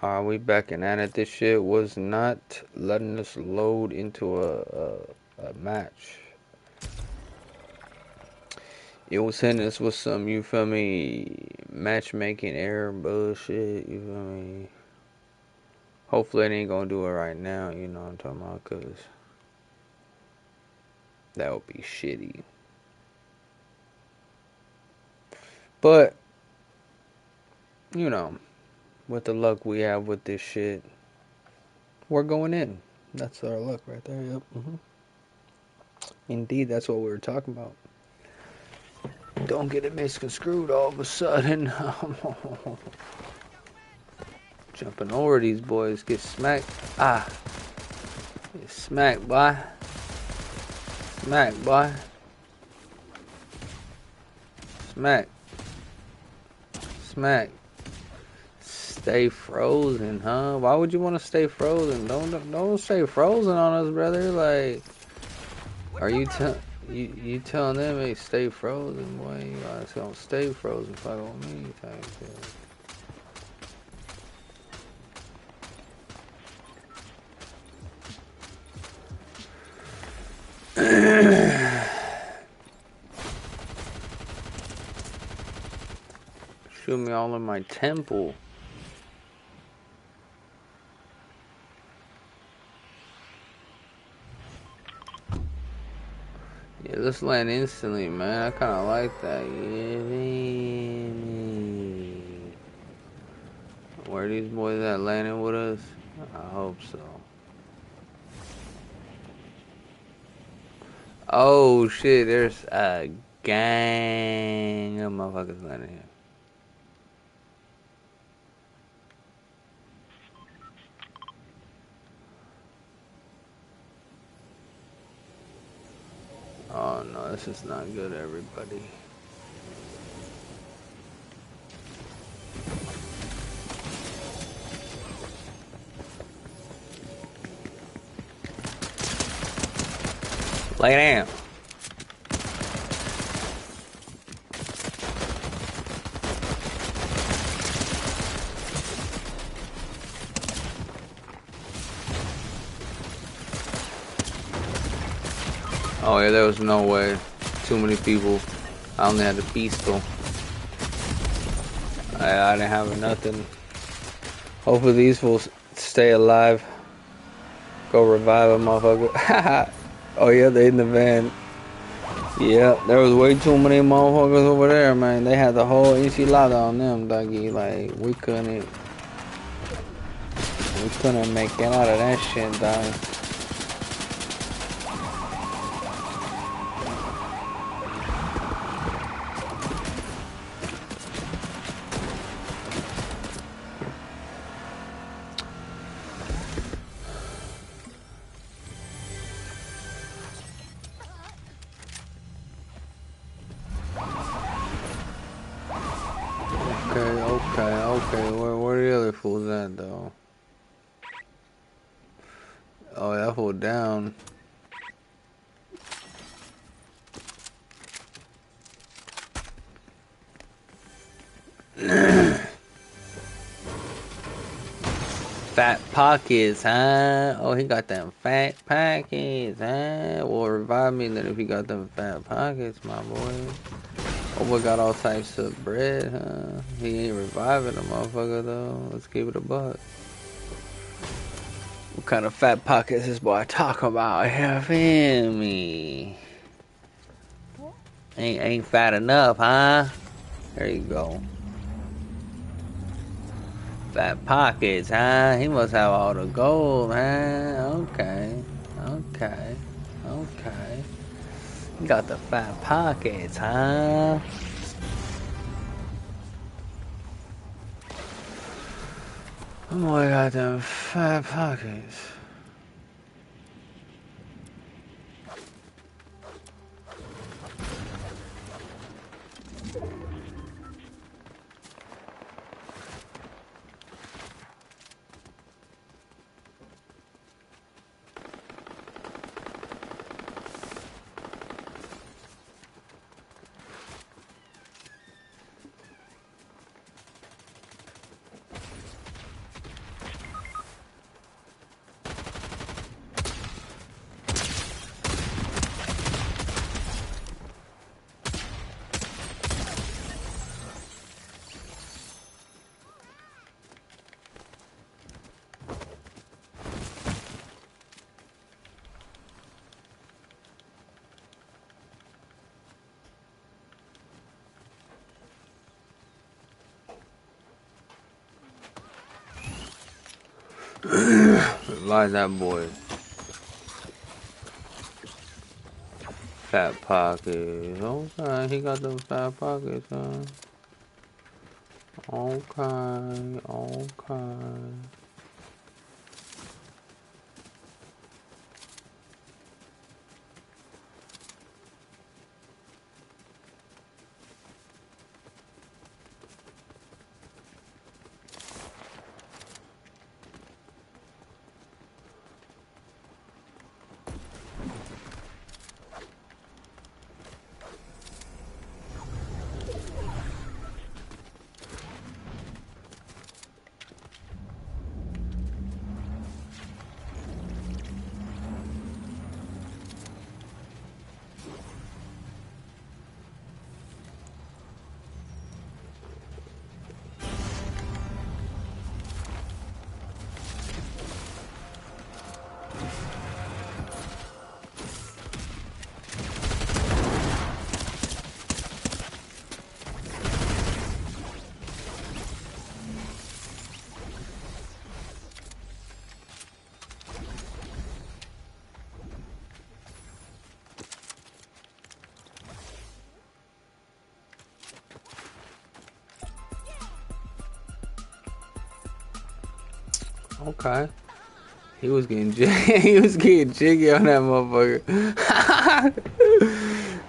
We back and at it. This shit was not letting us load into a match. It was hitting us with some, you feel me, matchmaking error bullshit, you feel me? Hopefully it ain't gonna do it right now, you know what I'm talking about, cause that would be shitty. But, you know, with the luck we have with this shit, we're going in. That's our luck right there, yep. Indeed, that's what we were talking about. Don't get it misconstrued all of a sudden. Jumping over these boys, get smacked. Get smacked, boy. Smack, boy. Smack. Smack. Stay frozen, huh? Why would you want to stay frozen? Don't stay frozen on us, brother. Like, are you telling them, hey, stay frozen, boy? You guys gonna stay frozen, fuck on me, type shit. Shoot me all in my temple. Yeah, let's land instantly, man. I kind of like that. Where are these boys at landing with us? I hope so. Oh shit, there's a gang of motherfuckers landing here. Oh no, this is not good, everybody. Lay down. Oh yeah, there was no way. Too many people. I only had the pistol. I didn't have nothing. Hopefully these fools stay alive. Go revive a motherfucker. Oh yeah, they in the van. Yeah, there was way too many motherfuckers over there, man. They had the whole enchilada on them, doggy. Like, we couldn't make it out of that shit, dog. Okay. Where the other fools at, though? Oh, that fool down. Fat pockets, huh? Oh, he got them fat pockets, huh? Well, revive me then if he got them fat pockets, my boy. Oh, boy got all types of bread, huh? He ain't reviving a motherfucker, though. Let's give it a buck. What kind of fat pockets this boy talk about? You feel me? Ain't fat enough, huh? There you go. Fat pockets, huh? He must have all the gold, huh? Okay. He got the fat pockets, huh? Oh my god, them fat pockets. Like that boy. Fat pockets. Okay, he got them fat pockets, huh? Okay, okay. Okay. He was getting he was getting jiggy on that motherfucker.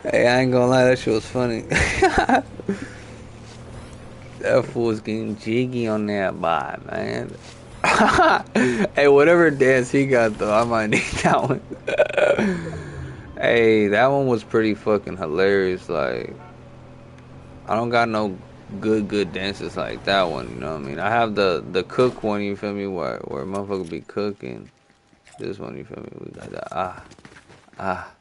Hey, I ain't gonna lie, that shit was funny. That fool was getting jiggy on that boy, man. Hey, whatever dance he got though, I might need that one. Hey, that one was pretty fucking hilarious. Like, I don't got no good dances like that one. You know what I mean? I have the cook one. You feel me? Where motherfucker be cooking. This one, you feel me? We got the ah.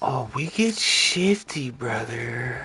Oh, we get shifty, brother.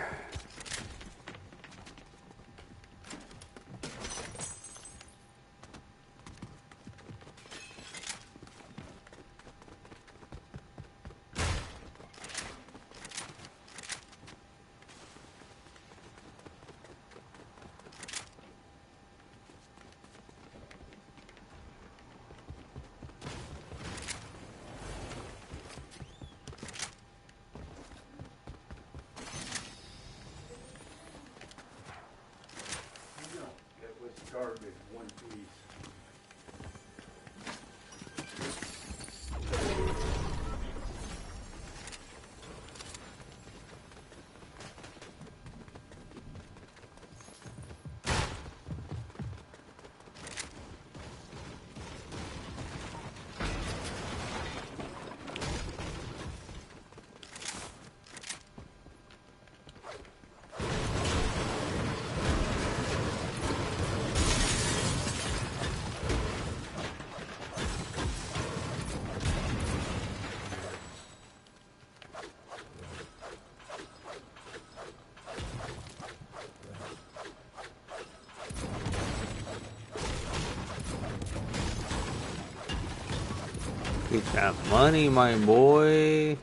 Get that money, my boy.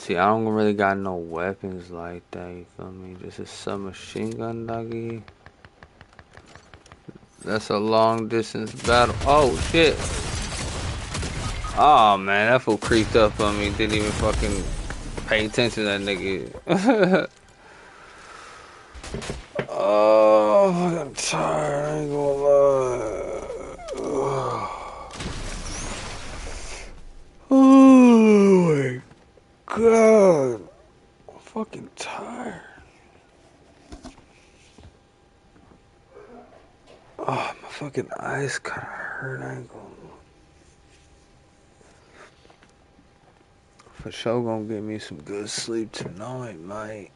See, I don't really got no weapons like that, you feel me? Just a submachine gun, doggy. That's a long distance battle. Oh, shit. Oh, man, that fool creeped up on me. Didn't even fucking pay attention to that nigga. Oh, I'm tired. I ain't gonna lie. Oh, my God. I'm fucking tired. Oh, my fucking eyes kinda hurt. I ain't gonna. For sure gonna get me some good sleep tonight, mate.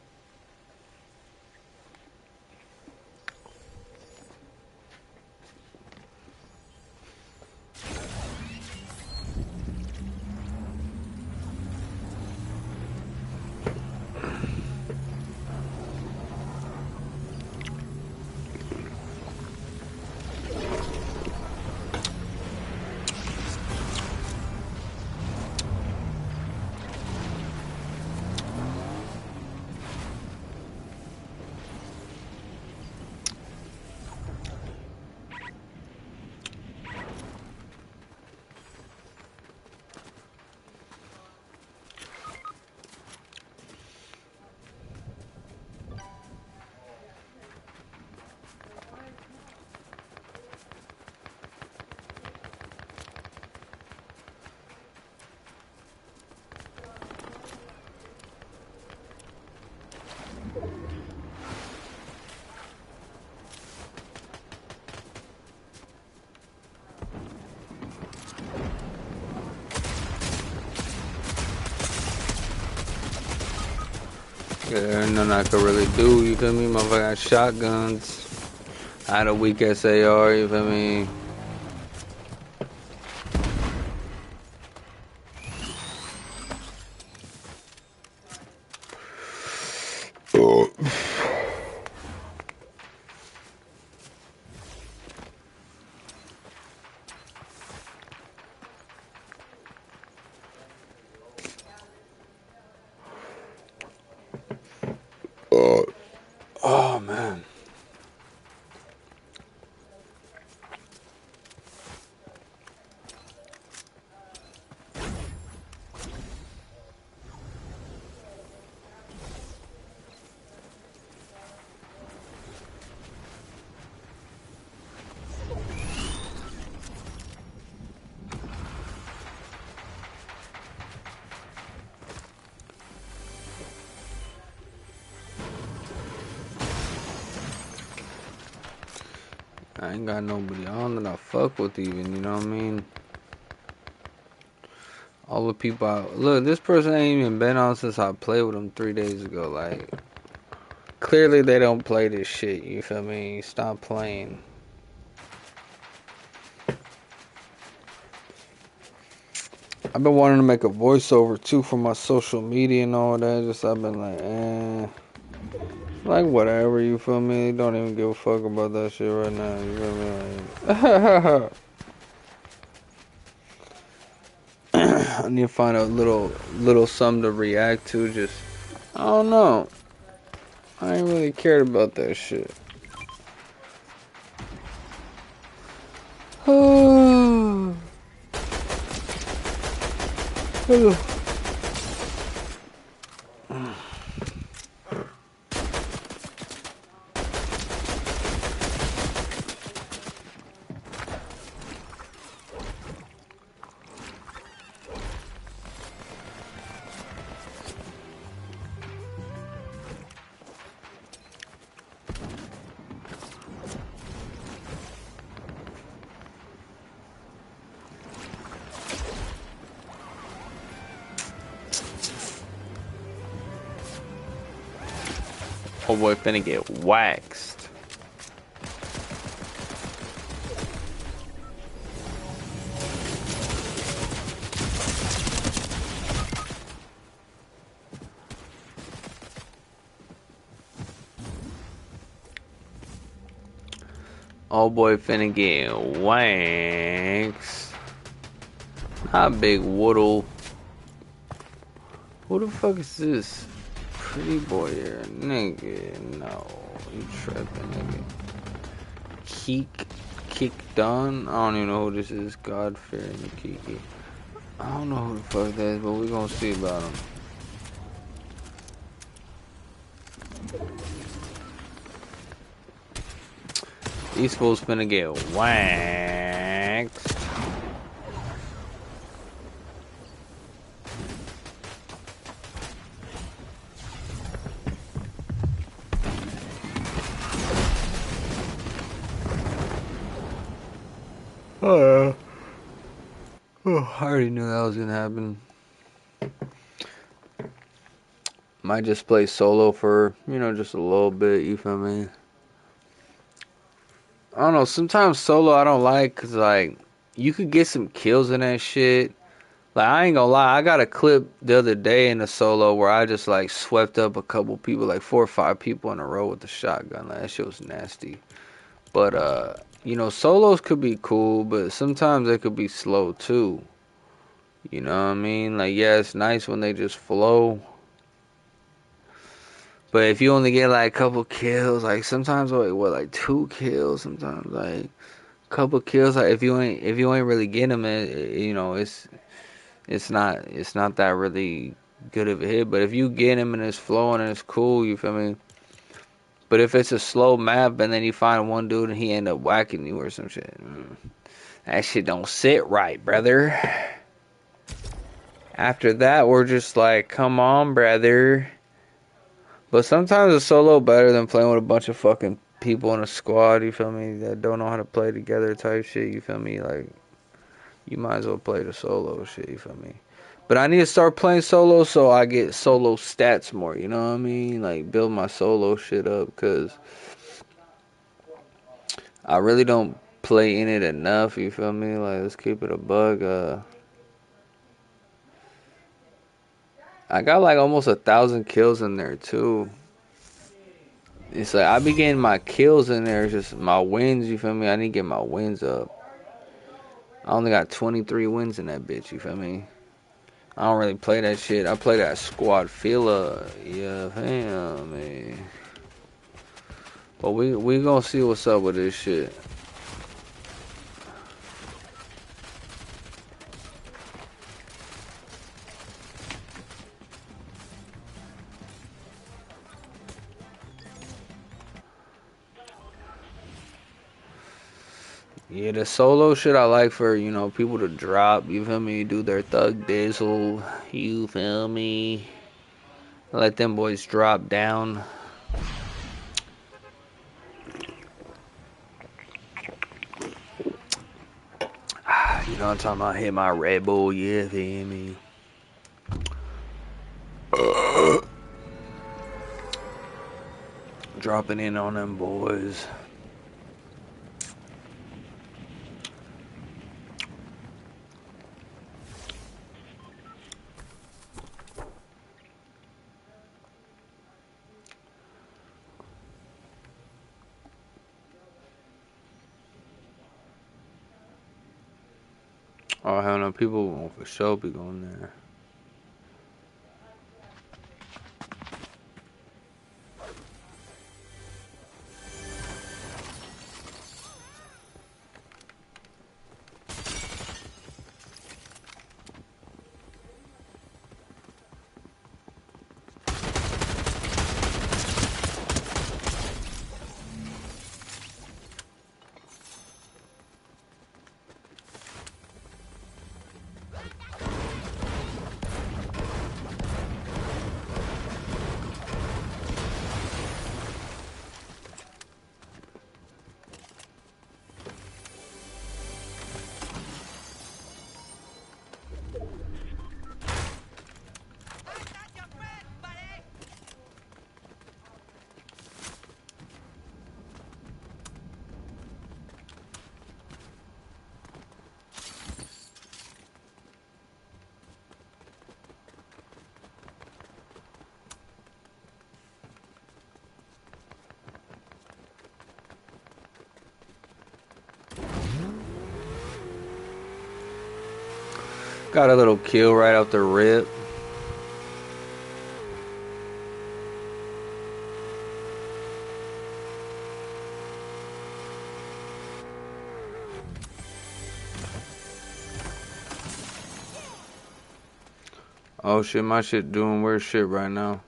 Yeah, there's nothing I could really do, you feel me? Motherfucker got shotguns. I had a weak SAR, you feel me? Oh, man. I ain't got nobody on that I fuck with even, you know what I mean? All the people look, this person ain't even been on since I played with them 3 days ago. Like, clearly they don't play this shit, you feel me? Stop playing. I've been wanting to make a voiceover too for my social media and all that. Just I've been like, like whatever, you feel me? Don't even give a fuck about that shit right now, you feel me? Like, I need to find a little something to react to. Just I don't know. I ain't really cared about that shit. Oh boy, finna get waxed. Oh boy, finna get waxed. Not big Woodle. Who the fuck is this? Pretty boy here, nigga. No, you tripping, nigga. Kick Don. I don't even know who this is. God fearing Kiki. I don't know who the fuck that is, but we gonna see about him. These fools finna get waxed. Oh, I already knew that was gonna happen. Might just play solo for, you know, just a little bit, you feel me? I don't know, sometimes solo I don't like, cause like, you could get some kills in that shit. Like, I ain't gonna lie, I got a clip the other day in a solo where I just like swept up a couple people, like 4 or 5 people in a row with the shotgun. Like, that shit was nasty. But, you know, solos could be cool, but sometimes they could be slow too. You know what I mean? Like, yeah, it's nice when they just flow. But if you only get like a couple kills, like sometimes like 2 kills, sometimes like a couple kills. Like if you ain't really getting them, you know it's not that really good of a hit. But if you get him and it's flowing and it's cool, you feel me? But if it's a slow map and then you find one dude and he end up whacking you or some shit, that shit don't sit right, brother. After that, we're just like, come on, brother. But sometimes a solo better than playing with a bunch of fucking people in a squad, you feel me, that don't know how to play together type shit, you feel me? Like, you might as well play the solo shit, you feel me? But I need to start playing solo so I get solo stats more, you know what I mean? Like, build my solo shit up, because I really don't play in it enough, you feel me? Like, let's keep it a bug. I got like almost 1,000 kills in there, too. It's like I be getting my kills in there, just my wins, you feel me? I need to get my wins up. I only got 23 wins in that bitch, you feel me? I don't really play that shit. I play that squad filler. Yeah, fam, man. But we gonna see what's up with this shit. Yeah, the solo shit I like for, you know, people to drop, you feel me? Do their thug dizzle, you feel me? Let them boys drop down. You know what I'm talking about? Hit my Red Bull, yeah, feel me? Dropping in on them boys. Oh, hell no, people will for sure be going there. Got a little kill right out the rip. Oh shit, my shit doing weird shit right now.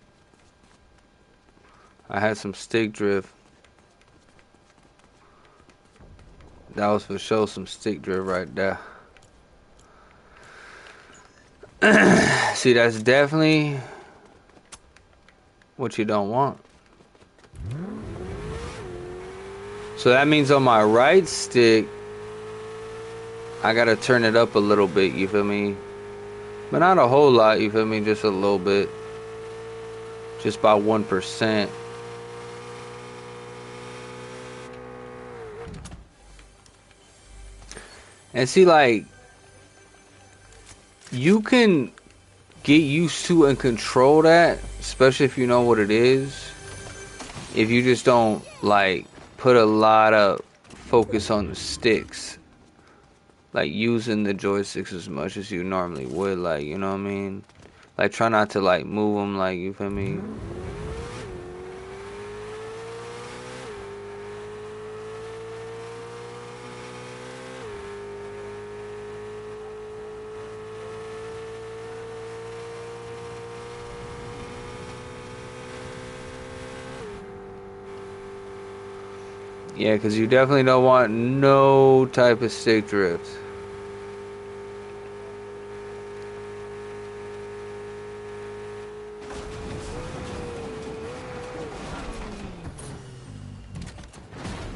I had some stick drift. That was for sure some stick drift right there. See, that's definitely what you don't want. So that means on my right stick, I gotta turn it up a little bit, you feel me? But not a whole lot, you feel me? Just a little bit. Just by 1%. And see, like, you can get used to and control that, especially if you know what it is. If you just don't, like, put a lot of focus on the sticks. Like, using the joysticks as much as you normally would, like, you know what I mean? Like, try not to, like, move them, like, you feel me? Yeah, because you definitely don't want no type of stick drift.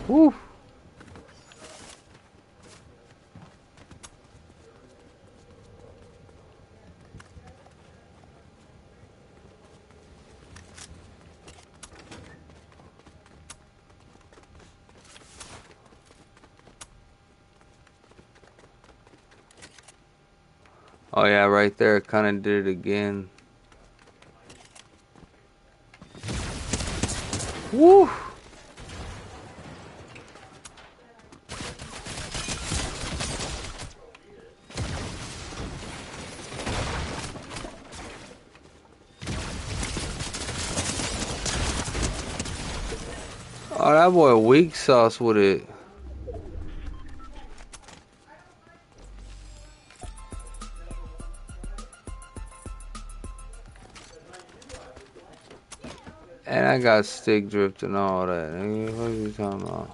Woo! Oh yeah, right there, kind of did it again. Woo! Oh, that boy weak sauce with it. And I got stick drift and all that. Nigga, what are you talking about?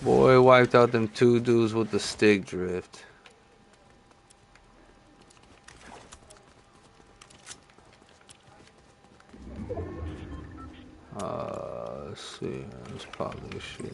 Boy, wiped out them two dudes with the stick drift. Let's see. Let's pop this shit.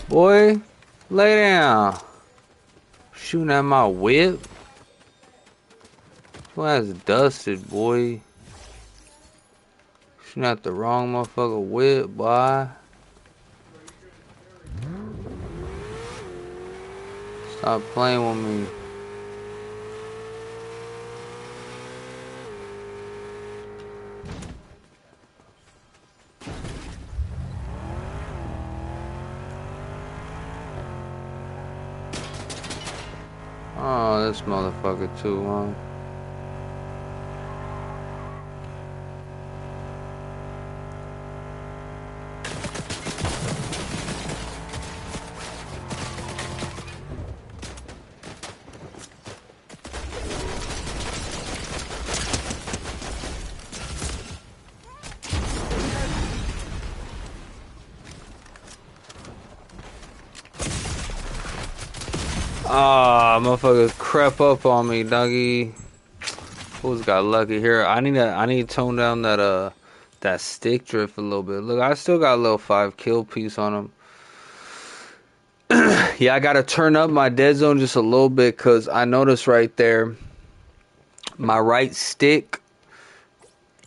Boy, lay down. Shooting at my whip. Boy, that's dusted, boy. Shooting at the wrong motherfucker whip, boy. Stop playing with me. Oh, this motherfucker too, huh? Ah, motherfuckers crept up on me, doggy. Who's got lucky here? I need to tone down that stick drift a little bit. Look, I still got a little 5 kill piece on him. Yeah, I gotta turn up my dead zone just a little bit because I noticed right there, my right stick,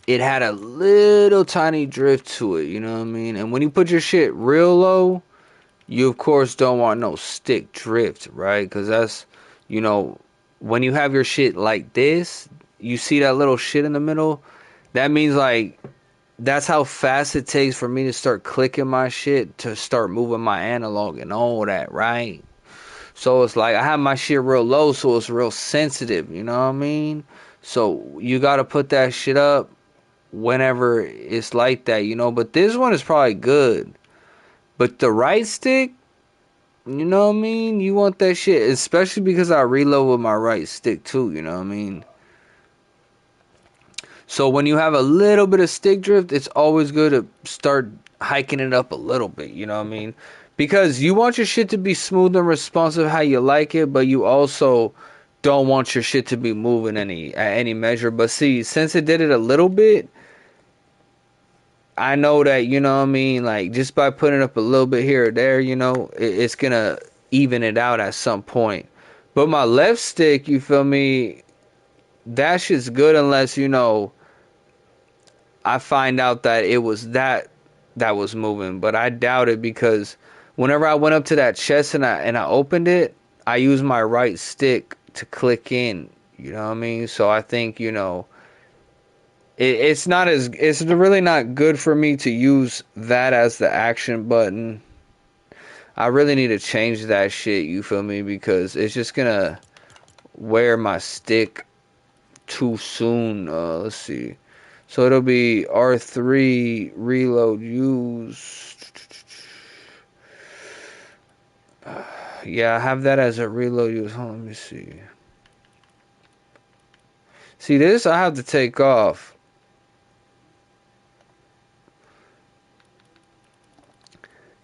it had a little tiny drift to it, you know what I mean? And when you put your shit real low, you of course don't want no stick drift, right? Because that's, you know, when you have your shit like this, you see that little shit in the middle, that means like, that's how fast it takes for me to start clicking my shit to start moving my analog and all that, right? So it's like I have my shit real low, so it's real sensitive, you know what I mean? So you gotta put that shit up whenever it's like that, you know. But this one is probably good. But the right stick, you know what I mean? You want that shit, especially because I reload with my right stick too, you know what I mean? So when you have a little bit of stick drift, it's always good to start hiking it up a little bit, you know what I mean? Because you want your shit to be smooth and responsive how you like it, but you also don't want your shit to be moving at any measure. But see, since it did it a little bit, I know that, you know what I mean, like just by putting up a little bit here or there, you know, it's gonna even it out at some point. But my left stick, you feel me, that shit's good unless, you know, I find out that it was that was moving, but I doubt it because whenever I went up to that chest and I opened it, I used my right stick to click in. You know what I mean? So I think, you know, it's really not good for me to use that as the action button. I really need to change that shit, you feel me? Because it's just gonna wear my stick too soon. Let's see. So it'll be R3 reload use. Yeah, I have that as a reload use. Hold on, let me see. See this I have to take off.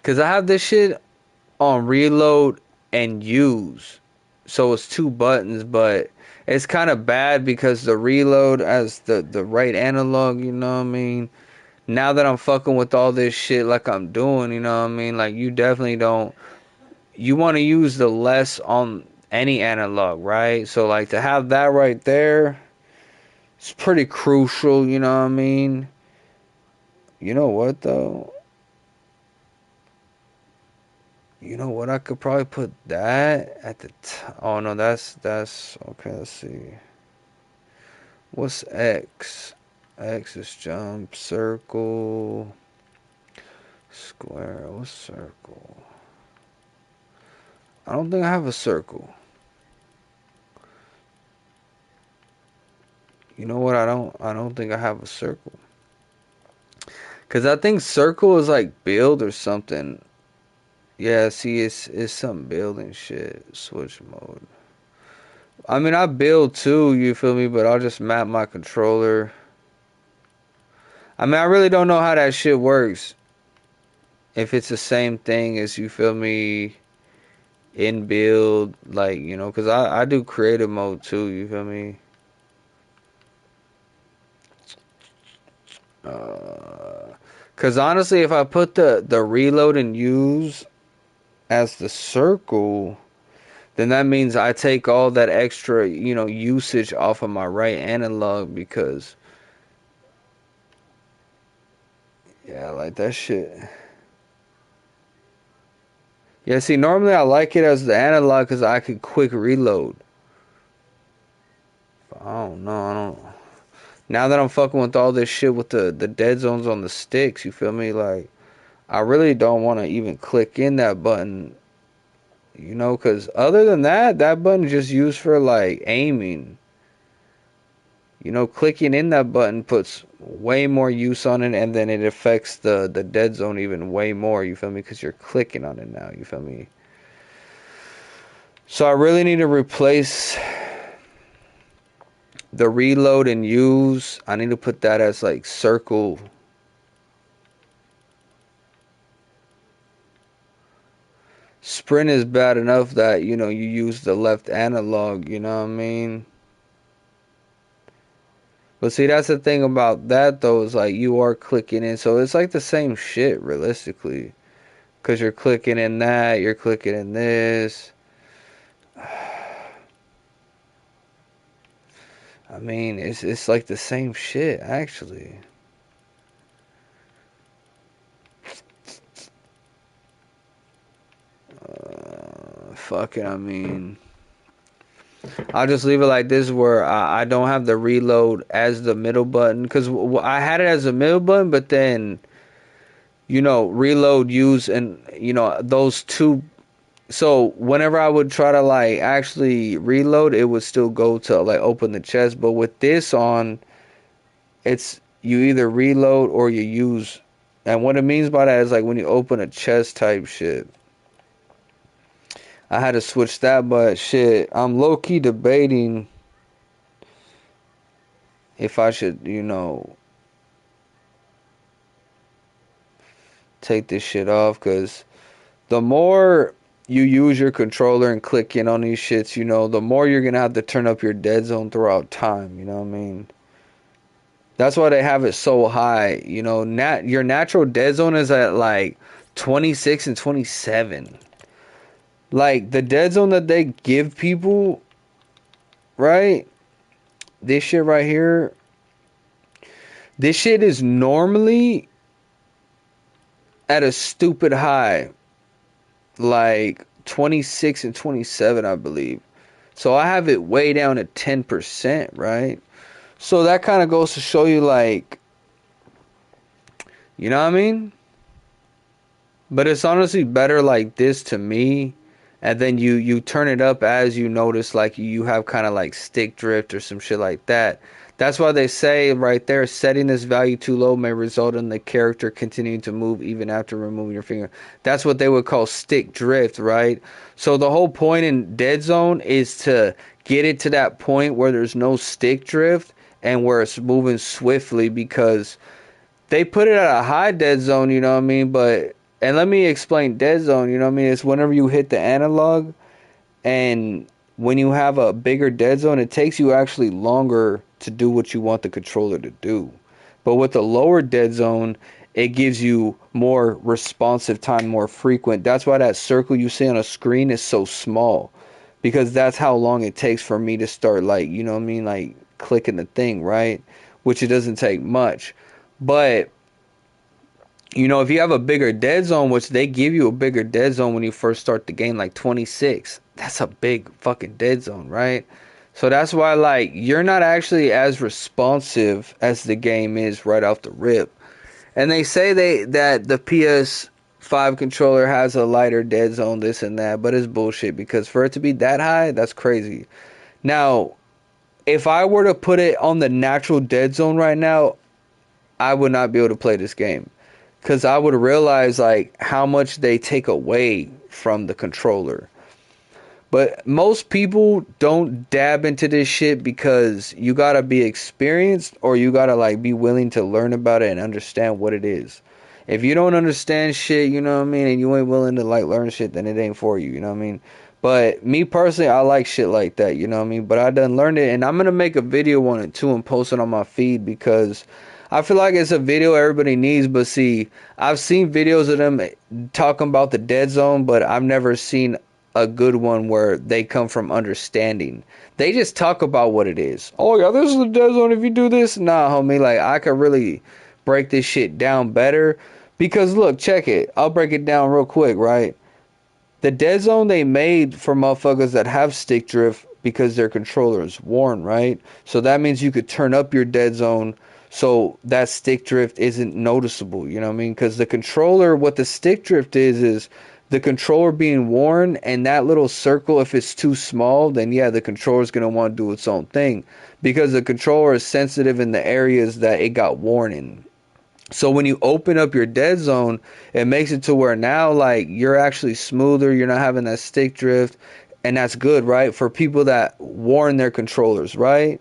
Cause I have this shit on reload and use. So it's 2 buttons, but it's kind of bad because the reload as the right analog, you know what I mean? Now that I'm fucking with all this shit like I'm doing, you know what I mean? Like you definitely don't, you want to use the less on any analog, right? So like to have that right there, it's pretty crucial, you know what I mean? You know what though? You know what? I could probably put that at the oh no, that's okay. Let's see. What's X? X is jump, circle, square. What's circle? I don't think I have a circle. You know what? I don't think I have a circle. Cause I think circle is like build or something. Yeah, see, it's some building shit. Switch mode. I mean, I build too. You feel me? But I'll just map my controller. I mean, I really don't know how that shit works. If it's the same thing as, you feel me, in build, like, you know, cause I do creative mode too. You feel me? Cause honestly, if I put the reload and use as the circle, then that means I take all that extra, you know, usage off of my right analog because, yeah, like that shit. Yeah, see, normally I like it as the analog because I could quick reload. But I don't know, I don't. Now that I'm fucking with all this shit with the dead zones on the sticks, you feel me? Like, I really don't want to even click in that button, you know, because other than that, that button is just used for, like, aiming. You know, clicking in that button puts way more use on it, and then it affects the dead zone even way more, you feel me? Because you're clicking on it now, you feel me? So I really need to replace the reload and use. I need to put that as like circle. sprint is bad enough that, you use the left analog, you know what I mean? But see, that's the thing about that though, is like you are clicking in, so it's like the same shit realistically. Cause you're clicking in that, you're clicking in this. I mean, it's like the same shit actually. Fucking, I mean, I'll just leave it like this, where I don't have the reload as the middle button, because I had it as a middle button, but then, reload, use, and, those two. So whenever I would try to like actually reload, it would still go to like open the chest. But with this on, it's you either reload or you use. And what it means by that is like when you open a chest type shit. I had to switch that, but shit, I'm low key debating if I should, take this shit off, because the more you use your controller and click in on these shits, the more you're gonna have to turn up your dead zone throughout time, you know what I mean? That's why they have it so high, your natural dead zone is at like 26 and 27. Like the dead zone that they give people, right? This shit right here, this shit is normally at a stupid high, like 26 and 27, I believe. So I have it way down at 10%, right? So that kind of goes to show you, like, you know what I mean? But it's honestly better like this to me. And then you turn it up as you notice, like, you have kind of like stick drift or some shit like that. That's why they say right there, setting this value too low may result in the character continuing to move even after removing your finger. That's what they would call stick drift, right? So the whole point in Dead Zone is to get it to that point where there's no stick drift and where it's moving swiftly, because they put it at a high dead zone, you know what I mean? But, and let me explain dead zone, you know what I mean? It's whenever you hit the analog, and when you have a bigger dead zone, it takes you actually longer to do what you want the controller to do. But with the lower dead zone, it gives you more responsive time, more frequent. That's why that circle you see on a screen is so small, because that's how long it takes for me to start, like, you know what I mean, like clicking the thing, right? Which it doesn't take much. But if you have a bigger dead zone, which they give you a bigger dead zone when you first start the game, like 26, that's a big fucking dead zone, right? So that's why, like, you're not actually as responsive as the game is right off the rip. And they say that the PS5 controller has a lighter dead zone, this and that, but it's bullshit, because for it to be that high, that's crazy. Now, if I were to put it on the natural dead zone right now, I would not be able to play this game, because I would realize like how much they take away from the controller. But most people don't dab into this shit because you gotta be experienced, or you gotta like be willing to learn about it and understand what it is. If you don't understand shit, you know what I mean, and you ain't willing to like learn shit, then it ain't for you, you know what I mean? But me personally, I like shit like that, you know what I mean? But I done learned it, and I'm gonna make a video on it too and post it on my feed, because I feel like it's a video everybody needs. But see, I've seen videos of them talking about the dead zone, but I've never seen a good one where they come from understanding. They just talk about what it is. Oh yeah, this is the dead zone if you do this. Nah, homie, like I could really break this shit down better. Because look, check it. I'll break it down real quick, right? The dead zone they made for motherfuckers that have stick drift, because their controller is worn, right? So that means you could turn up your dead zone so that stick drift isn't noticeable, you know what I mean? Because the controller, what the stick drift is the controller being worn, and that little circle, if it's too small, then yeah, the controller is going to want to do its own thing, because the controller is sensitive in the areas that it got worn in. So when you open up your dead zone, it makes it to where now, like, you're actually smoother, you're not having that stick drift, and that's good, right? For people that worn their controllers, right?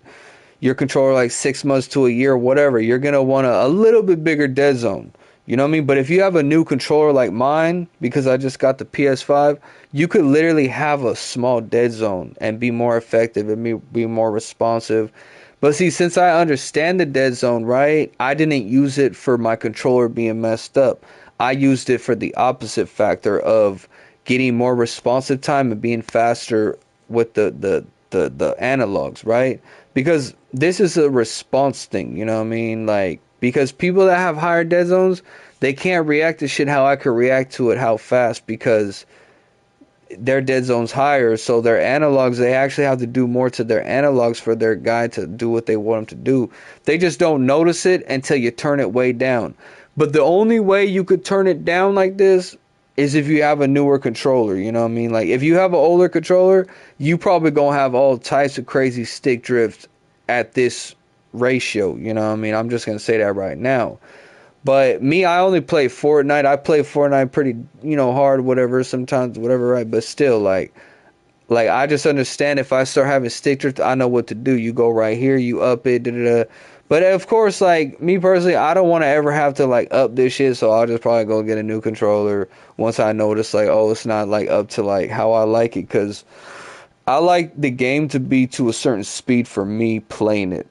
Your controller like 6 months to a year, whatever, you're going to want a little bit bigger dead zone. You know what I mean? But if you have a new controller like mine, because I just got the PS5, you could literally have a small dead zone and be more effective and be more responsive. But see, since I understand the dead zone, right, I didn't use it for my controller being messed up. I used it for the opposite factor of getting more responsive time and being faster with the analogs, right? Because this is a response thing, you know what I mean? Like, because people that have higher dead zones, they can't react to shit how I could react to it, how fast, because their dead zone's higher. So their analogs, they actually have to do more to their analogs for their guy to do what they want them to do. They just don't notice it until you turn it way down. But the only way you could turn it down like this is if you have a newer controller, you know what I mean? Like, if you have an older controller, you probably gonna have all types of crazy stick drift at this ratio, you know what I mean? I'm just gonna say that right now. But me, I only play Fortnite. I play Fortnite pretty, hard, whatever, sometimes, whatever, right? But still, like I just understand if I start having stick drift, I know what to do. You go right here, you up it, da da da. But of course, like me personally, I don't want to ever have to like up this shit, so I'll just probably go get a new controller once I notice like, oh, it's not like up to like how I like it, because I like the game to be to a certain speed for me playing it.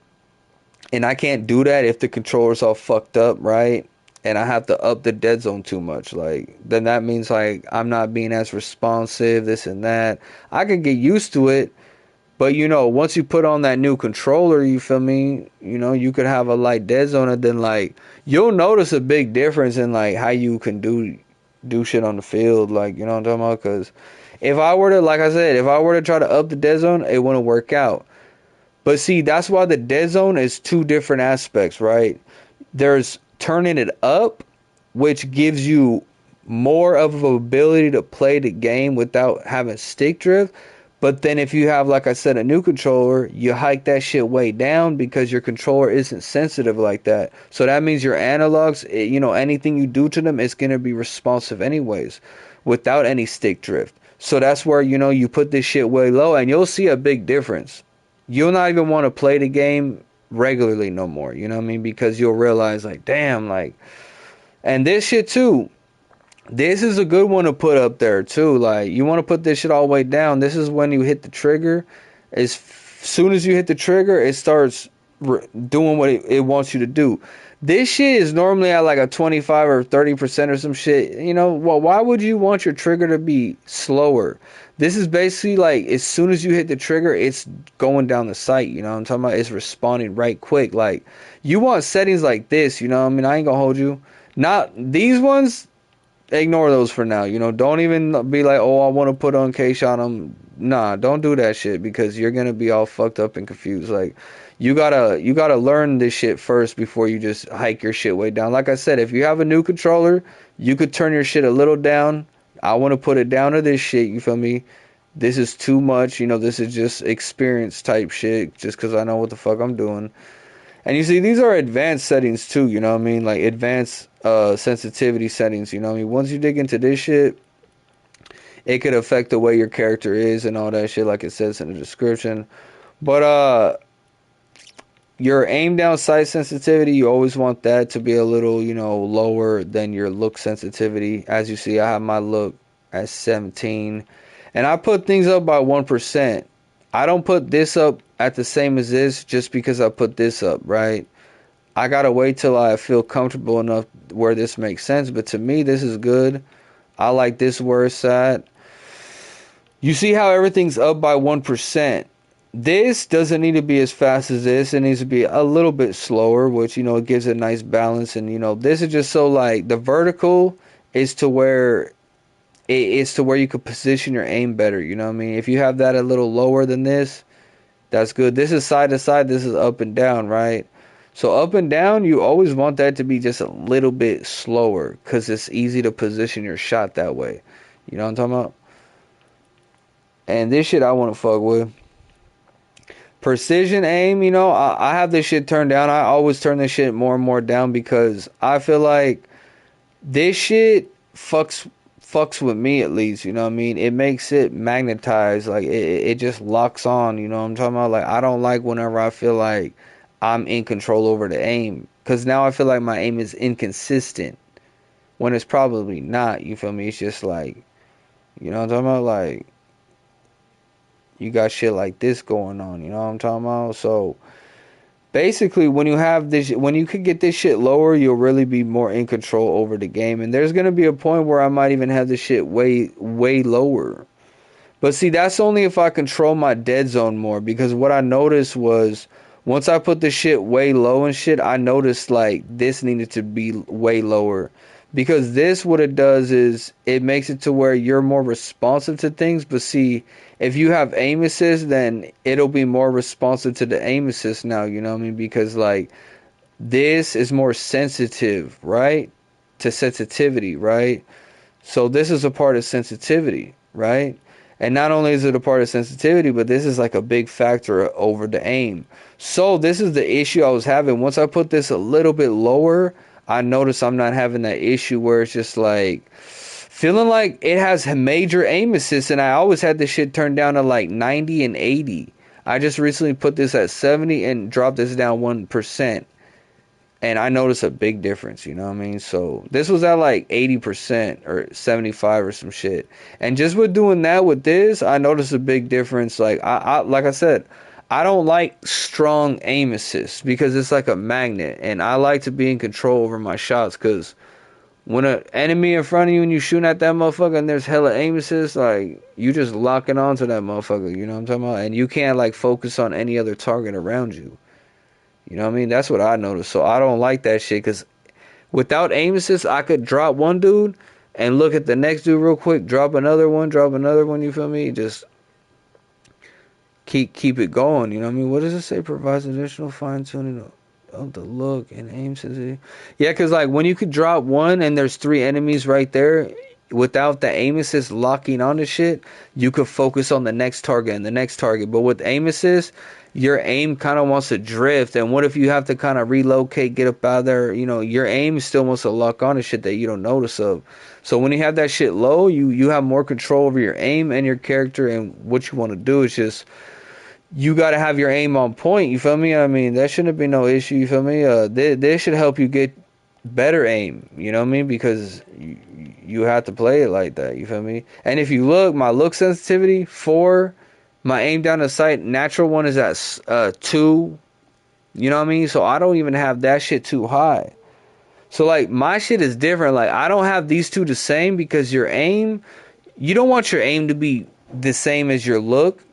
And I can't do that if the controller's all fucked up, right? And I have to up the dead zone too much. Like, then that means like I'm not being as responsive, this and that. I could get used to it, but once you put on that new controller, you feel me? You could have a light dead zone, and then like you'll notice a big difference in like how you can do shit on the field. Like, you know what I'm talking about? Because if I were to, like I said, if I were to try to up the dead zone, it wouldn't work out. But see, that's why the dead zone is two different aspects, right? There's turning it up, which gives you more of an ability to play the game without having stick drift. But then if you have, like I said, a new controller, you hike that shit way down because your controller isn't sensitive like that. So that means your analogs, anything you do to them, it's going to be responsive anyways without any stick drift. So that's where, you put this shit way low and you'll see a big difference. You'll not even want to play the game regularly no more, you know what I mean? Because you'll realize, like, damn, like, and this shit too, this is a good one to put up there too. Like, you want to put this shit all the way down. This is when you hit the trigger. As soon as you hit the trigger, it starts doing what it wants you to do. This shit is normally at like a 25 or 30% or some shit. Well, why would you want your trigger to be slower? This is basically like as soon as you hit the trigger, it's going down the sight. You know what I'm talking about? It's responding right quick. Like, you want settings like this, you know what I mean? I ain't gonna hold you. Not these ones, ignore those for now. Don't even be like, oh, I want to put on Kshotem. Nah, don't do that shit because you're gonna be all fucked up and confused. Like, you gotta learn this shit first before you just hike your shit way down. Like I said, if you have a new controller, you could turn your shit a little down. I want to put it down to this shit. You feel me? This is too much. This is just experience type shit. Just because I know what the fuck I'm doing. And you see, these are advanced settings too, you know what I mean? Like advanced sensitivity settings, you know what I mean? Once you dig into this shit, it could affect the way your character is and all that shit, like it says in the description. But your aim down sight sensitivity, you always want that to be a little, lower than your look sensitivity. As you see, I have my look at 17. And I put things up by 1%. I don't put this up at the same as this just because I put this up, right? I gotta wait till I feel comfortable enough where this makes sense. But to me, this is good. I like this where it's at. You see how everything's up by 1%. This doesn't need to be as fast as this. It needs to be a little bit slower, which, it gives a nice balance. And, this is just so like the vertical is to where it's to where you could position your aim better. You know what I mean? If you have that a little lower than this, that's good. This is side to side. This is up and down, right? So up and down, you always want that to be just a little bit slower because it's easy to position your shot that way. You know what I'm talking about? And this shit I want to fuck with. Precision aim, I have this shit turned down. I always turn this shit more and more down because I feel like this shit fucks with me at least, you know what I mean? It makes it magnetized, like it just locks on, you know what I'm talking about? Like, I don't like whenever I feel like I'm in control over the aim, because now I feel like my aim is inconsistent. when it's probably not, you feel me? It's just like, you know what I'm talking about? Like, you got shit like this going on, you know what I'm talking about? So, basically, when you have this, when you could get this shit lower, you'll really be more in control over the game. And there's gonna be a point where I might even have this shit way lower. But see, that's only if I control my dead zone more. Because what I noticed was, once I put the shit way low and shit, I noticed like this needed to be way lower. Because this, what it does is, it makes it to where you're more responsive to things. But see, if you have aim assist, then it'll be more responsive to the aim assist now, you know what I mean? Because like, this is more sensitive, right? To sensitivity, right? So this is a part of sensitivity, right? And not only is it a part of sensitivity, but this is like a big factor over the aim. So this is the issue I was having. Once I put this a little bit lower, I notice I'm not having that issue where it's just like feeling like it has major aim assist, and I always had this shit turned down to like 90 and 80. I just recently put this at 70 and dropped this down 1%. And I noticed a big difference, you know what I mean? So this was at like 80% or 75 or some shit. And just with doing that with this, I noticed a big difference. Like like I said, I don't like strong aim assist because it's like a magnet. And I like to be in control over my shots, because when an enemy in front of you and you shooting at that motherfucker and there's hella aim assist, like, you just locking onto that motherfucker, you know what I'm talking about? And you can't like focus on any other target around you. You know what I mean? That's what I noticed. So I don't like that shit, because without aim assist, I could drop one dude and look at the next dude real quick, drop another one, you feel me? Just keep it going, you know what I mean? What does it say? Provides additional fine-tuning of the look and aim sensitivity. Yeah, because like when you could drop one and there's 3 enemies right there, without the aim assist locking on the shit, you could focus on the next target and the next target. But with aim assist, your aim kind of wants to drift. And what if you have to kind of relocate, get up out of there? You know, your aim still wants to lock on to shit that you don't notice of. So when you have that shit low, you have more control over your aim and your character. And what you want to do is just, you got to have your aim on point. You feel me? I mean, that shouldn't be no issue. You feel me? This should help you get better aim. You know what I mean? Because you have to play it like that. You feel me? And if you look, my look sensitivity 4, my aim down the sight natural one is at 2. You know what I mean? So I don't even have that shit too high. So like my shit is different. Like I don't have these two the same, because your aim, you don't want your aim to be the same as your look.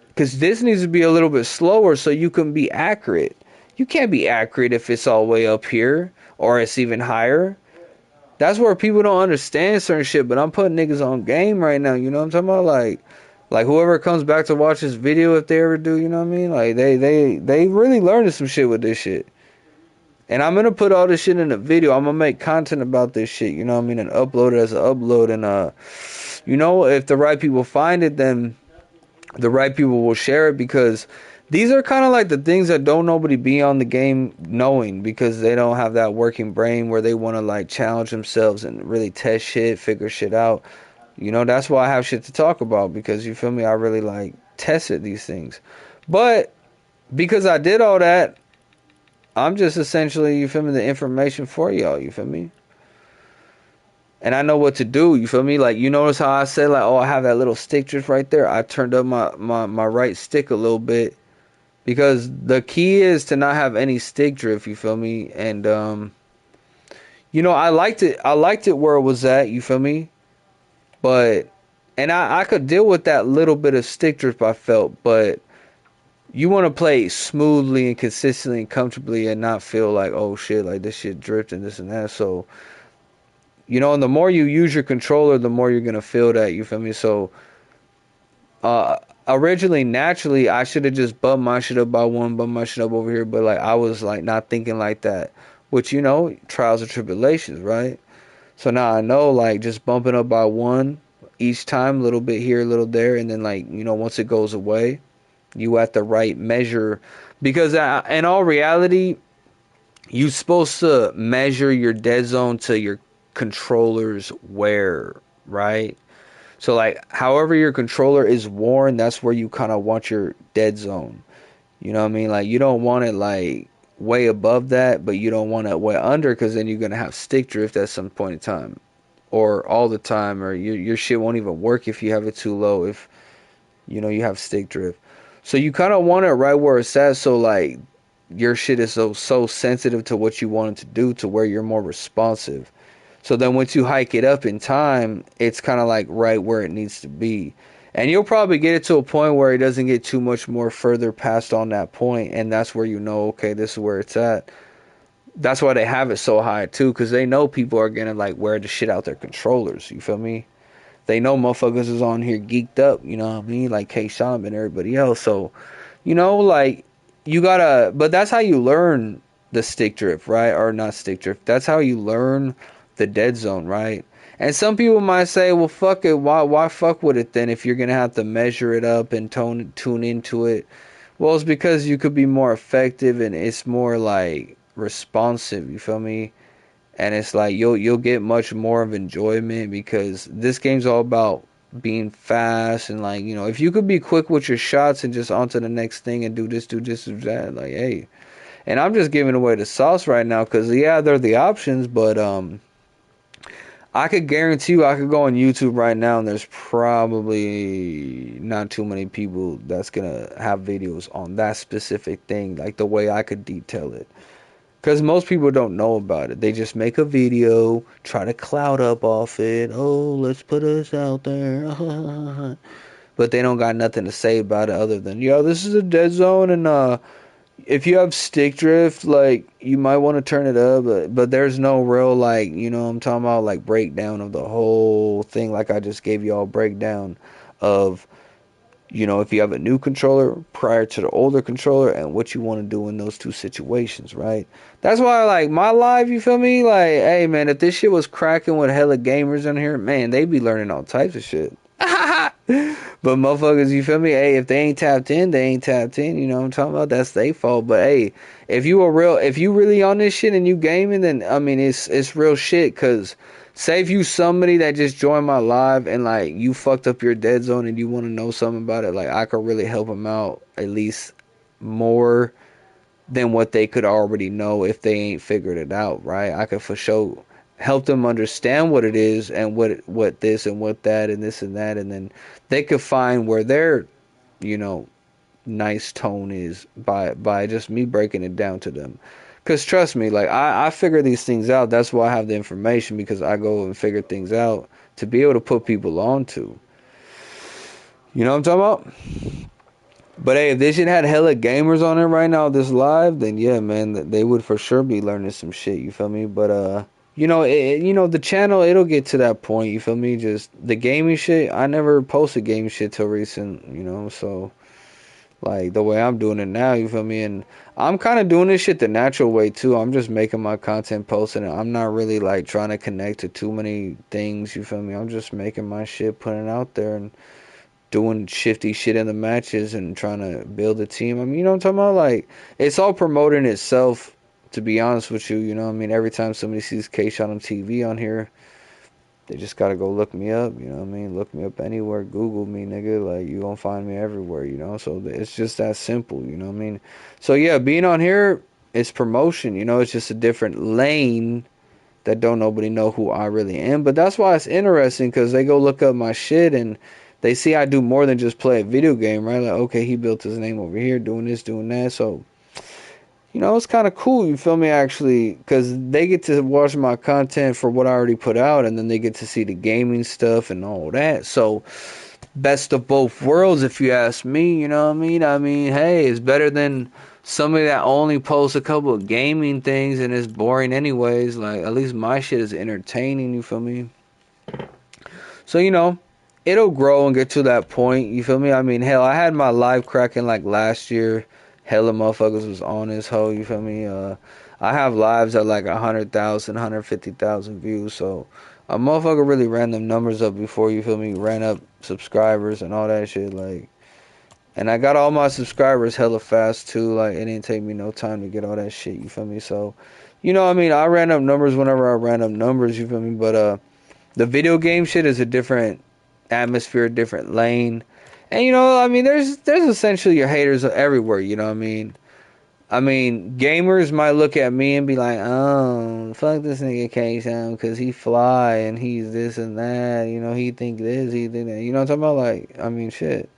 Because this needs to be a little bit slower so you can be accurate. You can't be accurate if it's all the way up here or it's even higher. That's where people don't understand certain shit. But I'm putting niggas on game right now. You know what I'm talking about? Like whoever comes back to watch this video, if they ever do, you know what I mean? Like they really learned some shit with this shit. And I'm gonna put all this shit in a video. I'm gonna make content about this shit. You know what I mean? And upload it as an upload. And you know, if the right people find it, then the right people will share it, because these are kind of like the things that don't nobody be on the game knowing, because they don't have that working brain where they want to like challenge themselves and really test shit, figure shit out. You know, that's why I have shit to talk about, because you feel me, I really like tested these things. But because I did all that, I'm just essentially, you feel me, the information for y'all, you feel me? And I know what to do, you feel me? Like, you notice how I said, like, oh, I have that little stick drift right there? I turned up my right stick a little bit, because the key is to not have any stick drift, you feel me? And, you know, I liked it where it was at, you feel me? But, and I could deal with that little bit of stick drift I felt, but you want to play smoothly and consistently and comfortably and not feel like, oh shit, like this shit drift and this and that. So, you know, and the more you use your controller, the more you're going to feel that, you feel me? So, originally, naturally, I should have just bumped my shit up by 1, bumped my shit up over here, but, like, I was, like, not thinking like that, which, you know, trials and tribulations, right? So now I know, like, just bumping up by 1 each time, a little bit here, a little there, and then, like, you know, once it goes away, you at the right measure, because in all reality, you're supposed to measure your dead zone to your controller's wear, right? So like however your controller is worn, that's where you kind of want your dead zone. You know what I mean? Like you don't want it like way above that, but you don't want to way under, because then you're gonna have stick drift at some point in time, or all the time, or your shit won't even work if you have it too low. If you have stick drift, so you kind of want it right where it's at. So like your shit is so sensitive to what you want it to do, to where you're more responsive. So then once you hike it up in time, it's kind of like right where it needs to be. And you'll probably get it to a point where it doesn't get too much more further past on that point, and that's where okay, this is where it's at. That's why they have it so high too, because they know people are gonna like wear the shit out their controllers. You feel me? They know motherfuckers is on here geeked up. You know what I mean? Like Kshotem and everybody else. So like you gotta. But that's how you learn the stick drift, right? Or not stick drift. That's how you learn the dead zone, right? And some people might say, well, fuck it. Why fuck with it then if you're gonna have to measure it up and tune into it? Well, it's because you could be more effective and it's more like responsive. You feel me? And it's like you'll get much more of enjoyment, because this game's all about being fast, and like if you could be quick with your shots and just on to the next thing and do this, do that, like hey. And I'm just giving away the sauce right now, because yeah, they're the options, but I could guarantee you, I could go on YouTube right now and there's probably not too many people that's gonna have videos on that specific thing, like the way I could detail it. Because most people don't know about it. They just make a video, try to cloud up off it. Oh, let's put us out there. But they don't got nothing to say about it other than, yo, this is a dead zone, and if you have stick drift, like, you might want to turn it up, but there's no real, like, I'm talking about, like, breakdown of the whole thing. Like I just gave you all breakdown of, if you have a new controller prior to the older controller, and what you want to do in those two situations, right? That's why, like, my live, you feel me? Like, hey, man, if this shit was cracking with hella gamers in here, man, they be learning all types of shit. But motherfuckers, you feel me? Hey, if they ain't tapped in, they ain't tapped in. You know what I'm talking about? That's their fault. But hey, if you really on this shit and you gaming, then I mean it's real shit. Cause say if you somebody that just joined my live and like you fucked up your dead zone and you want to know something about it, like I could really help them out at least more than what they could already know if they ain't figured it out, right? I could for sure help them understand what it is and what this and what that and this and that, and then they could find where their nice tone is by just me breaking it down to them. Because trust me, like I figure these things out. That's why I have the information, because I go and figure things out to be able to put people on to. You know what I'm talking about? But hey, if this shit had hella gamers on it right now, this live, then yeah, man, they would for sure be learning some shit. You feel me? But the channel, it'll get to that point. You feel me? Just the gaming shit. I never posted gaming shit till recent. So like the way I'm doing it now. You feel me? And I'm kind of doing this shit the natural way too. I'm just making my content, posting it. I'm not really like trying to connect to too many things. You feel me? I'm just making my shit, putting it out there, and doing shifty shit in the matches and trying to build a team. I mean, you know what I'm talking about? Like, it's all promoting itself, to be honest with you. You know what I mean? Every time somebody sees Kshotem TV on here, they just gotta go look me up. You know what I mean? Look me up anywhere. Google me, nigga. Like, you gonna find me everywhere, So it's just that simple, you know what I mean? So yeah, being on here, it's promotion, It's just a different lane that don't nobody know who I really am. But that's why it's interesting, because they go look up my shit and they see I do more than just play a video game, right? Like, okay, he built his name over here, doing this, doing that. So, it's kind of cool, you feel me, actually, because they get to watch my content for what I already put out, and then they get to see the gaming stuff and all that. So, best of both worlds, if you ask me, you know what I mean? I mean, hey, it's better than somebody that only posts a couple of gaming things and it's boring anyways. Like, at least my shit is entertaining, you feel me? So, it'll grow and get to that point, you feel me? I mean, hell, I had my live cracking like last year. Hella motherfuckers was on this hoe, you feel me? I have lives at like 100,000, 150,000 views, so a motherfucker really ran them numbers up before, you feel me? Ran up subscribers and all that shit, like. And I got all my subscribers hella fast too, like, it didn't take me no time to get all that shit, you feel me? So, I mean, I ran up numbers whenever I ran up numbers, you feel me? But, the video game shit is a different atmosphere, different lane. And I mean, there's essentially your haters everywhere, you know what I mean? I mean, gamers might look at me and be like, "Oh, fuck this nigga Kshotem because he fly and he's this and that. You know, he think this, he think that. You know what I'm talking about? Like, I mean, shit.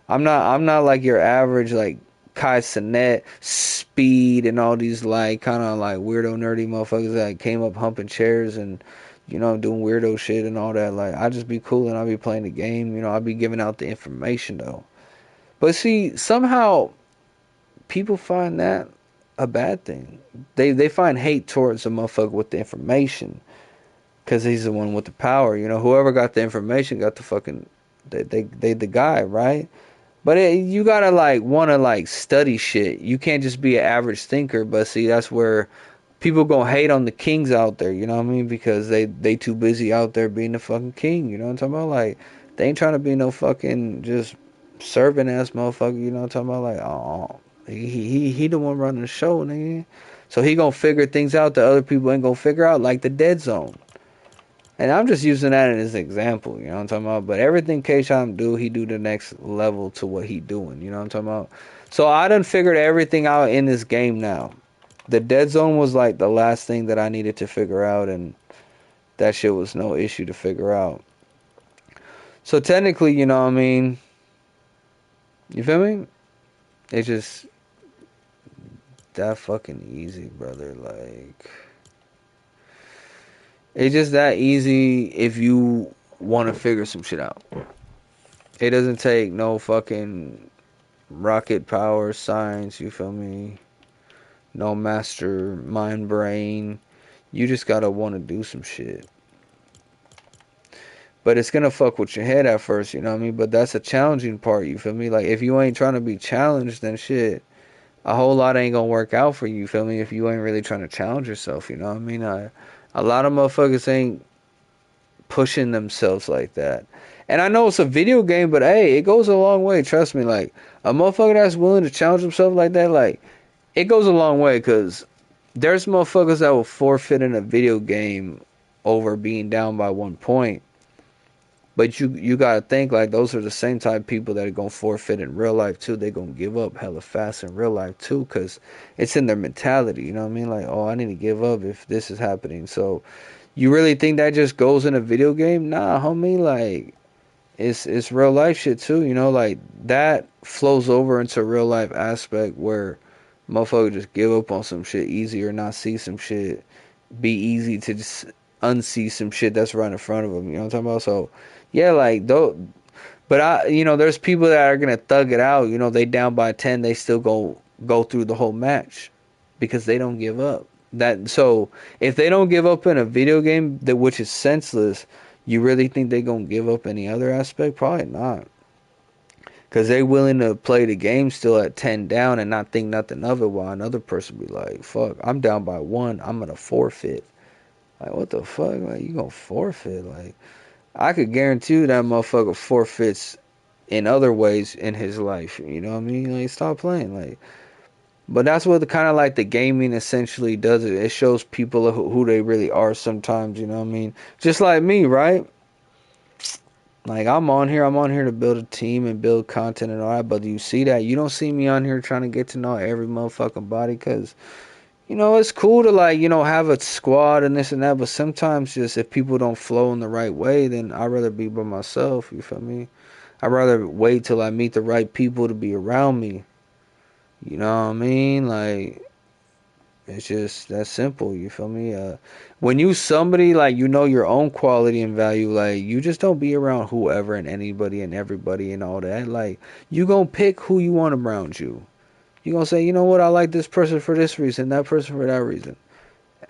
I'm not like your average like Kai Cenat, Speed, and all these like kind of like weirdo nerdy motherfuckers that came up humping chairs and doing weirdo shit and all that. Like, I just be cool and I be playing the game. I be giving out the information though. But see, somehow people find that a bad thing. They find hate towards a motherfucker with the information because he's the one with the power. Whoever got the information got the fucking they the guy, right? But you gotta like wanna like study shit. You can't just be an average thinker. But see, that's where people gonna hate on the kings out there. You know what I mean? Because they too busy out there being the fucking king. You know what I'm talking about? Like they ain't trying to be no fucking just servant ass motherfucker. You know what I'm talking about? Like he the one running the show, nigga. So he gonna figure things out that other people ain't gonna figure out, like the dead zone. And I'm just using that as an example, you know what I'm talking about? But everything Kshotem do, he do the next level to what he doing, you know what I'm talking about? So I done figured everything out in this game now. The dead zone was like the last thing that I needed to figure out, and that shit was no issue to figure out. So technically, you know what I mean? You feel me? It's just that fucking easy, brother. Like, it's just that easy if you want to figure some shit out. It doesn't take no fucking rocket power science, you feel me? No master mind brain. You just gotta want to do some shit. But it's gonna fuck with your head at first, you know what I mean? But that's a challenging part, you feel me? Like, if you ain't trying to be challenged, then shit, a whole lot ain't gonna work out for you, feel me? If you ain't really trying to challenge yourself, you know what I mean? A lot of motherfuckers ain't pushing themselves like that. And I know it's a video game, but hey, it goes a long way, trust me. Like, a motherfucker that's willing to challenge himself like that, like, it goes a long way, because there's motherfuckers that will forfeit in a video game over being down by 1 point. But you gotta think, like, those are the same type of people that are gonna forfeit in real life too. They gonna give up hella fast in real life too, cause it's in their mentality. You know what I mean? Like, oh, I need to give up if this is happening. So, you really think that just goes in a video game? Nah, homie. Like, it's real life shit too. Like that flows over into real life aspect where motherfucker just give up on some shit easy or not see some shit. Be easy to just unsee some shit that's right in front of them. You know what I'm talking about? So yeah, like though. But there's people that are gonna thug it out. They down by 10, they still go through the whole match because they don't give up. So if they don't give up in a video game that which is senseless, you really think they gonna give up any other aspect? Probably not. Cause they willing to play the game still at 10 down and not think nothing of it, while another person be like, "Fuck, I'm down by 1. I'm gonna forfeit." Like, what the fuck? Like, you gonna forfeit? Like, I could guarantee you that motherfucker forfeits in other ways in his life. You know what I mean? Like, stop playing. Like, but that's what the kind of like the gaming essentially does. It shows people who they really are sometimes. You know what I mean? Just like me, right? Like, I'm on here to build a team and build content and all that. But do you see that? You don't see me on here trying to get to know every motherfucking body, because it's cool to like, have a squad and this and that, but sometimes just if people don't flow in the right way, then I'd rather be by myself, you feel me? I'd rather wait till I meet the right people to be around me. You know what I mean? Like, it's just that simple, you feel me? When you somebody, like, your own quality and value, like, you just don't be around whoever and anybody and everybody and all that. Like, you gonna pick who you want around you. You gonna say, you know what, I like this person for this reason, that person for that reason.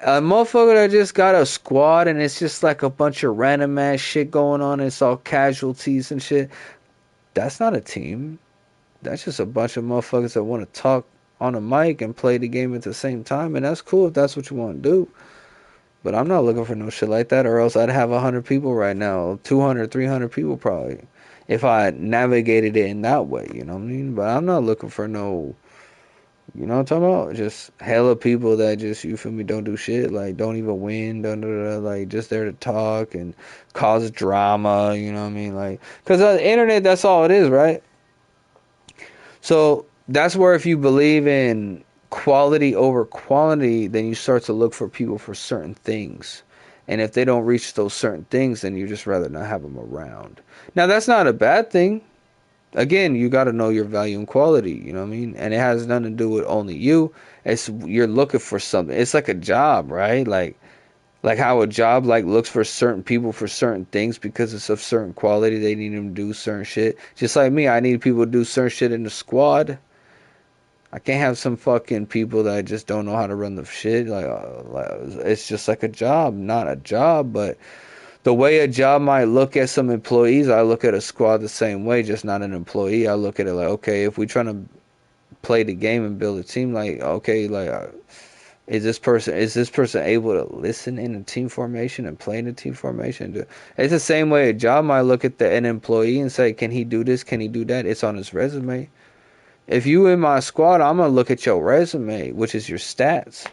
A motherfucker that just got a squad and it's just like a bunch of random ass shit going on, and it's all casualties and shit. That's not a team. That's just a bunch of motherfuckers that want to talk on a mic and play the game at the same time, and that's cool if that's what you want to do. But I'm not looking for no shit like that, or else I'd have 100 people right now, 200, 300 people probably, if I navigated it in that way, you know what I mean? But I'm not looking for no, you know what I'm talking about? Just hella people that just, you feel me, don't do shit. Like, don't even win. Like, just there to talk and cause drama, you know what I mean? Like, because the internet, that's all it is, right? So, that's where if you believe in quality over quantity, then you start to look for people for certain things. And if they don't reach those certain things, then you just rather not have them around. Now, that's not a bad thing. Again, you got to know your value and quality, you know what I mean? And it has nothing to do with only you. It's you're looking for something. It's like a job, right? Like how a job like looks for certain people for certain things because it's of certain quality. They need them to do certain shit. Just like me, I need people to do certain shit in the squad. I can't have some fucking people that just don't know how to run the shit. Like it's just like a job, not a job, but the way a job might look at some employees, I look at a squad the same way, just not an employee. I look at it like, okay, if we're trying to play the game and build a team, like, okay, like, is this person able to listen in a team formation and play in a team formation? It's the same way a job might look at an employee and say, can he do this? Can he do that? It's on his resume. If you in my squad, I'm gonna look at your resume, which is your stats,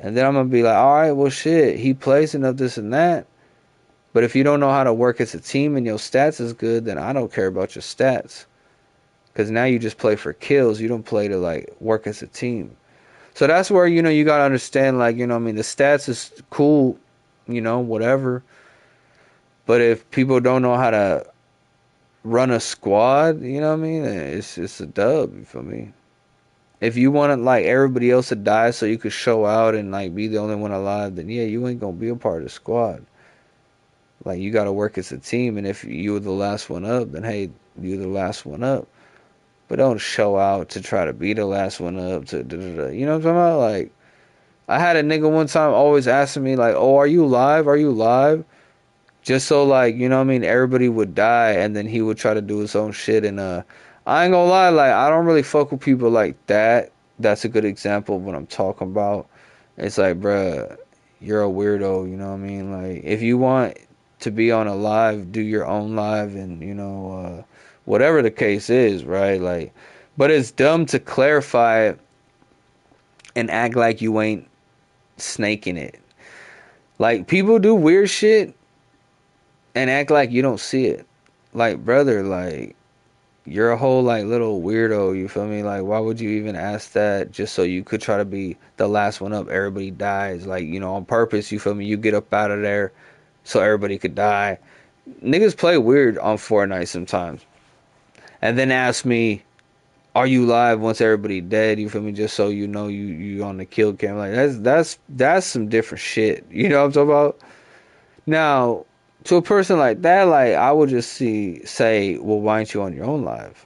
and then I'm gonna be like, all right, well, shit, he plays enough this and that. But if you don't know how to work as a team and your stats is good, then I don't care about your stats. Because now you just play for kills. You don't play to, like, work as a team. So that's where, you got to understand, like, I mean, the stats is cool, whatever. But if people don't know how to run a squad, you know what I mean? It's a dub, you feel me? If you want, like, everybody else to die so you could show out and, like, be the only one alive, then, yeah, you ain't going to be a part of the squad. Like, you got to work as a team, and if you were the last one up, then hey, you're the last one up. But don't show out to try to be the last one up. You know what I'm talking about? Like, I had a nigga one time always asking me, like, oh, are you live? Are you live? Just so, like, you know what I mean, everybody would die, and then he would try to do his own shit. And I ain't gonna lie, like, I don't really fuck with people like that. That's a good example of what I'm talking about. It's like, bruh, you're a weirdo, you know what I mean? Like, if you want to be on a live, do your own live, and, whatever the case is, right? Like, but it's dumb to clarify it and act like you ain't snaking it. Like, people do weird shit and act like you don't see it. Like, brother, like, you're a whole, like, little weirdo, you feel me? Like, why would you even ask that just so you could try to be the last one up? Everybody dies, like, on purpose, you feel me? You get up out of there so everybody could die. Niggas play weird on Fortnite sometimes. And then ask me, are you live once everybody dead? You feel me? Just so you know you on the kill cam. Like, that's some different shit. You know what I'm talking about? Now, to a person like that, like, I would just say, well, why aren't you on your own live?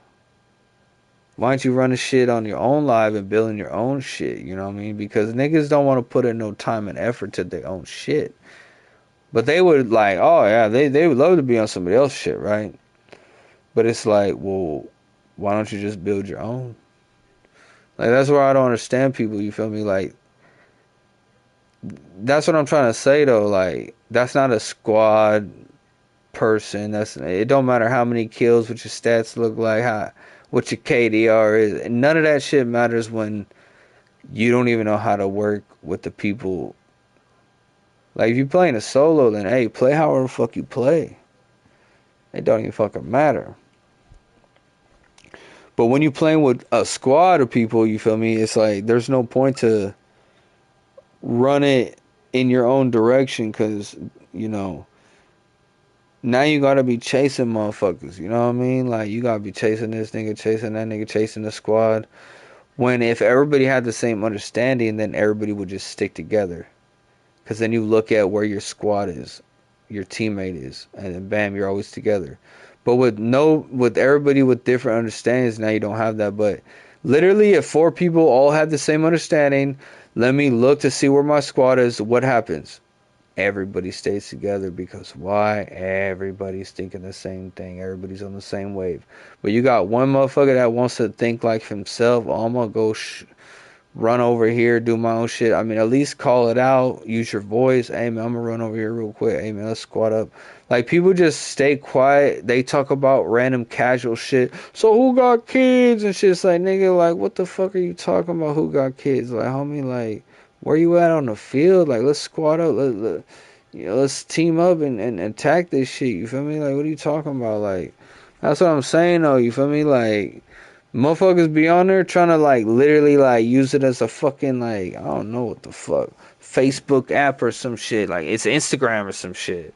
Why aren't you running shit on your own live and building your own shit? You know what I mean? Because niggas don't want to put in no time and effort to their own shit. But they would, like, oh yeah, they would love to be on somebody else's shit, right? But it's like, well, why don't you just build your own? Like, that's where I don't understand people, you feel me? Like, that's what I'm trying to say, though. Like, that's not a squad person. It don't matter how many kills, what your stats look like, what your KDR is. None of that shit matters when you don't even know how to work with the people. Like, if you're playing a solo, then hey, play however the fuck you play. It don't even fucking matter. But when you're playing with a squad of people, you feel me? It's like there's no point to run it in your own direction, because, now you gotta be chasing motherfuckers. You know what I mean? Like, you gotta be chasing this nigga, chasing that nigga, chasing the squad. When if everybody had the same understanding, then everybody would just stick together. Because then you look at where your squad is, your teammate is, and then bam, you're always together. But with everybody with different understandings, now you don't have that. But literally, if 4 people all have the same understanding, let me look to see where my squad is. What happens? Everybody stays together, because why? Everybody's thinking the same thing. Everybody's on the same wave. But you got one motherfucker that wants to think like himself. Oh, I'm gonna go run over here, do my own shit. I mean, at least call it out. Use your voice. Hey, man, I'm gonna run over here real quick. Hey, man, let's squat up. Like, people just stay quiet. They talk about random casual shit. So who got kids and shit? It's like, nigga, like, what the fuck are you talking about? Who got kids? Like, homie, like, where you at on the field? Like, let's squat up. Let's team up and attack this shit. You feel me? Like, what are you talking about? Like, that's what I'm saying, though. You feel me? Like, Motherfuckers be on there trying to like literally like use it as a fucking like I don't know what the fuck Facebook app or some shit. Like it's Instagram or some shit.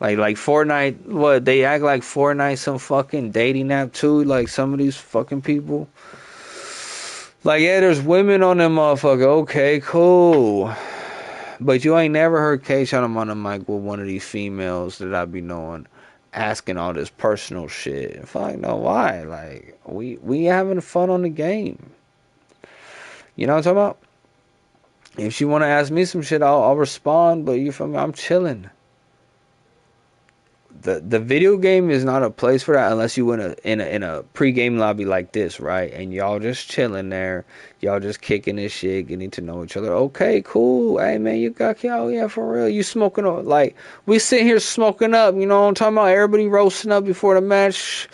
Like Fortnite, what they act like Fortnite some fucking dating app too. Like some of these fucking people. Like yeah, there's women on them motherfucker. Okay, cool. But you ain't never heard Kshotem on the mic with one of these females that I be knowing asking all this personal shit. If I know why, like we having fun on the game. You know what I'm talking about? If she want to ask me some shit, I'll respond. But you feel me? I'm chilling. The video game is not a place for that unless you in a pre-game lobby like this, right? And y'all just chilling there, y'all just kicking this shit, getting to know each other. Okay, cool. Hey man, you got oh yeah for real. You smoking up like we sitting here smoking up. You know what I'm talking about? Everybody roasting up before the match.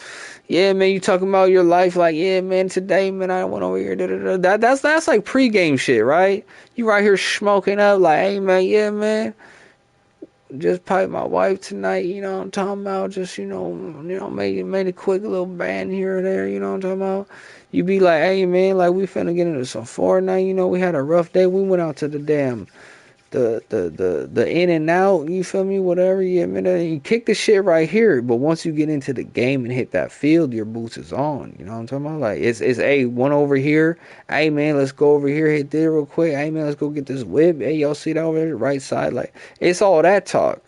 Yeah, man, you talking about your life like, yeah, man, today, man, I went over here. Da, da, da. That's like pre-game shit, right? You right here smoking up like, hey man, yeah, man. Just pipe my wife tonight, you know what I'm talking about? Just, made a quick little band here or there, you know what I'm talking about? You be like, hey man, like we finna get into some Fortnite, we had a rough day. We went out to the damn the in and out, you feel me? Whatever, yeah, man. You kick the shit right here, but once you get into the game and hit that field, your boots is on. You know what I'm talking about? Like it's hey, one over here. Hey man, let's go over here, hit this real quick. Hey man, let's go get this whip. Hey, y'all see that over there, right side? Like it's all that talk.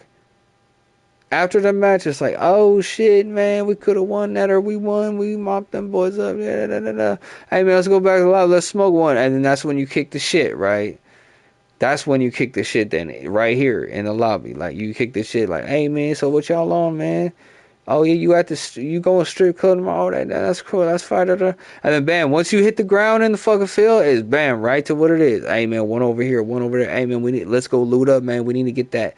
After the match, it's like, oh shit, man, we could have won that or we won. We mopped them boys up. Da, da, da, da. Hey man, let's go back to the lobby. Let's smoke one, and then that's when you kick the shit, right? That's when you kick the shit then right here in the lobby. Like you kick the shit like, hey man, so what y'all on, man? Oh yeah, you at the you going strip club tomorrow? That's cool. That's fine. And then bam, once you hit the ground in the fucking field, it's bam right to what it is. Hey man, one over here, one over there. Hey man, let's go loot up, man. We need to get that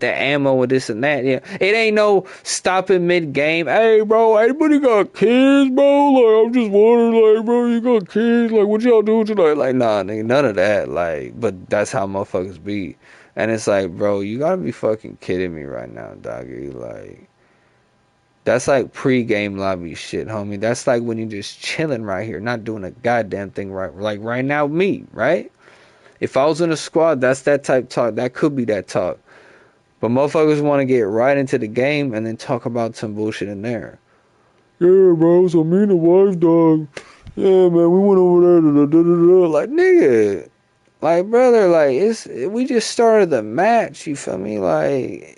ammo and this and that. Yeah, it ain't no stopping mid game. Hey bro, anybody got kids, bro? Like I'm just wondering, like bro, you got kids? Like what y'all doing tonight? Like nah, nigga, none of that. Like, but that's how motherfuckers be. And it's like, bro, you gotta be fucking kidding me right now, doggy. Like. That's like pre-game lobby shit, homie. That's like when you're just chilling right here, not doing a goddamn thing right. Like right now, me, right? If I was in a squad, that's that type talk. That could be that talk. But motherfuckers want to get right into the game and then talk about some bullshit in there. Yeah, bro. So me and the wife, dog. Yeah, man. We went over there. Da, da, da, da. Like nigga, like brother, like we just started the match. You feel me? Like.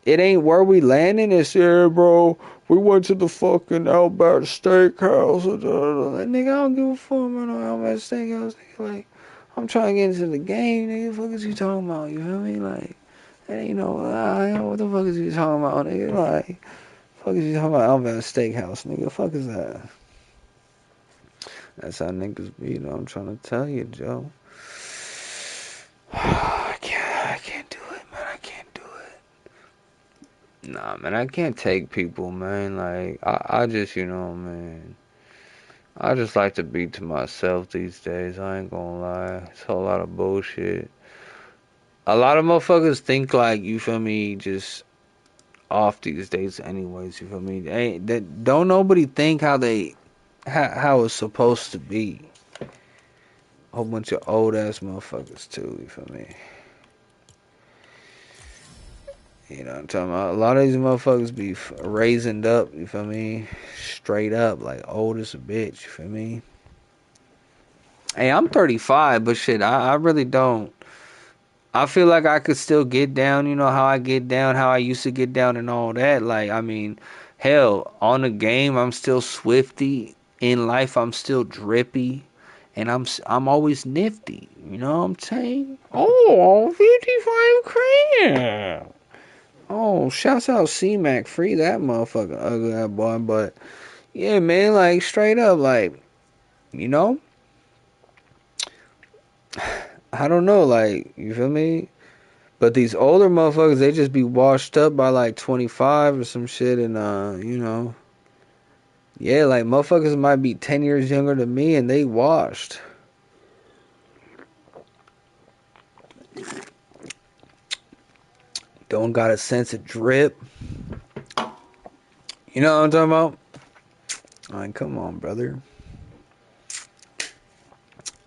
It ain't where we landing. It's yeah, bro. We went to the fucking Outback Steakhouse. Like, nigga, I don't give a fuck about no Outback Steakhouse. Nigga, like, I'm trying to get into the game, nigga. What the fuck is you talking about? You feel me? Like, I know what the fuck is you talking about, nigga? Like, fuck is you talking about Outback Steakhouse, nigga? The fuck is that? That's how niggas be, I'm trying to tell you, Joe. I can't do it, man. I can't do it. Nah, man, I can't take people, man. Like, I just, man. I just like to be to myself these days. I ain't gonna lie. It's a whole lot of bullshit. A lot of motherfuckers think like, you feel me, just off these days anyways, you feel me? Don't nobody think how it's supposed to be. A whole bunch of old ass motherfuckers too, you feel me? You know what I'm talking about? A lot of these motherfuckers be raisined up, you feel me? Straight up, like old as a bitch, you feel me? Hey, I'm 35, but shit, I really don't. I feel like I could still get down, how I get down, how I used to get down and all that. Like, I mean, hell, on the game, I'm still swifty. In life, I'm still drippy. And I'm always nifty. You know what I'm saying? Oh, 55 grand. Oh, shouts out C-Mac. Free that motherfucker ugly ass boy. But, yeah, man, like, straight up, like, you know? I don't know, like, you feel me? But these older motherfuckers, they just be washed up by like 25 or some shit. And, yeah, like motherfuckers might be 10 years younger than me and they washed. Don't got a sense of drip. You know what I'm talking about? Like, come on, brother.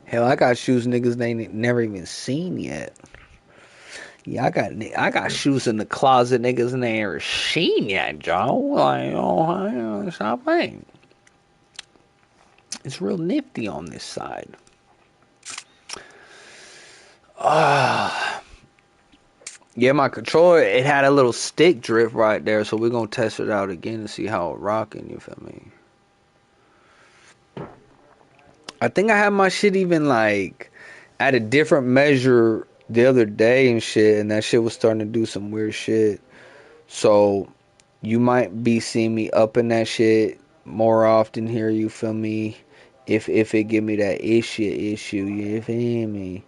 Hell, I got shoes niggas they ain't never even seen yet. Yeah, I got shoes in the closet niggas and they ain't seen yet, Joe. Like, oh, stop playing. It's real nifty on this side. Ah, yeah, my controller it had a little stick drift right there, so we're gonna test it out again and see how it rocking. You feel me? I think I had my shit even like at a different measure the other day and shit, and that shit was starting to do some weird shit. So you might be seeing me up in that shit more often here. You feel me? If it give me that issue, you feel me?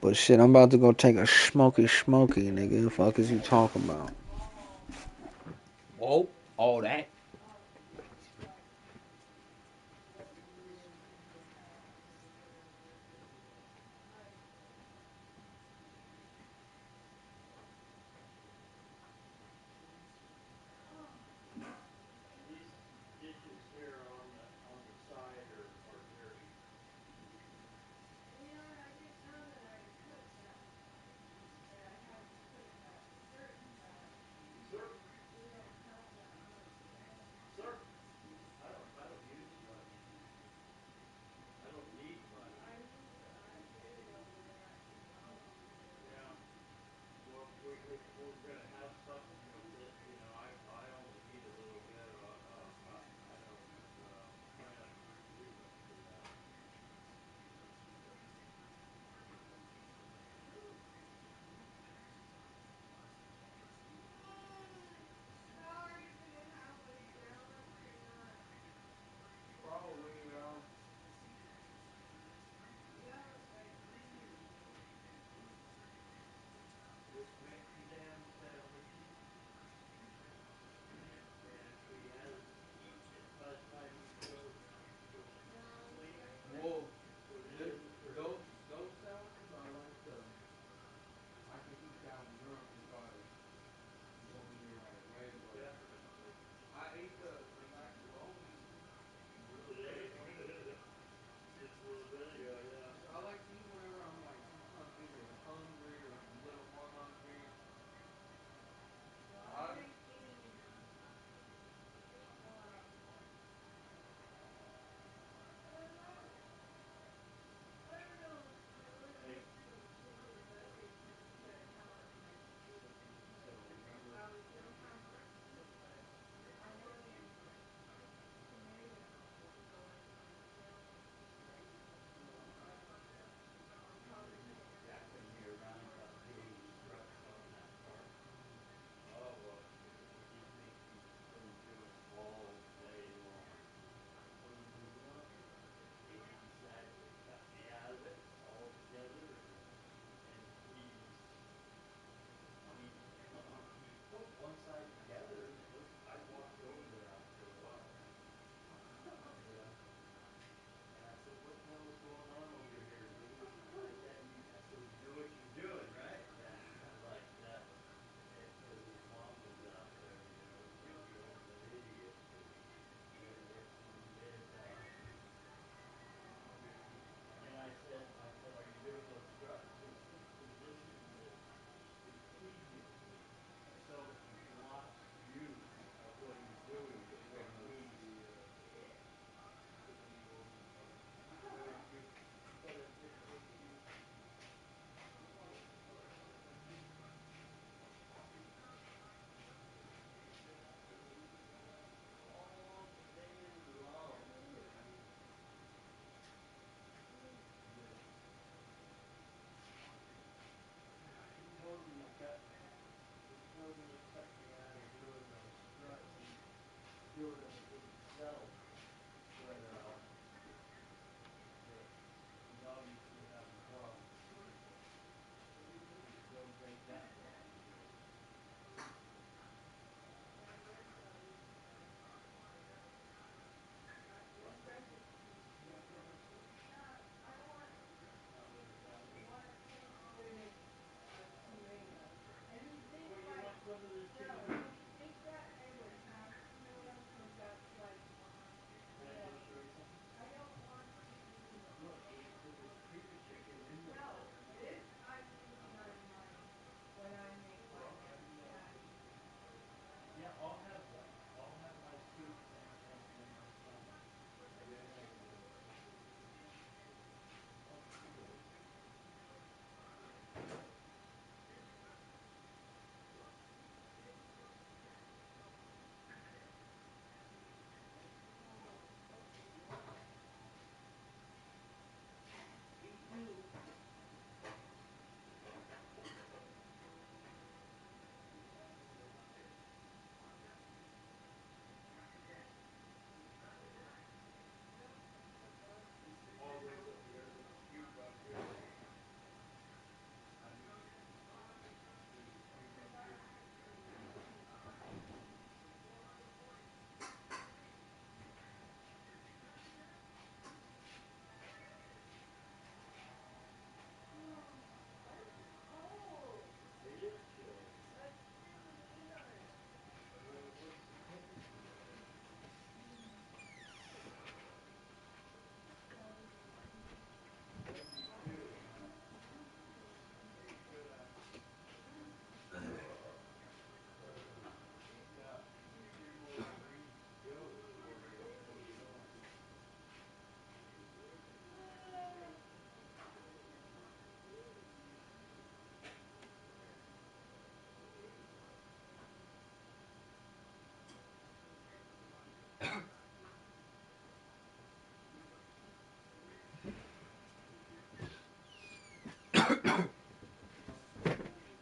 But shit, I'm about to go take a smoky, nigga. The fuck is you talking about? Whoa, all that.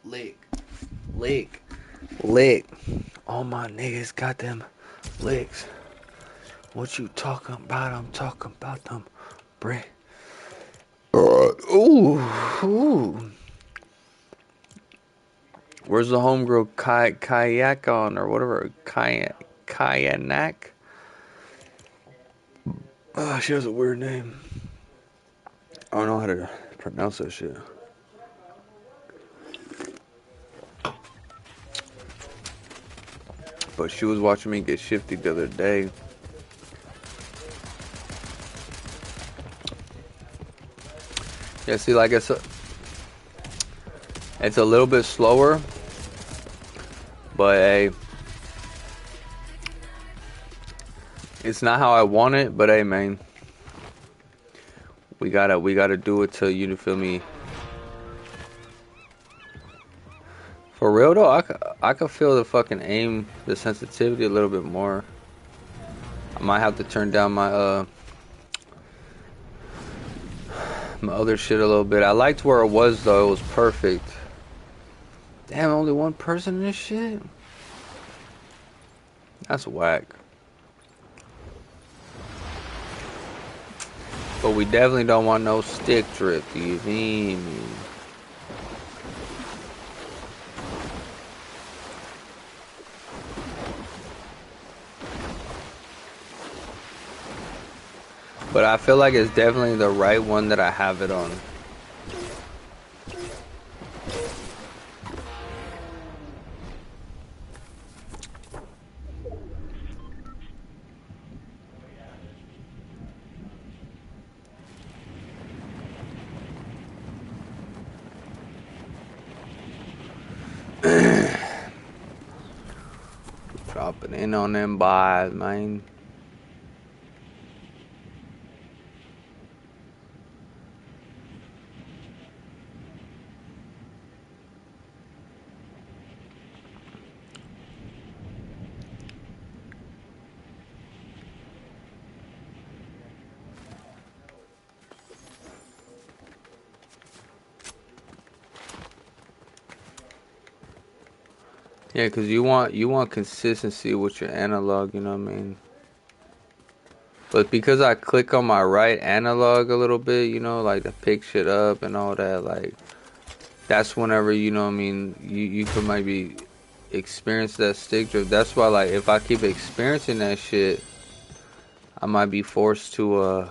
Lick. Lick. All my niggas got them licks. What you talking about? I'm talking about them brick. Ooh. Where's the homegirl kayak on or whatever? Kayanak? Oh, she has a weird name. I don't know how to pronounce that shit. But she was watching me get shifty the other day. Yeah, see, like it's a little bit slower, but hey, it's not how I want it. But hey, man, we gotta do it till you feel me. For real though, I could feel the fucking aim, the sensitivity a little bit more. I might have to turn down my my other shit a little bit. I liked where it was though; it was perfect. Damn, only one person in this shit? That's whack. But we definitely don't want no stick drip, you feel me? But I feel like it's definitely the right one that I have it on. Dropping in on them buys, man. Yeah, cause you want consistency with your analog, you know what I mean? But because I click on my right analog a little bit, you know, like to pick shit up and all that, like that's whenever, you know what I mean, you could maybe experience that stick drift. That's why, like, if I keep experiencing that shit, I might be forced to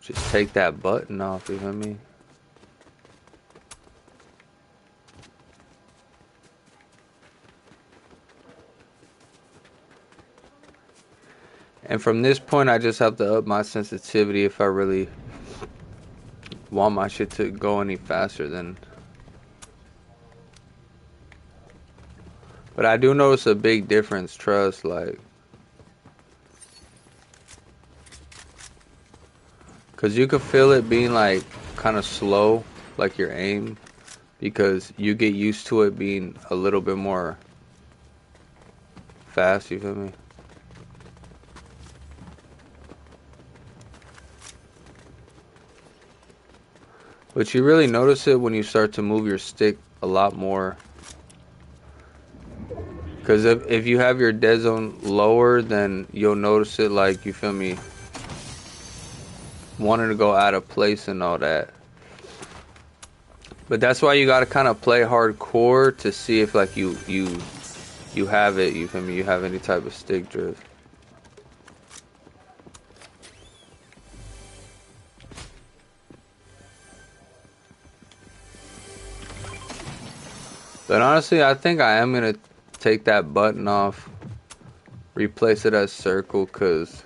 just take that button off, you know what I mean? And from this point, I just have to up my sensitivity if I really want my shit to go any faster than. But I do notice a big difference, trust, like. Because you could feel it being, like, kind of slow, like your aim. Because you get used to it being a little bit more fast, you feel me? But you really notice it when you start to move your stick a lot more. Because if you have your dead zone lower, then you'll notice it, like, you feel me, wanting to go out of place and all that. But that's why you gotta kind of play hardcore to see if, like, you have it, you feel me, you have any type of stick drift. But honestly, I think I am gonna take that button off, replace it as circle, cause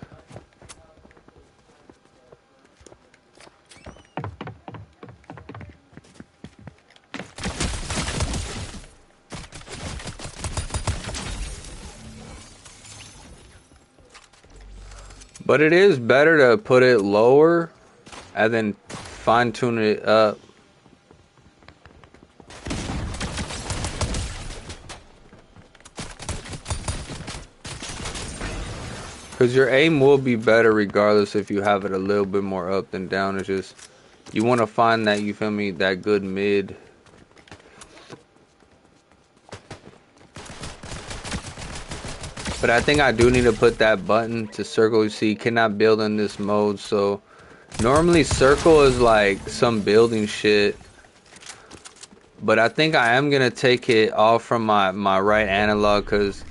but it is better to put it lower and then fine tune it up. Because your aim will be better regardless if you have it a little bit more up than down. It's just You want to find that, you feel me, that good mid. But I think I do need to put that button to circle. You see, you cannot build in this mode. So normally circle is like some building shit. But I think I am going to take it off from my right analog because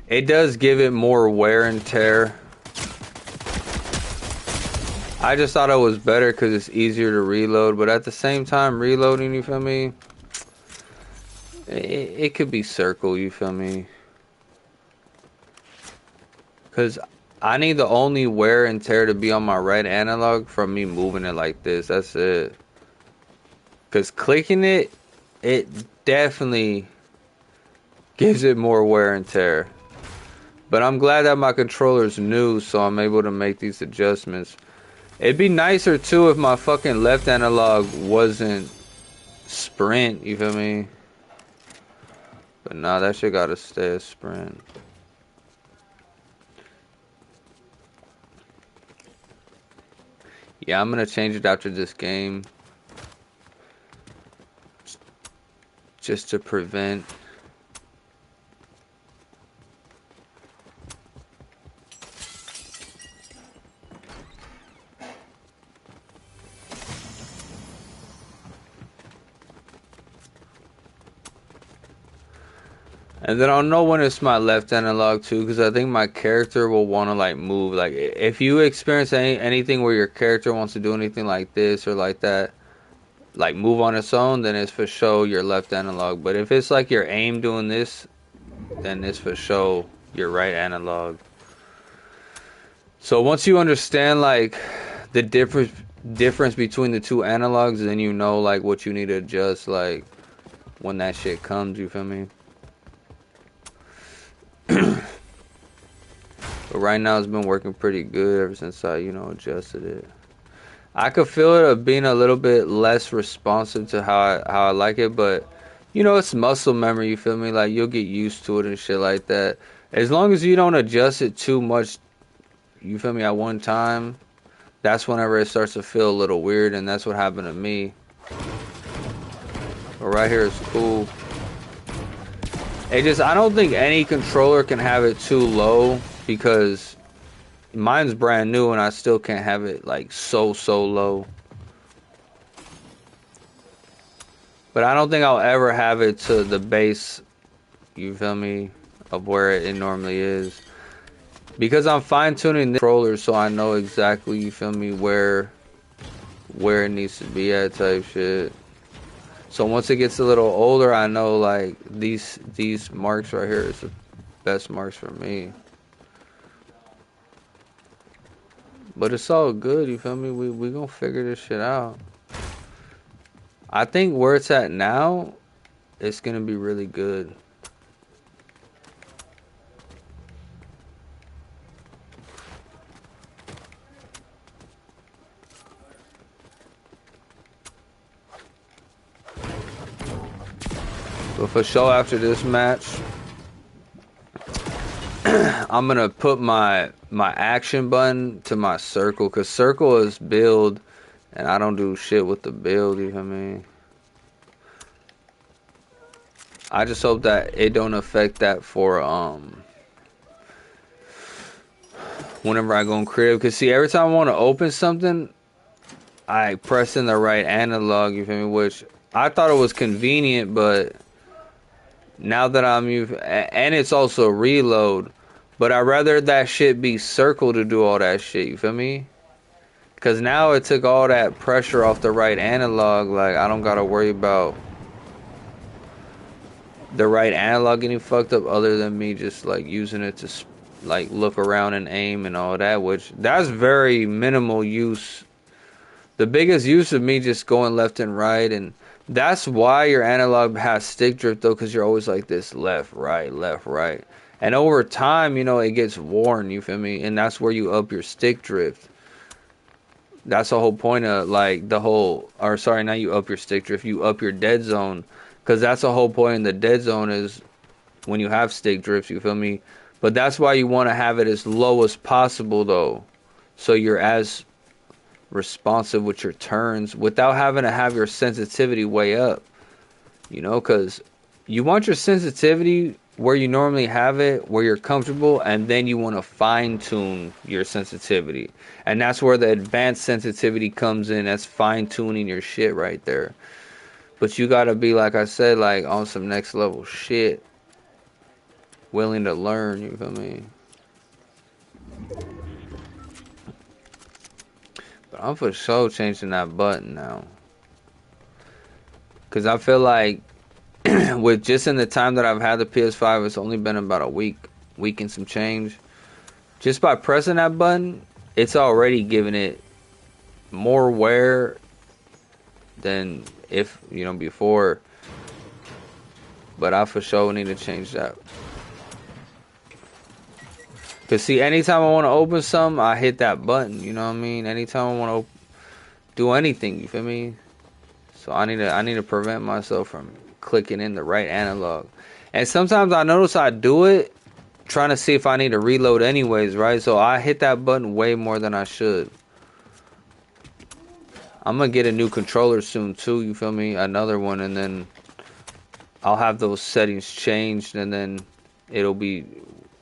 it does give it more wear and tear. I just thought it was better because it's easier to reload. But at the same time, reloading, you feel me? It could be circle, you feel me? Because I need the only wear and tear to be on my right analog from me moving it like this. That's it. Because clicking it, it definitely gives it more wear and tear. But I'm glad that my controller's new, so I'm able to make these adjustments. It'd be nicer, too, if my fucking left analog wasn't sprint, you feel me? But nah, that shit gotta stay a sprint. Yeah, I'm gonna change it after this game. Just to prevent. And then I'll know when it's my left analog too, because I think my character will want to like move. Like if you experience anything where your character wants to do anything like this or like that, like move on its own, then it's for sure your left analog. But if it's like your aim doing this, then it's for sure your right analog. So once you understand like the difference between the two analogs, then you know like what you need to adjust like when that shit comes, you feel me? But right now it's been working pretty good ever since I, you know, adjusted it. I could feel it of being a little bit less responsive to how I like it, but you know, it's muscle memory, you feel me? Like you'll get used to it and shit like that. As long as you don't adjust it too much, you feel me, at one time, that's whenever it starts to feel a little weird, and that's what happened to me. But right here is cool. I don't think any controller can have it too low because mine's brand new and I still can't have it like so low. But I don't think I'll ever have it to the base, you feel me, of where it normally is. Because I'm fine tuning the controller so I know exactly, you feel me, where it needs to be at type shit. So once it gets a little older, I know like these marks right here is the best marks for me. But it's all good, you feel me? We gonna figure this shit out. I think where it's at now, it's gonna be really good. But for sure, after this match, I'm gonna put my action button to my circle, cause circle is build, and I don't do shit with the build. You know what I mean? I just hope that it don't affect that for whenever I go in creative. Cause see, every time I want to open something, I press in the right analog. You feel me? Which I thought it was convenient, but now that I'm using, and it's also reload. But I'd rather that shit be circle to do all that shit, you feel me? Because now it took all that pressure off the right analog. Like, I don't gotta worry about the right analog getting fucked up other than me just, like, using it to, like, look around and aim and all that. Which, that's very minimal use. The biggest use of me just going left and right. And that's why your analog has stick drift, though, because you're always like this left, right, left, right. And over time, you know, it gets worn, you feel me? And that's where you up your stick drift. That's the whole point of, like, the whole, or sorry, not you up your stick drift, you up your dead zone. Because that's the whole point in the dead zone is when you have stick drifts, you feel me? But that's why you want to have it as low as possible, though. So you're as responsive with your turns without having to have your sensitivity way up. You know, because you want your sensitivity where you normally have it, where you're comfortable, and then you want to fine tune your sensitivity. And that's where the advanced sensitivity comes in. That's fine tuning your shit right there. But you gotta be, like I said, like on some next level shit. Willing to learn, you feel me? But I'm for sure changing that button now. Because I feel like with just in the time that I've had the PS5, it's only been about a week and some change. Just by pressing that button, it's already giving it more wear than if, you know, before. But I for sure need to change that. Because see, anytime I want to open something, I hit that button, you know what I mean? Anytime I want to do anything, you feel me? So I need to prevent myself from clicking in the right analog. And sometimes I notice I do it trying to see if I need to reload anyways, right? So I hit that button way more than I should. I'm gonna get a new controller soon too, you feel me? Another one, and then I'll have those settings changed, and then it'll be,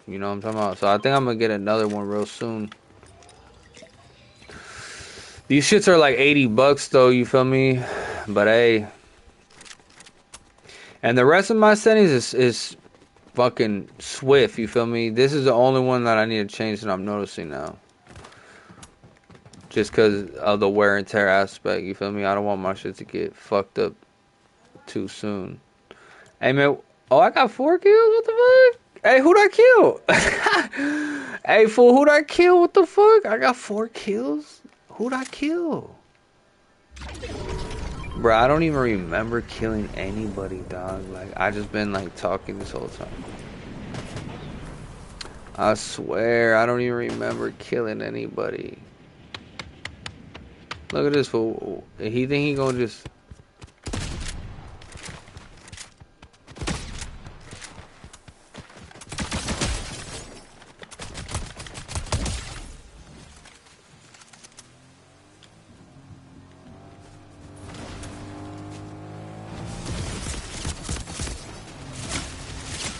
you know what I'm talking about? So I think I'm gonna get another one real soon. These shits are like $80 though, you feel me? But hey. And the rest of my settings is fucking swift, you feel me? This is the only one that I need to change that I'm noticing now. Just because of the wear and tear aspect, you feel me? I don't want my shit to get fucked up too soon. Hey man, oh, I got 4 kills? What the fuck? Hey, who'd I kill? Hey fool, who'd I kill? What the fuck? I got 4 kills? Who'd I kill? Bro, I don't even remember killing anybody, dog. Like, I just been like talking this whole time. I swear, I don't even remember killing anybody. Look at this fool. He think he gonna just...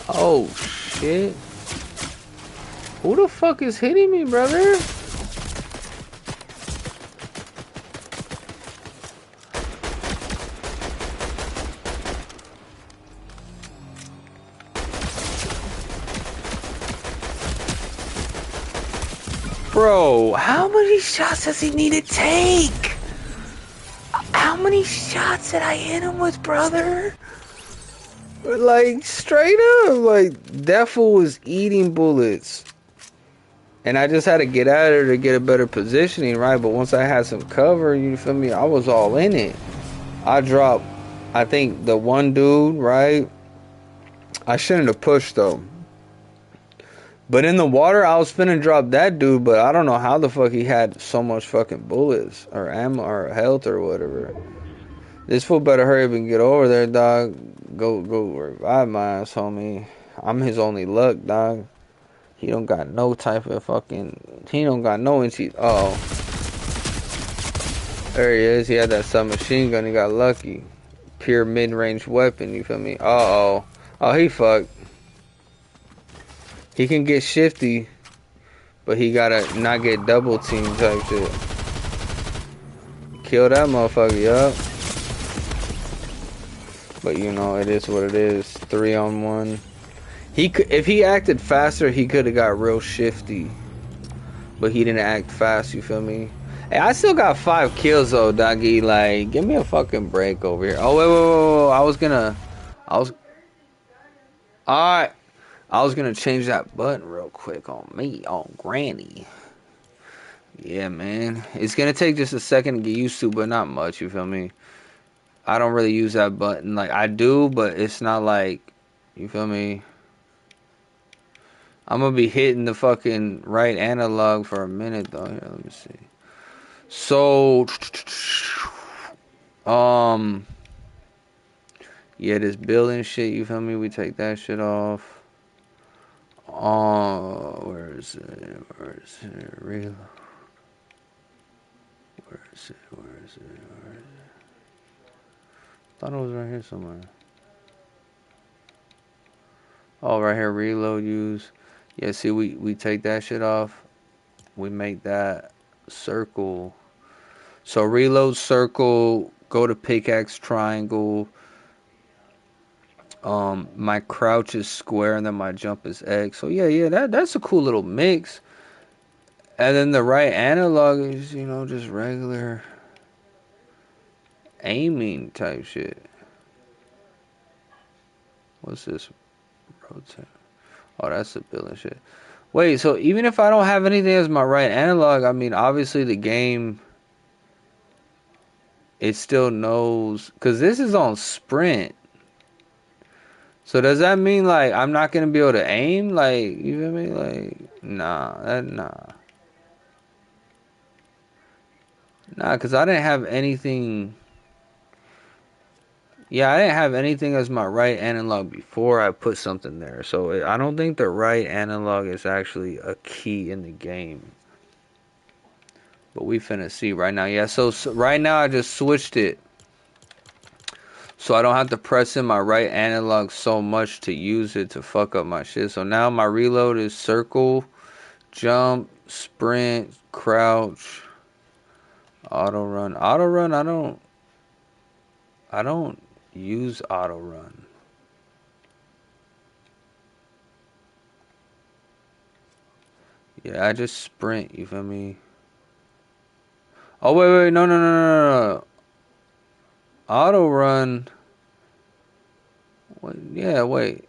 Oh, shit. Who the fuck is hitting me, brother? Bro, how many shots does he need to take? How many shots did I hit him with, brother? Like, straight up, like, that fool was eating bullets. And I just had to get out of there to get a better positioning, right? But once I had some cover, you feel me, I was all in it. I dropped, I think, the one dude, right? I shouldn't have pushed, though. But in the water, I was finna drop that dude, but I don't know how the fuck he had so much fucking bullets, or ammo, or health, or whatever. This fool better hurry up and get over there, dog. Go revive my ass, homie. I'm his only luck, dog. He don't got no type of fucking... He don't got no NC... Uh oh. There he is. He had that submachine gun. He got lucky. Pure mid-range weapon, you feel me? Uh-oh. Oh, he fucked. He can get shifty, but he gotta not get double teamed type shit. Kill that motherfucker, yup. But you know, it is what it is. 3-on-1. He could, if he acted faster, he could have got real shifty. But he didn't act fast, you feel me? Hey, I still got 5 kills though, doggy. Like, give me a fucking break over here. Oh, wait. Alright. I was gonna change that button real quick on me, on Granny. Yeah, man. It's gonna take just a second to get used to, but not much, you feel me? I don't really use that button. Like, I do, but it's not like, you feel me? I'm gonna be hitting the fucking right analog for a minute, though. Here, let me see. So, yeah, this building shit, you feel me? We take that shit off. Where is it? Where is it? Where is it? Where is it? Thought it was right here somewhere. Oh, right here, reload use. Yeah, see, we take that shit off. We make that circle. So reload circle, go to pickaxe triangle. My crouch is square and then my jump is X. So yeah, that's a cool little mix. And then the right analog is, just regular aiming type shit. What's this? Rotate. Oh, that's the building shit. Wait, so even if I don't have anything as my right analog, I mean, obviously the game, it still knows, because this is on sprint. So does that mean, like, I'm not going to be able to aim? Like, you feel me? Like, nah. Nah, because I didn't have anything. Yeah, I didn't have anything as my right analog before I put something there. So I don't think the right analog is actually a key in the game. But we finna see right now. Yeah, so right now I just switched it. So I don't have to press in my right analog so much to use it to fuck up my shit. So now my reload is circle, jump, sprint, crouch, auto run. Auto run, I don't use auto run. Yeah, I just sprint, you feel me? Oh wait, no. Auto run. Wait, yeah, wait.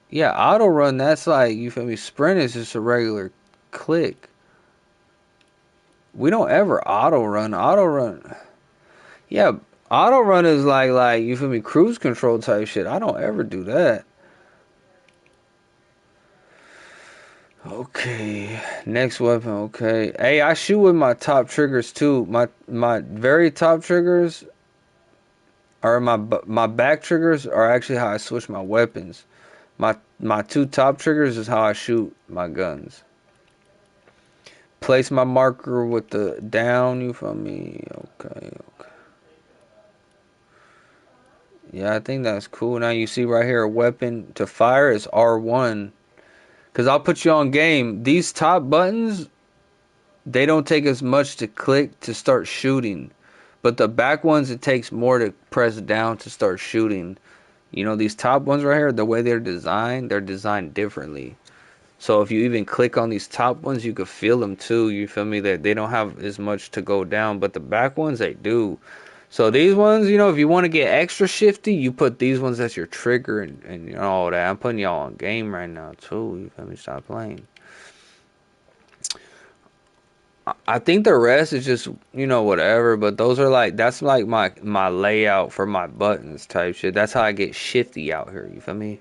Yeah, auto run, that's like, you feel me? Sprint is just a regular click. We don't ever auto run. Auto run. Yeah, auto run is like you feel me, cruise control type shit. I don't ever do that. Okay, next weapon. Okay, hey, I shoot with my top triggers too. My very top triggers or my back triggers are actually how I switch my weapons. My two top triggers is how I shoot my guns. Place my marker with the down. You feel me? Okay. Yeah, I think that's cool. Now you see right here, a weapon to fire is R1. Because I'll put you on game. These top buttons, they don't take as much to click to start shooting. But the back ones, it takes more to press down to start shooting. These top ones right here, the way they're designed differently. So if you even click on these top ones, you could feel them too. You feel me? That they don't have as much to go down. But the back ones, they do. So these ones, if you want to get extra shifty, you put these ones as your trigger and all that. I'm putting y'all on game right now too. You feel me? Stop playing. I think the rest is just, whatever. But those are that's like my layout for my buttons type shit. That's how I get shifty out here. You feel me?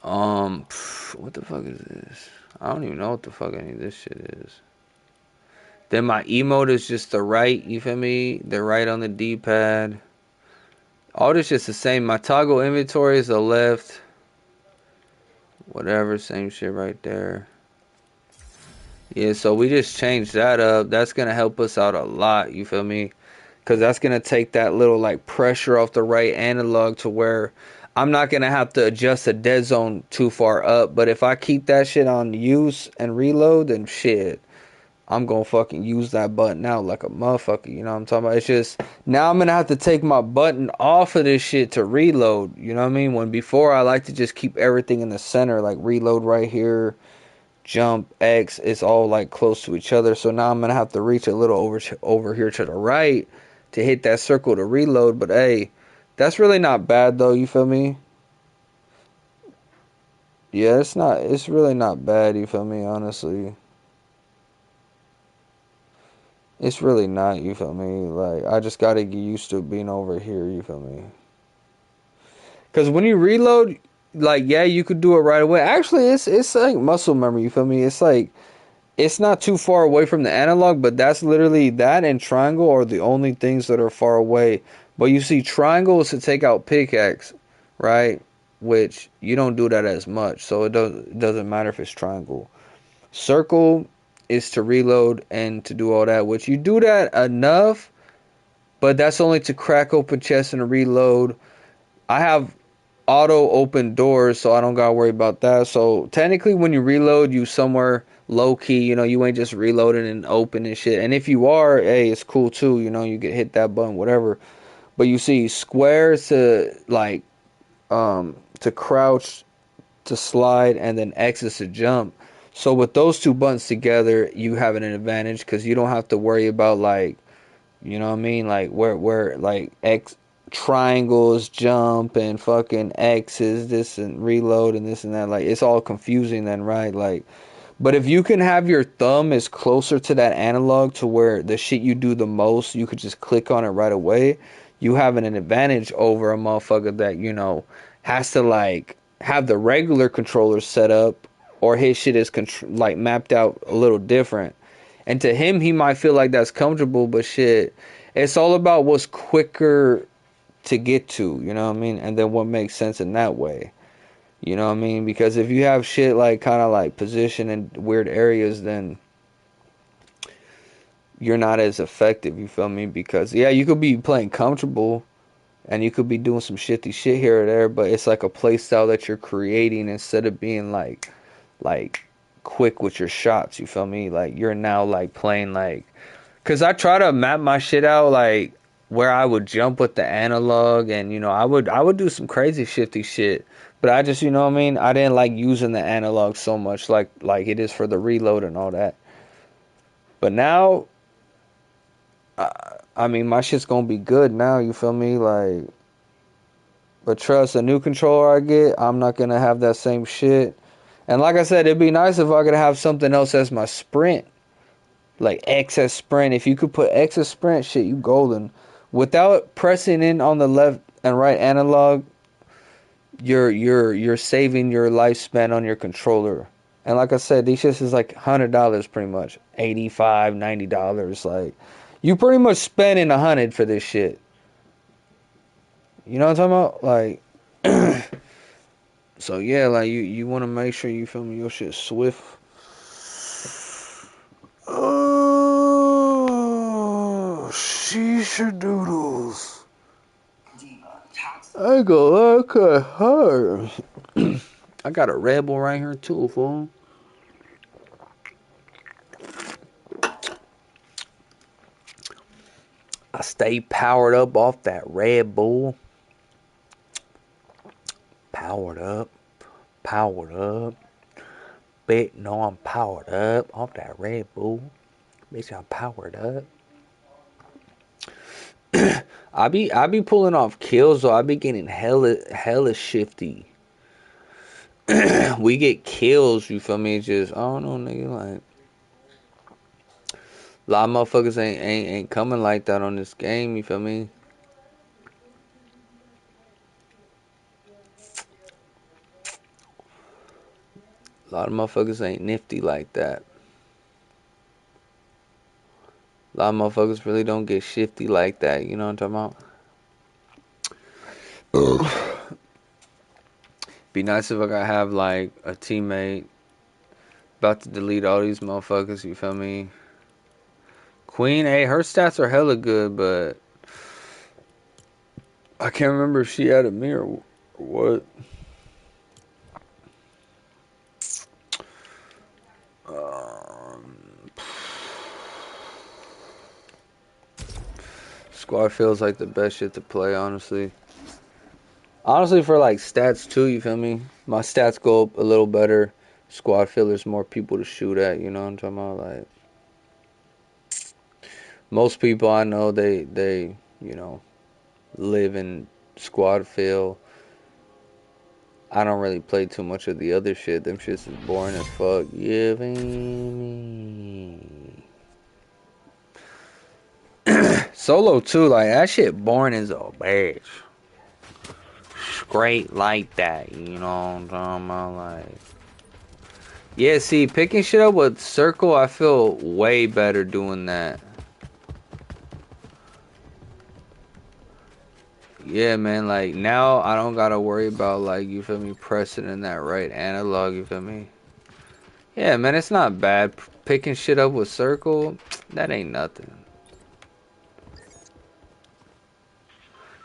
What the fuck is this? I don't even know what the fuck any of this shit is. Then my emote is just the right, you feel me? The right on the D-pad. All this just the same. My toggle inventory is the left. Whatever, same shit right there. Yeah, so we just changed that up. That's going to help us out a lot, you feel me? Because that's going to take that little pressure off the right analog to where I'm not going to have to adjust the dead zone too far up. But if I keep that shit on use and reload, then shit, I'm going to fucking use that button out like a motherfucker. You know what I'm talking about? It's just, now I'm going to have to take my button off of this shit to reload. You know what I mean? When before I like to just keep everything in the center, like reload right here, jump, X, it's all close to each other. So now I'm going to have to reach a little over here to the right to hit that circle to reload. But hey, that's really not bad though. You feel me? Yeah, it's really not bad. You feel me? Honestly. It's really not, you feel me? I just gotta get used to being over here, you feel me? Because when you reload, yeah, you could do it right away. Actually, it's like muscle memory, you feel me? It's not too far away from the analog, but that's literally, that and triangle are the only things that are far away. But you see, triangle is to take out pickaxe, right? Which, you don't do that as much, so it doesn't matter if it's triangle. Circle is to reload and to do all that, which you do that enough, but that's only to crack open chests and reload. I have auto open doors, so I don't gotta worry about that. So technically, when you reload, you somewhere low key. You know, you ain't just reloading and open and shit. And if you are, hey, it's cool too. You know, you get hit that button, whatever. But you see, square to like to crouch, to slide, and then X is to jump. So with those two buttons together, you have an advantage because you don't have to worry about like, you know what I mean, like where like X triangles jump and fucking X is this and reload and this and that. Like it's all confusing then, right? Like, but if you can have your thumb is closer to that analog to where the shit you do the most, you could just click on it right away. You having an advantage over a motherfucker that, you know, has to like have the regular controller set up, or his shit is like mapped out a little different. And to him, he might feel like that's comfortable, but shit, it's all about what's quicker to get to, you know what I mean? And then what makes sense in that way. You know what I mean? Because if you have shit like kind of like position in weird areas, then you're not as effective, you feel me? Because yeah, you could be playing comfortable and you could be doing some shifty shit here or there, but it's like a play style that you're creating instead of being like quick with your shots, you feel me? Like you're now like playing like, cuz I try to map my shit out like where I would jump with the analog, and you know, I would do some crazy shifty shit. But I just, you know what I mean? I didn't like using the analog so much like it is for the reload and all that. But now I mean, my shit's going to be good now, you feel me? Like, but trust, a new controller I get, I'm not going to have that same shit. And like I said, it'd be nice if I could have something else as my sprint. Like excess sprint. If you could put excess sprint, shit, you golden. Without pressing in on the left and right analog, you're saving your lifespan on your controller. And like I said, these shits is like $100 pretty much. $85, $90. Like, you pretty much spending $100 for this shit. You know what I'm talking about? Like, so yeah, like you want to make sure you feel me, your shit swift. Oh, shisha doodles. I go like a hurt. I got a Red Bull right here too, fool. I stay powered up off that Red Bull. Powered up. Powered up. Bet no, I'm powered up off that Red Bull. Bitch, I'm powered up. I be pulling off kills, though. I be getting hella shifty. We get kills, you feel me? Just, I don't know, nigga, like, a lot of motherfuckers ain't coming like that on this game, you feel me? A lot of motherfuckers ain't nifty like that. A lot of motherfuckers really don't get shifty like that, you know what I'm talking about? Be nice if I could have like a teammate about to delete all these motherfuckers, you feel me? Queen, hey, her stats are hella good, but I can't remember if she added me or what. Squad feels like the best shit to play, honestly. Honestly, for like stats too, you feel me? My stats go up a little better. Squad feel there's more people to shoot at, you know what I'm talking about? Like, most people I know, they you know, live in squad feel. I don't really play too much of the other shit. Them shits is boring as fuck. Yeah, me. Solo too, like that shit boring as a bitch. Straight like that, you know what I'm talking about? Like, yeah, see, picking shit up with circle, I feel way better doing that. Yeah, man, like now I don't gotta worry about like, you feel me, pressing in that right analog, you feel me? Yeah, man, it's not bad. Picking shit up with circle, that ain't nothing.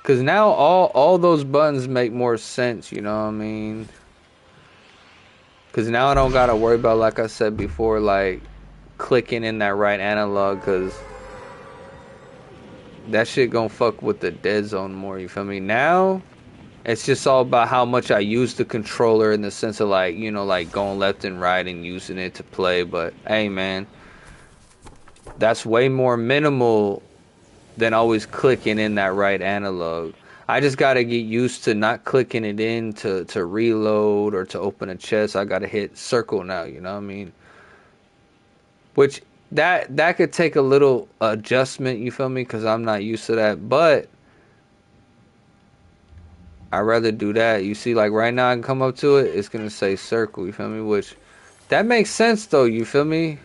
Cause now all those buttons make more sense, you know what I mean? Cause now I don't gotta worry about, like I said before, like clicking in that right analog, cause that shit gonna fuck with the dead zone more, you feel me? Now it's just all about how much I use the controller in the sense of, like, you know, like going left and right and using it to play. But hey, man, that's way more minimal than always clicking in that right analog. I just gotta get used to not clicking it in to reload or to open a chest. I gotta hit circle now, you know what I mean? Which that could take a little adjustment, you feel me? Because I'm not used to that. But I'd rather do that. You see, like right now I can come up to it, it's gonna say circle, you feel me? Which that makes sense though, you feel me?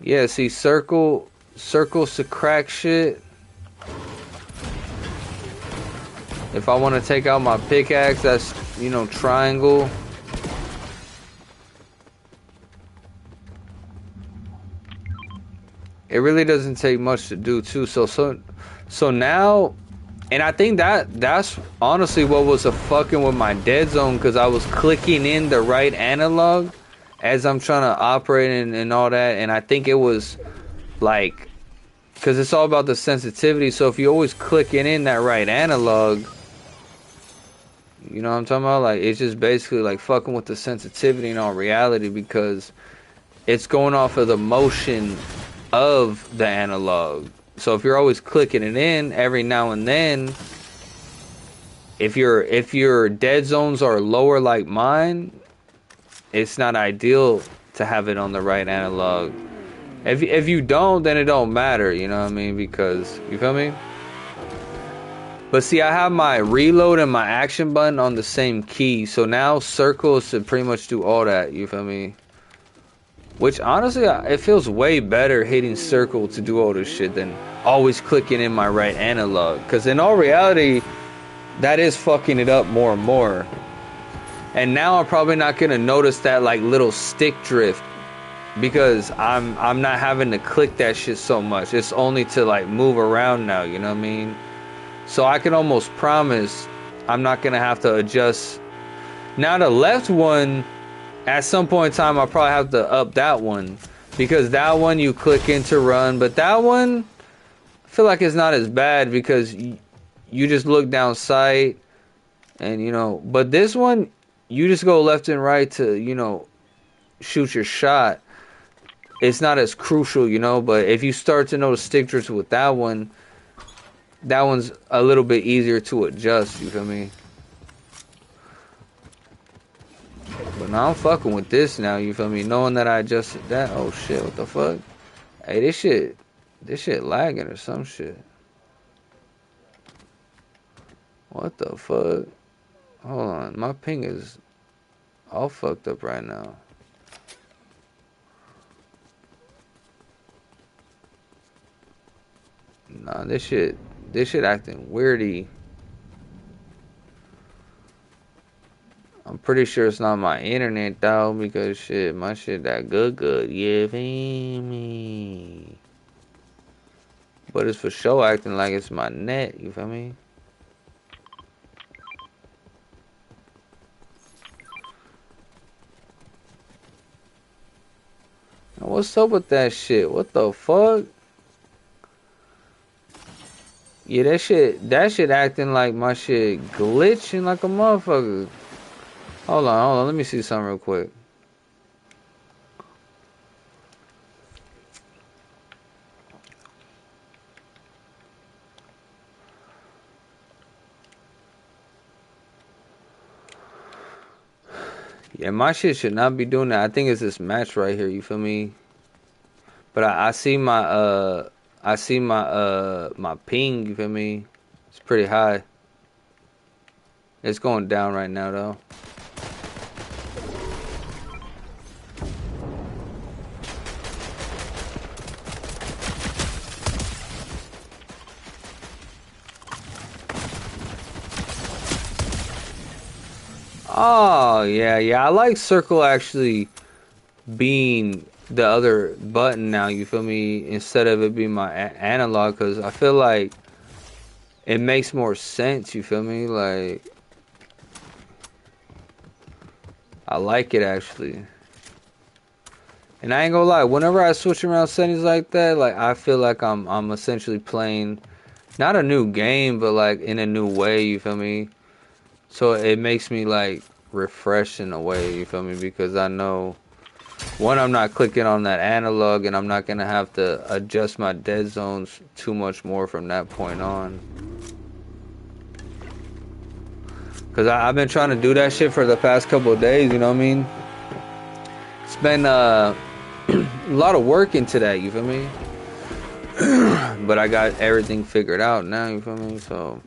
Yeah, see, circle's to crack shit. If I want to take out my pickaxe, that's, you know, triangle. It really doesn't take much to do too. So now, and I think that's honestly what was a fucking with my dead zone, because I was clicking in the right analog as I'm trying to operate and all that, and I think it was like, because it's all about the sensitivity. So if you always clicking in that right analog, you know what I'm talking about? Like, it's just basically like fucking with the sensitivity in all reality, because it's going off of the motion of the analog. So if you're always clicking it in every now and then, if your dead zones are lower like mine, it's not ideal to have it on the right analog. If you don't, then it don't matter, you know what I mean? Because, you feel me? But see, I have my reload and my action button on the same key, so now circle is to pretty much do all that, you feel me? Which, honestly, it feels way better hitting circle to do all this shit than always clicking in my right analog. Because in all reality, that is fucking it up more and more. And now I'm probably not going to notice that, like, little stick drift, because I'm not having to click that shit so much. It's only to, like, move around now, you know what I mean? So I can almost promise I'm not going to have to adjust. Now the left one, at some point in time, I'll probably have to up that one, because that one you click in to run, but that one, I feel like it's not as bad, because you just look down sight, and, you know, but this one, you just go left and right to, you know, shoot your shot. It's not as crucial, you know, but if you start to notice stick drifts with that one's a little bit easier to adjust, you feel me? But now I'm fucking with this now, you feel me? Knowing that I adjusted that. Oh shit, what the fuck? Hey, this shit lagging or some shit. What the fuck? Hold on, my ping is all fucked up right now. Nah, this shit acting weirdy. I'm pretty sure it's not my internet though, because shit, my shit that good, you feel me? But it's for sure acting like it's my net, you feel me? Now, what's up with that shit? What the fuck? Yeah, that shit acting like my shit glitching like a motherfucker. Hold on, let me see something real quick. Yeah, my shit should not be doing that. I think it's this match right here, you feel me? But I see my ping, you feel me? It's pretty high. It's going down right now though. Oh, yeah, yeah. I like circle actually being the other button now, you feel me? Instead of it being my analog, because I feel like it makes more sense, you feel me? Like, I like it actually. And I ain't gonna lie, whenever I switch around settings like that, like I feel like I'm essentially playing not a new game, but like in a new way, you feel me? So it makes me like refresh in a way, you feel me? Because I know one, I'm not clicking on that analog, and I'm not gonna have to adjust my dead zones too much more from that point on. Cause I've been trying to do that shit for the past couple of days, you know what I mean? It's been a lot of work into that, you feel me? But I got everything figured out now, you feel me? So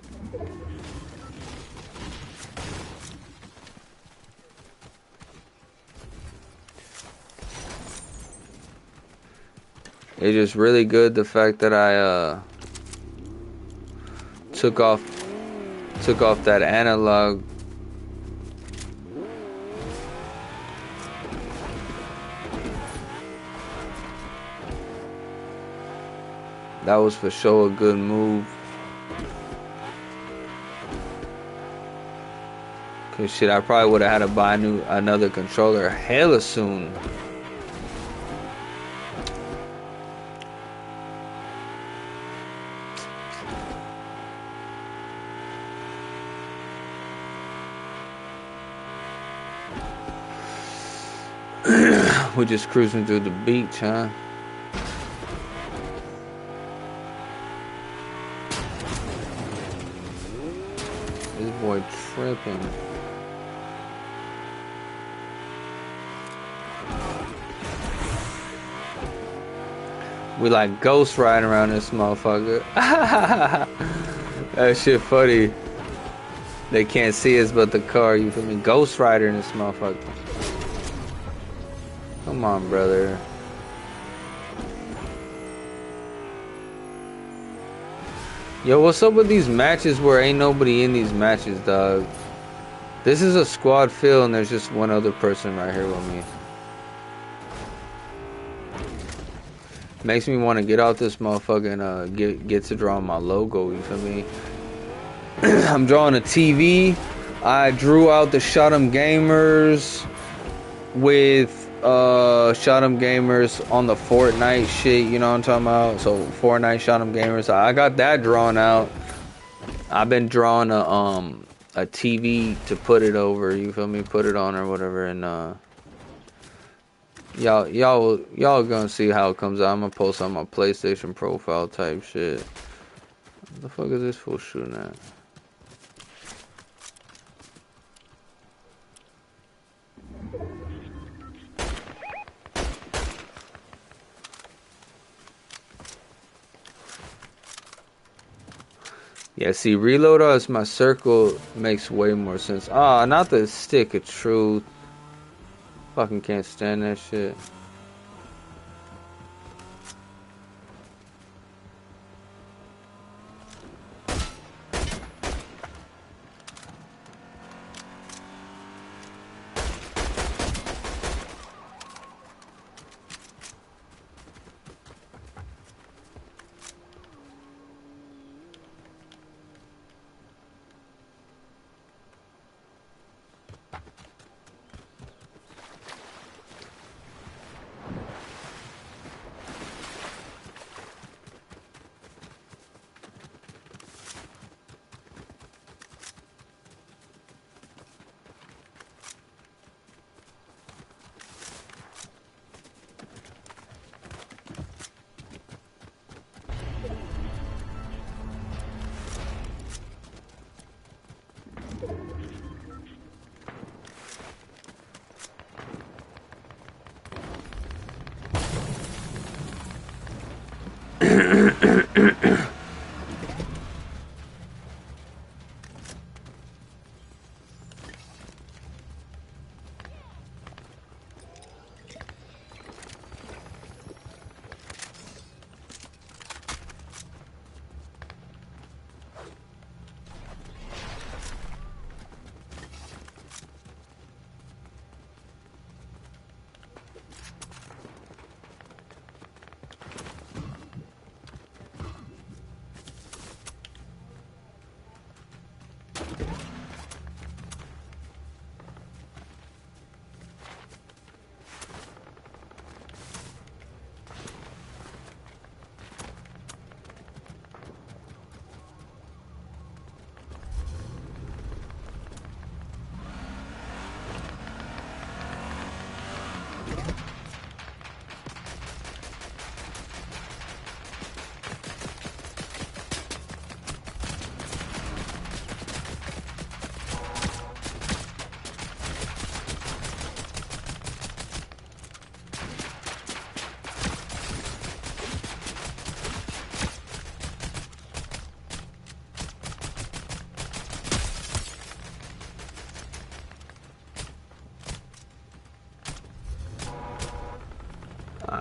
it's just really good the fact that I took off that analog. That was for sure a good move. Cause shit, I probably would have had to buy another controller hella soon. We're just cruising through the beach, huh? This boy tripping. We like ghost riding around this motherfucker. That shit funny. They can't see us but the car, you feel me? Ghost rider in this motherfucker. Come on, brother. Yo, what's up with these matches where ain't nobody in these matches, dog? This is a squad field and there's just one other person right here with me. Makes me want to get out this motherfucker and get to draw my logo, you feel me? I'm drawing a TV. I drew out the Kshotem Gamers with Kshotem Gamers on the Fortnite shit, you know what I'm talking about? So Fortnite Kshotem Gamers, I got that drawn out. I've been drawing a TV to put it over, you feel me? Put it on or whatever, and y'all gonna see how it comes out. I'm gonna post on my PlayStation profile type shit. What the fuck is this fool shooting at? Yeah, see, reload as my circle makes way more sense. Ah, not the stick of truth. Fucking can't stand that shit.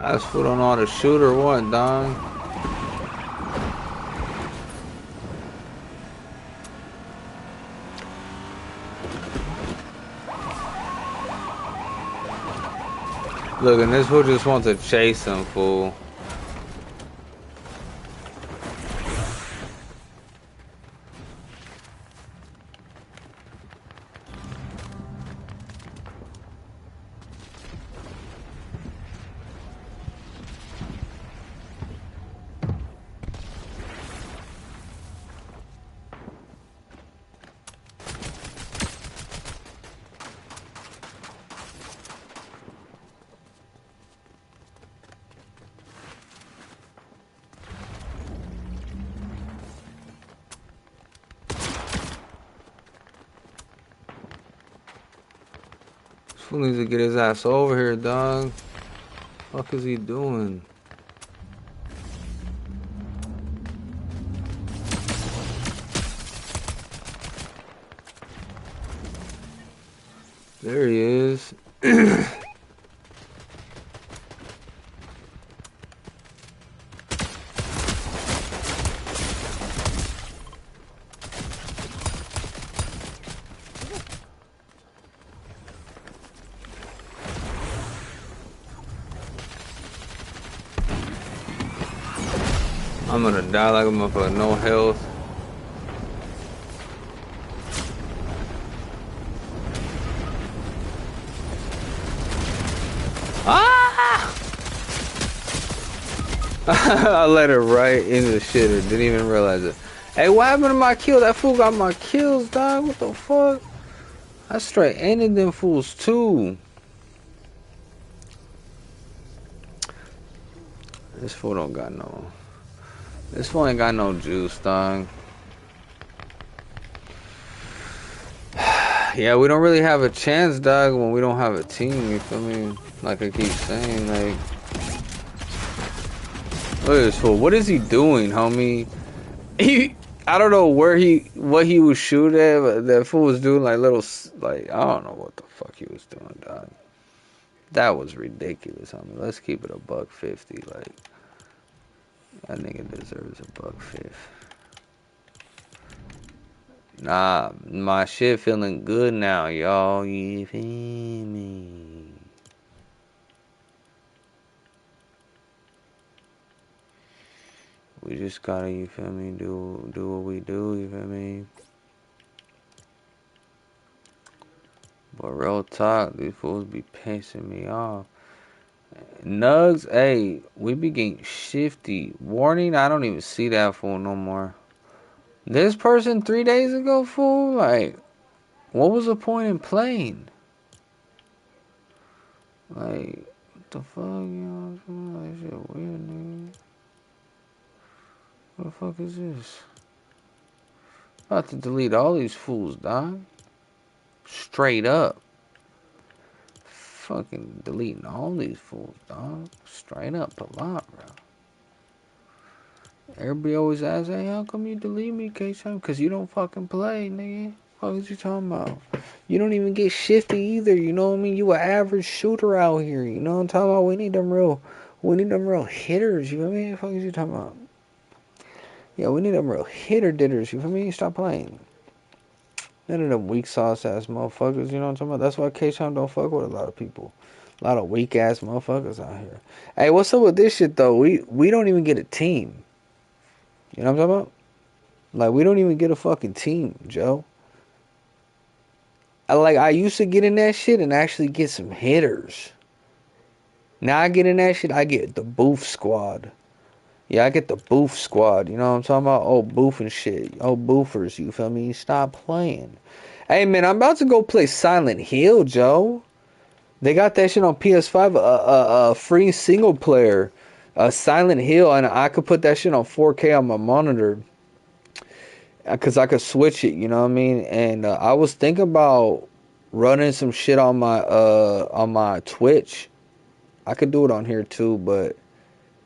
Last foot on all the shooter, what, dog? Look, and this fool just wants to chase him, fool. Fool needs to get his ass over here, dog. Fuck is he doing? There he is. I'm gonna die like a motherfucker, no health. Ah! I let her right into the shitter, didn't even realize it. Hey, what happened to my kill? That fool got my kills, dog. What the fuck? I straight ended them fools too. This fool don't got no. This fool ain't got no juice, dog. Yeah, we don't really have a chance, dog, when we don't have a team, you feel me? Like I keep saying, like... Look at this fool. What is he doing, homie? I don't know what he was shooting at, but that fool was doing like little, like, I don't know what the fuck he was doing, dog. That was ridiculous, homie. Let's keep it a $150, like... That nigga deserves a $150. Nah, my shit feeling good now, y'all. You feel me? We just gotta, you feel me, do what we do, you feel me? But real talk, these fools be pissing me off. Nugs, hey, we be getting shifty. Warning, I don't even see that fool no more. This person 3 days ago, fool? Like, what was the point in playing? Like, what the fuck, you know? That shit weird, nigga. What the fuck is this? I'm about to delete all these fools, dog. Straight up. Fucking deleting all these fools, dog. Straight up a lot, bro. Everybody always asks, hey, how come you delete me, Kshotem? Because you don't fucking play, nigga. What is you talking about? You don't even get shifty either, you know what I mean? You an average shooter out here, you know what I'm talking about? We need them real hitters, you know what I mean? What the fuck is you talking about? Yeah, we need them real hitter-ditters, you feel me? Stop playing. None of them weak sauce ass motherfuckers, you know what I'm talking about? That's why Kshotem don't fuck with a lot of people. A lot of weak ass motherfuckers out here. Hey, what's up with this shit though? We don't even get a team. You know what I'm talking about? Like, we don't even get a fucking team, Joe. I used to get in that shit and actually get some hitters. Now I get in that shit, I get the booth squad. Yeah, I get the booth squad. You know what I'm talking about? Oh, booth and shit. Oh, boofers, you feel me? Stop playing. Hey, man, I'm about to go play Silent Hill, Joe. They got that shit on PS5, a free single player. Silent Hill, and I could put that shit on 4K on my monitor. Because I could switch it, you know what I mean? And I was thinking about running some shit on my Twitch. I could do it on here too, but...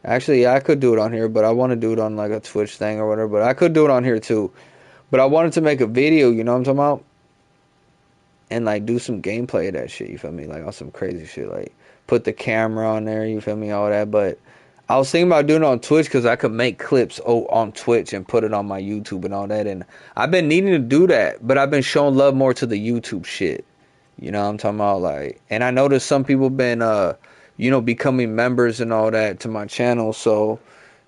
Actually, yeah, I could do it on here, but I want to do it on like a Twitch thing or whatever. But I could do it on here too. But I wanted to make a video, you know what I'm talking about? and like do some gameplay of that shit, you feel me? Like on some crazy shit, like put the camera on there, you feel me? All that. But I was thinking about doing it on Twitch because I could make clips on Twitch and put it on my YouTube and all that. And I've been needing to do that, but I've been showing love more to the YouTube shit. You know what I'm talking about? Like, and I noticed some people been, you know, becoming members and all that to my channel. So,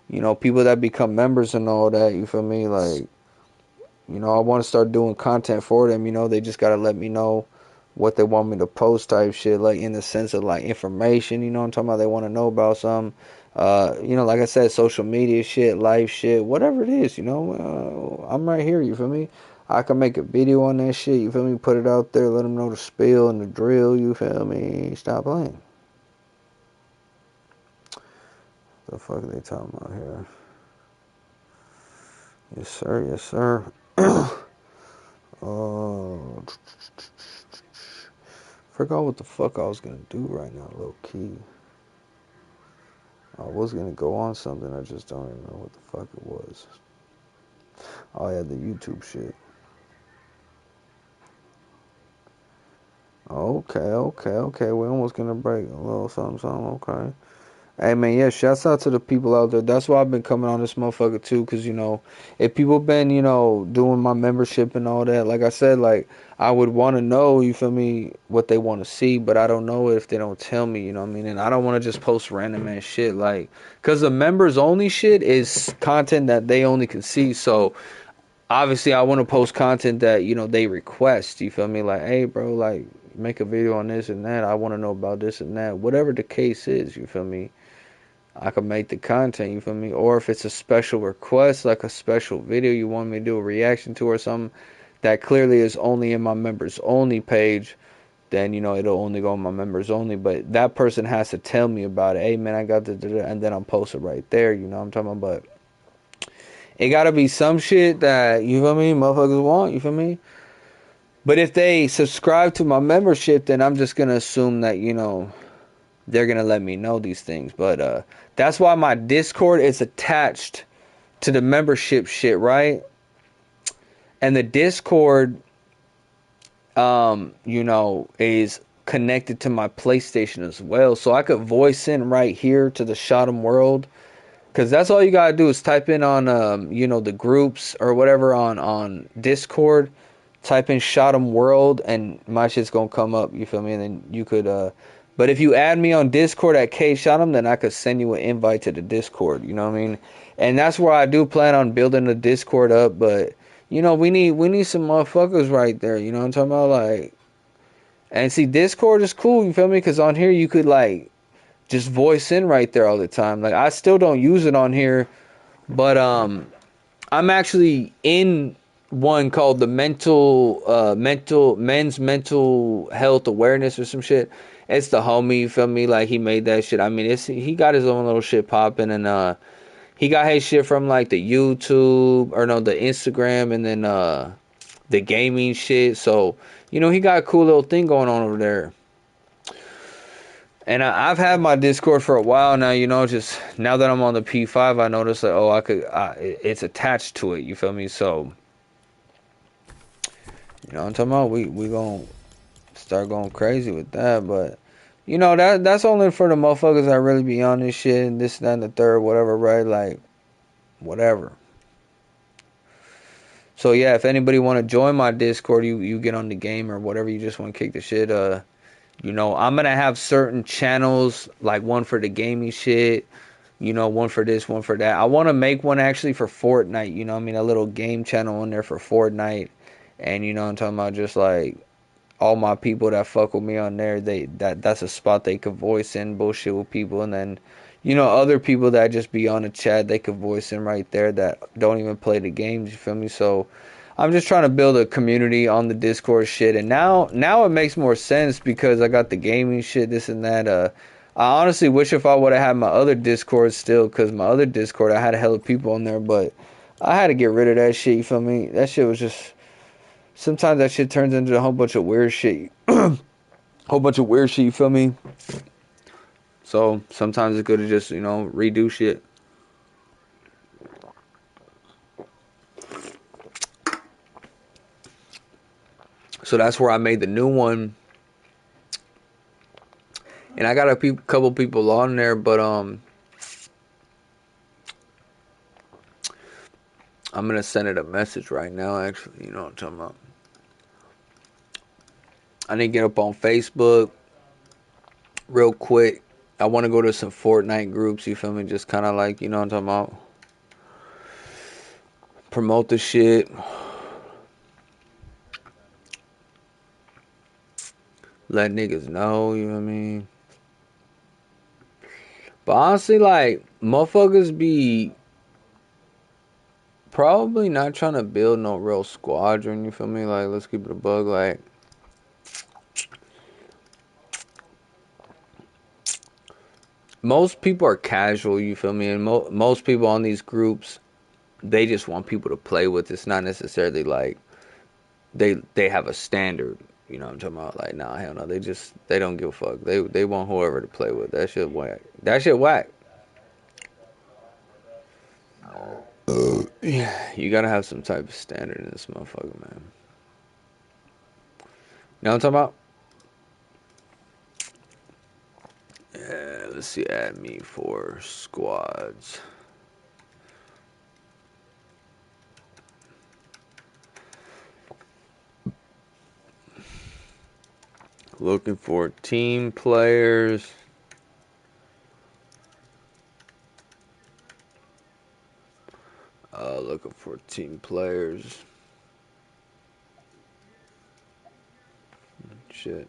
you know, people that become members and all that, you feel me? Like, you know, I want to start doing content for them. You know, they just got to let me know what they want me to post type shit, like in the sense of like information, you know what I'm talking about? They want to know about some, you know, like I said, social media shit, life shit, whatever it is, you know, I'm right here, you feel me? I can make a video on that shit, you feel me? Put it out there, let them know the spill and the drill, you feel me? Stop playing. The fuck are they talking about here? Yes, sir, yes, sir. Oh, forgot what the fuck I was gonna do right now, low key. I was gonna go on something, I just don't even know what the fuck it was. Oh yeah, the YouTube shit. Okay. We're almost gonna break a little something, okay. Hey man, yeah, shouts out to the people out there. That's why I've been coming on this motherfucker too, cause you know, if people been, you know, doing my membership and all that, like I said, like I would want to know, you feel me, what they want to see, but I don't know if they don't tell me, you know what I mean? And I don't want to just post random ass shit, like, cause the members only shit is content that they only can see, so obviously I want to post content that, you know, they request, you feel me? Like, hey bro, like make a video on this and that. I want to know about this and that. Whatever the case is, you feel me? I can make the content, you feel me? Or if it's a special request, like a special video you want me to do a reaction to or something that clearly is only in my members only page, then, you know, it'll only go on my members only. But that person has to tell me about it. Hey man, I got the, and then I'll post it right there, you know what I'm talking about? But it gotta be some shit that, you feel me, motherfuckers want, you feel me? But if they subscribe to my membership, then I'm just gonna assume that, you know, they're gonna let me know these things. But that's why my Discord is attached to the membership shit, right? And the Discord, you know, is connected to my PlayStation as well. So I could voice in right here to the Kshotem world. Cause that's all you gotta do is type in on you know, the groups or whatever on Discord, type in Kshotem World and my shit's gonna come up, you feel me? And then you could but if you add me on Discord at Kshotem, then I could send you an invite to the Discord, you know what I mean? And that's where I do plan on building the Discord up, but you know, we need some motherfuckers right there, you know what I'm talking about? Like, and see, Discord is cool, you feel me? Cause on here you could like just voice in right there all the time. Like I still don't use it on here, but I'm actually in one called the men's mental health awareness or some shit. It's the homie, you feel me? Like he made that shit. I mean, he got his own little shit popping, and he got his shit from like the YouTube or no, the Instagram, and then the gaming shit. So you know, he got a cool little thing going on over there. And I've had my Discord for a while now, you know, just now that I'm on the P5, I noticed that, oh, it's attached to it, you feel me? So, you know what I'm talking about? We gonna start going crazy with that, but, you know, that's only for the motherfuckers that really be on this shit and this, that, and the third, whatever, right? Like, whatever. So, yeah, if anybody want to join my Discord, you get on the game or whatever, you just want to kick the shit, you know, I'm gonna have certain channels, like one for the gaming shit, you know, one for this, one for that. I want to make one actually for Fortnite, you know what I mean? A little game channel on there for Fortnite. And you know what I'm talking about? Just like all my people that fuck with me on there, that's a spot they could voice in, bullshit with people. And then, you know, other people that just be on the chat, they could voice in right there that don't even play the games, you feel me? So I'm just trying to build a community on the Discord shit. And now it makes more sense because I got the gaming shit, this and that. I honestly wish if I would have had my other Discord still, because my other Discord, I had a hell of people on there, but I had to get rid of that shit, you feel me? That shit was just, sometimes that shit turns into a whole bunch of weird shit. Whole bunch of weird shit, you feel me? So sometimes it's good to just, you know, redo shit. So that's where I made the new one. And I got a couple people on there, but I'm gonna send it a message right now. Actually, you know what I'm talking about. I need to get up on Facebook real quick. I want to go to some Fortnite groups. You feel me? Just kind of like, you know what I'm talking about. Promote the shit. Let niggas know. You know what I mean? But honestly, like, motherfuckers be probably not trying to build no real squadron, you feel me? Like, let's keep it a bug. Like, most people are casual, you feel me? And most people on these groups, they just want people to play with. It's not necessarily like they have a standard, you know what I'm talking about? Like, nah, hell no. They don't give a fuck. They want whoever to play with. That shit whack. That shit whack. Yeah, you gotta have some type of standard in this motherfucker, man. You know what I'm talking about? Yeah, let's see, add me for squads. Looking for team players. Looking for team players. Shit.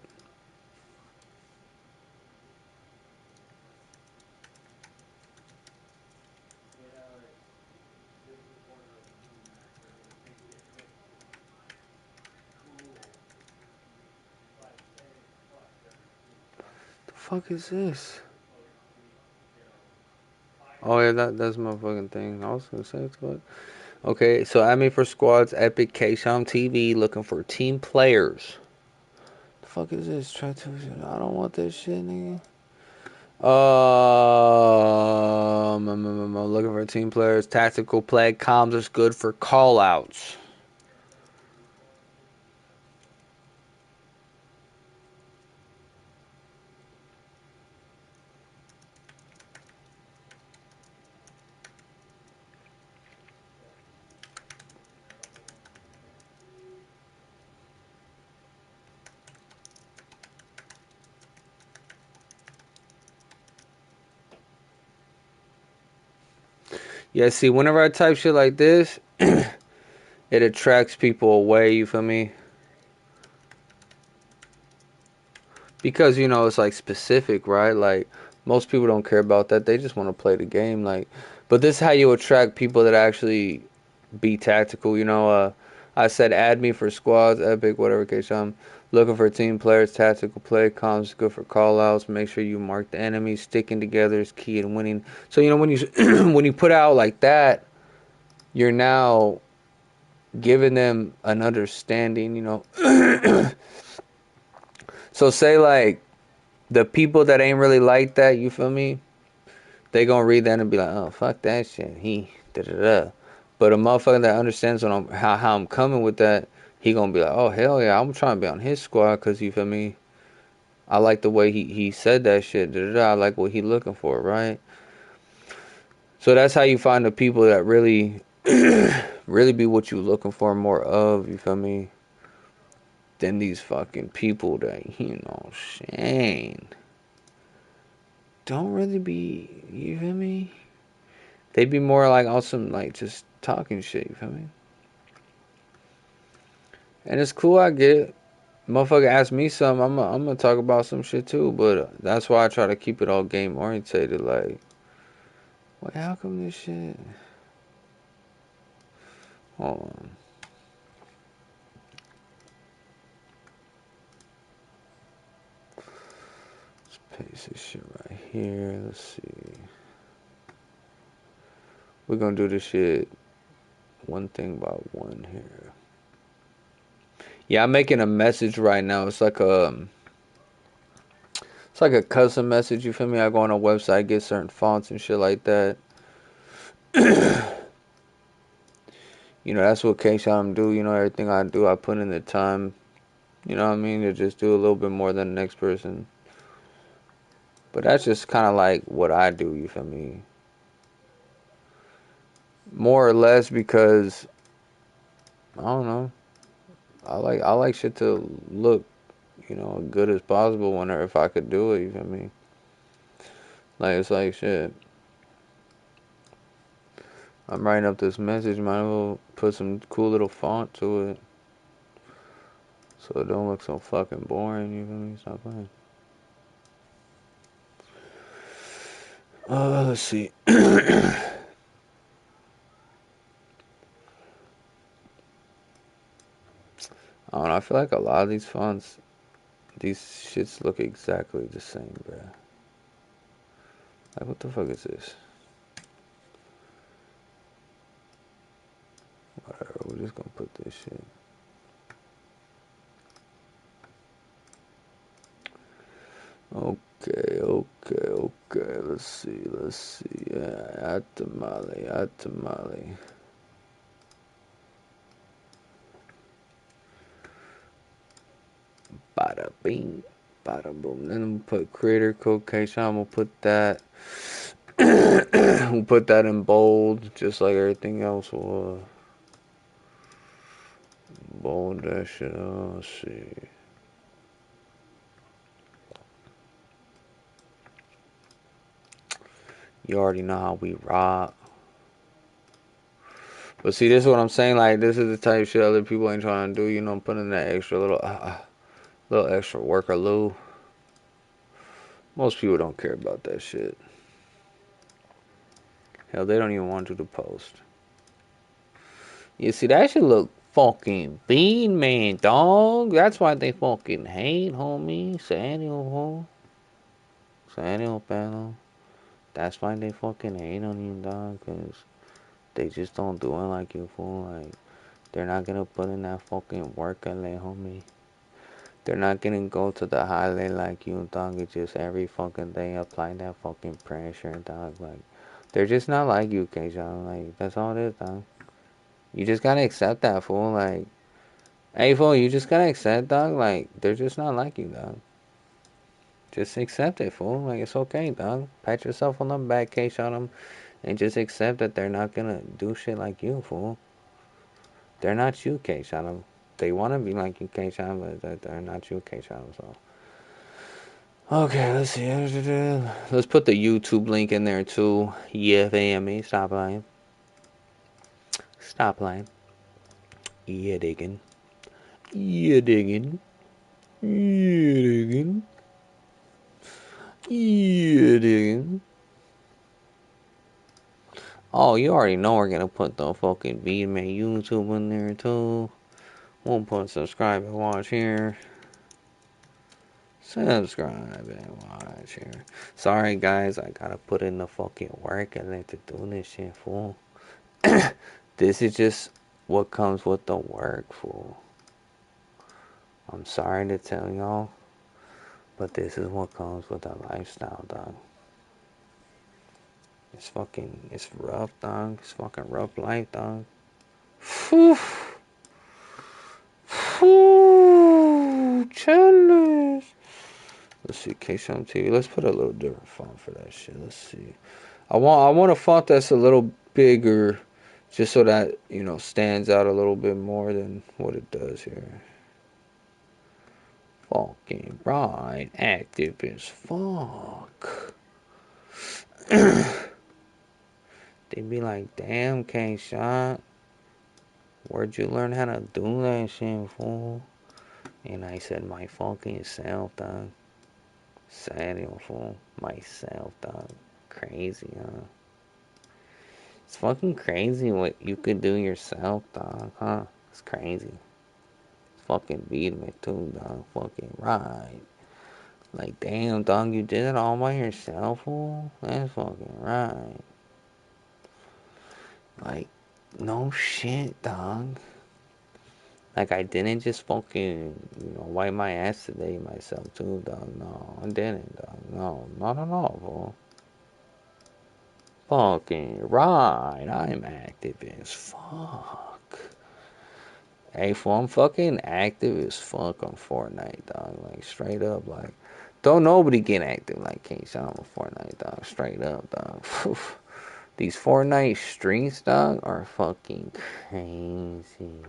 The fuck is this? Oh yeah, that's my fucking thing. I was gonna say it's what. Okay, so add me for squads. Epic Kshotem TV. Looking for team players. The fuck is this? Try to. I don't want this shit, nigga. I'm looking for team players. Tactical play. Comms is good for call outs. Yeah, see, whenever I type shit like this, it attracts people away, you feel me? Because, you know, it's like specific, right? Like, most people don't care about that. They just want to play the game. Like, but this is how you attract people that actually be tactical, you know? I said add me for squads, epic, whatever case I'm looking for team players, tactical play, comms good for call outs. Make sure you mark the enemy. Sticking together is key in winning. So, you know, when you when you put out like that, you're now giving them an understanding, you know. So say like the people that ain't really like that, you feel me? They gonna read that and be like, oh fuck that shit. He da da da. But a motherfucker that understands what how I'm coming with that, he gonna be like, oh hell yeah, I'm trying to be on his squad because you feel me? I like the way he said that shit. Da da da. I like what he looking for, right? So that's how you find the people that really, really be what you looking for more of. You feel me? Than these fucking people that, you know, Shane don't really be, you feel me? They be more like awesome, like just talking shit, you feel me? And it's cool, I get it. Motherfucker ask me something, I'm gonna talk about some shit too, but that's why I try to keep it all game orientated. Like, wait, how come this shit? Hold on. Let's paste this shit right here. Let's see. We're gonna do this shit one thing by one here. Yeah, I'm making a message right now. It's like a custom message, you feel me? I go on a website, get certain fonts and shit like that. You know, that's what Kshotem do. You know, everything I do, I put in the time. You know what I mean? To just do a little bit more than the next person. But that's just kind of like what I do, you feel me? More or less because, I don't know. I like shit to look, good as possible whenever if I could do it, you feel me? Like, it's like shit. I'm writing up this message, might as well put some cool little font to it. So it don't look so fucking boring, you feel me? Stop playing. Let's see. I don't know, I feel like a lot of these fonts, these shits look exactly the same, bruh. Like, what the fuck is this? Whatever, we're just gonna put this shit. Okay. Let's see. Yeah, Atamale. Bada bing, bada boom. Then we'll put creator code Kshotem. We'll put that. We'll put that in bold, just like everything else. We'll bold that shit. Let's see. You already know how we rock. But see, this is what I'm saying. Like, this is the type of shit other people ain't trying to do. Putting that extra little extra work or loo. Most people don't care about that shit. Hell, they don't even want you to post. You see, that shit look fucking bean, man, dog. That's why they fucking hate, homie. Sanio panel. That's why they fucking hate on you, dog. Cause they just don't do it like you, fool. Like, they're not gonna put in that fucking work, homie. They're not gonna go to the highlight like you, dog. It's just every fucking day apply that fucking pressure, dog. Like, they're just not like you, Kshotem. Like, that's all it is, dog. You just gotta accept that, fool. Like, hey, fool, you just gotta accept, dog. Like, they're just not like you, dog. Just accept it, fool. Like, it's okay, dog. Pat yourself on the back, Kshotem, and just accept that they're not gonna do shit like you, fool. They're not you, Kshotem. They wanna be like you, Kshotem, but they're not you, Kshotem, so. Okay, let's see. Let's put the YouTube link in there too. Yeah, fame. Stop lying. Stop lying. Yeah, digging. Yeah, digging. Yeah, digging. Yeah, digging. Oh, you already know we're gonna put the fucking VMA YouTube in there too. We'll put subscribe and watch here. Subscribe and watch here. Sorry guys, I gotta put in the fucking work and let to do this shit, fool. This is just what comes with the work, fool. I'm sorry to tell y'all, but this is what comes with the lifestyle, dog. It's rough, dog. It's fucking rough life, dog. Whew. Whew. Challenge. Let's see, Kshotem TV. Let's put a little different font for that shit. Let's see. I want a font that's a little bigger, just so that stands out a little bit more than what it does here. Fucking bright, active as fuck. They be like, damn, K-Shot, where'd you learn how to do that shit, fool? And I said, my fucking self, dog. Sad, fool. Myself, dog. Crazy, huh? It's fucking crazy what you could do yourself, dog, huh? It's crazy. It's fucking beating me too, dog. Fucking right. Like, damn, dog, you did it all by yourself, fool? That's fucking right. Like, no shit, dog. Like, I didn't just fucking, wipe my ass today myself, too, dog. No, I didn't, dog. No, not at all, fool. Fucking right. I'm active as fuck. Hey, fool, I'm fucking active as fuck on Fortnite, dog. Like, straight up, like, don't nobody get active like Kshotem on Fortnite, dog. Straight up, dog. These Fortnite streets, dog, are fucking crazy.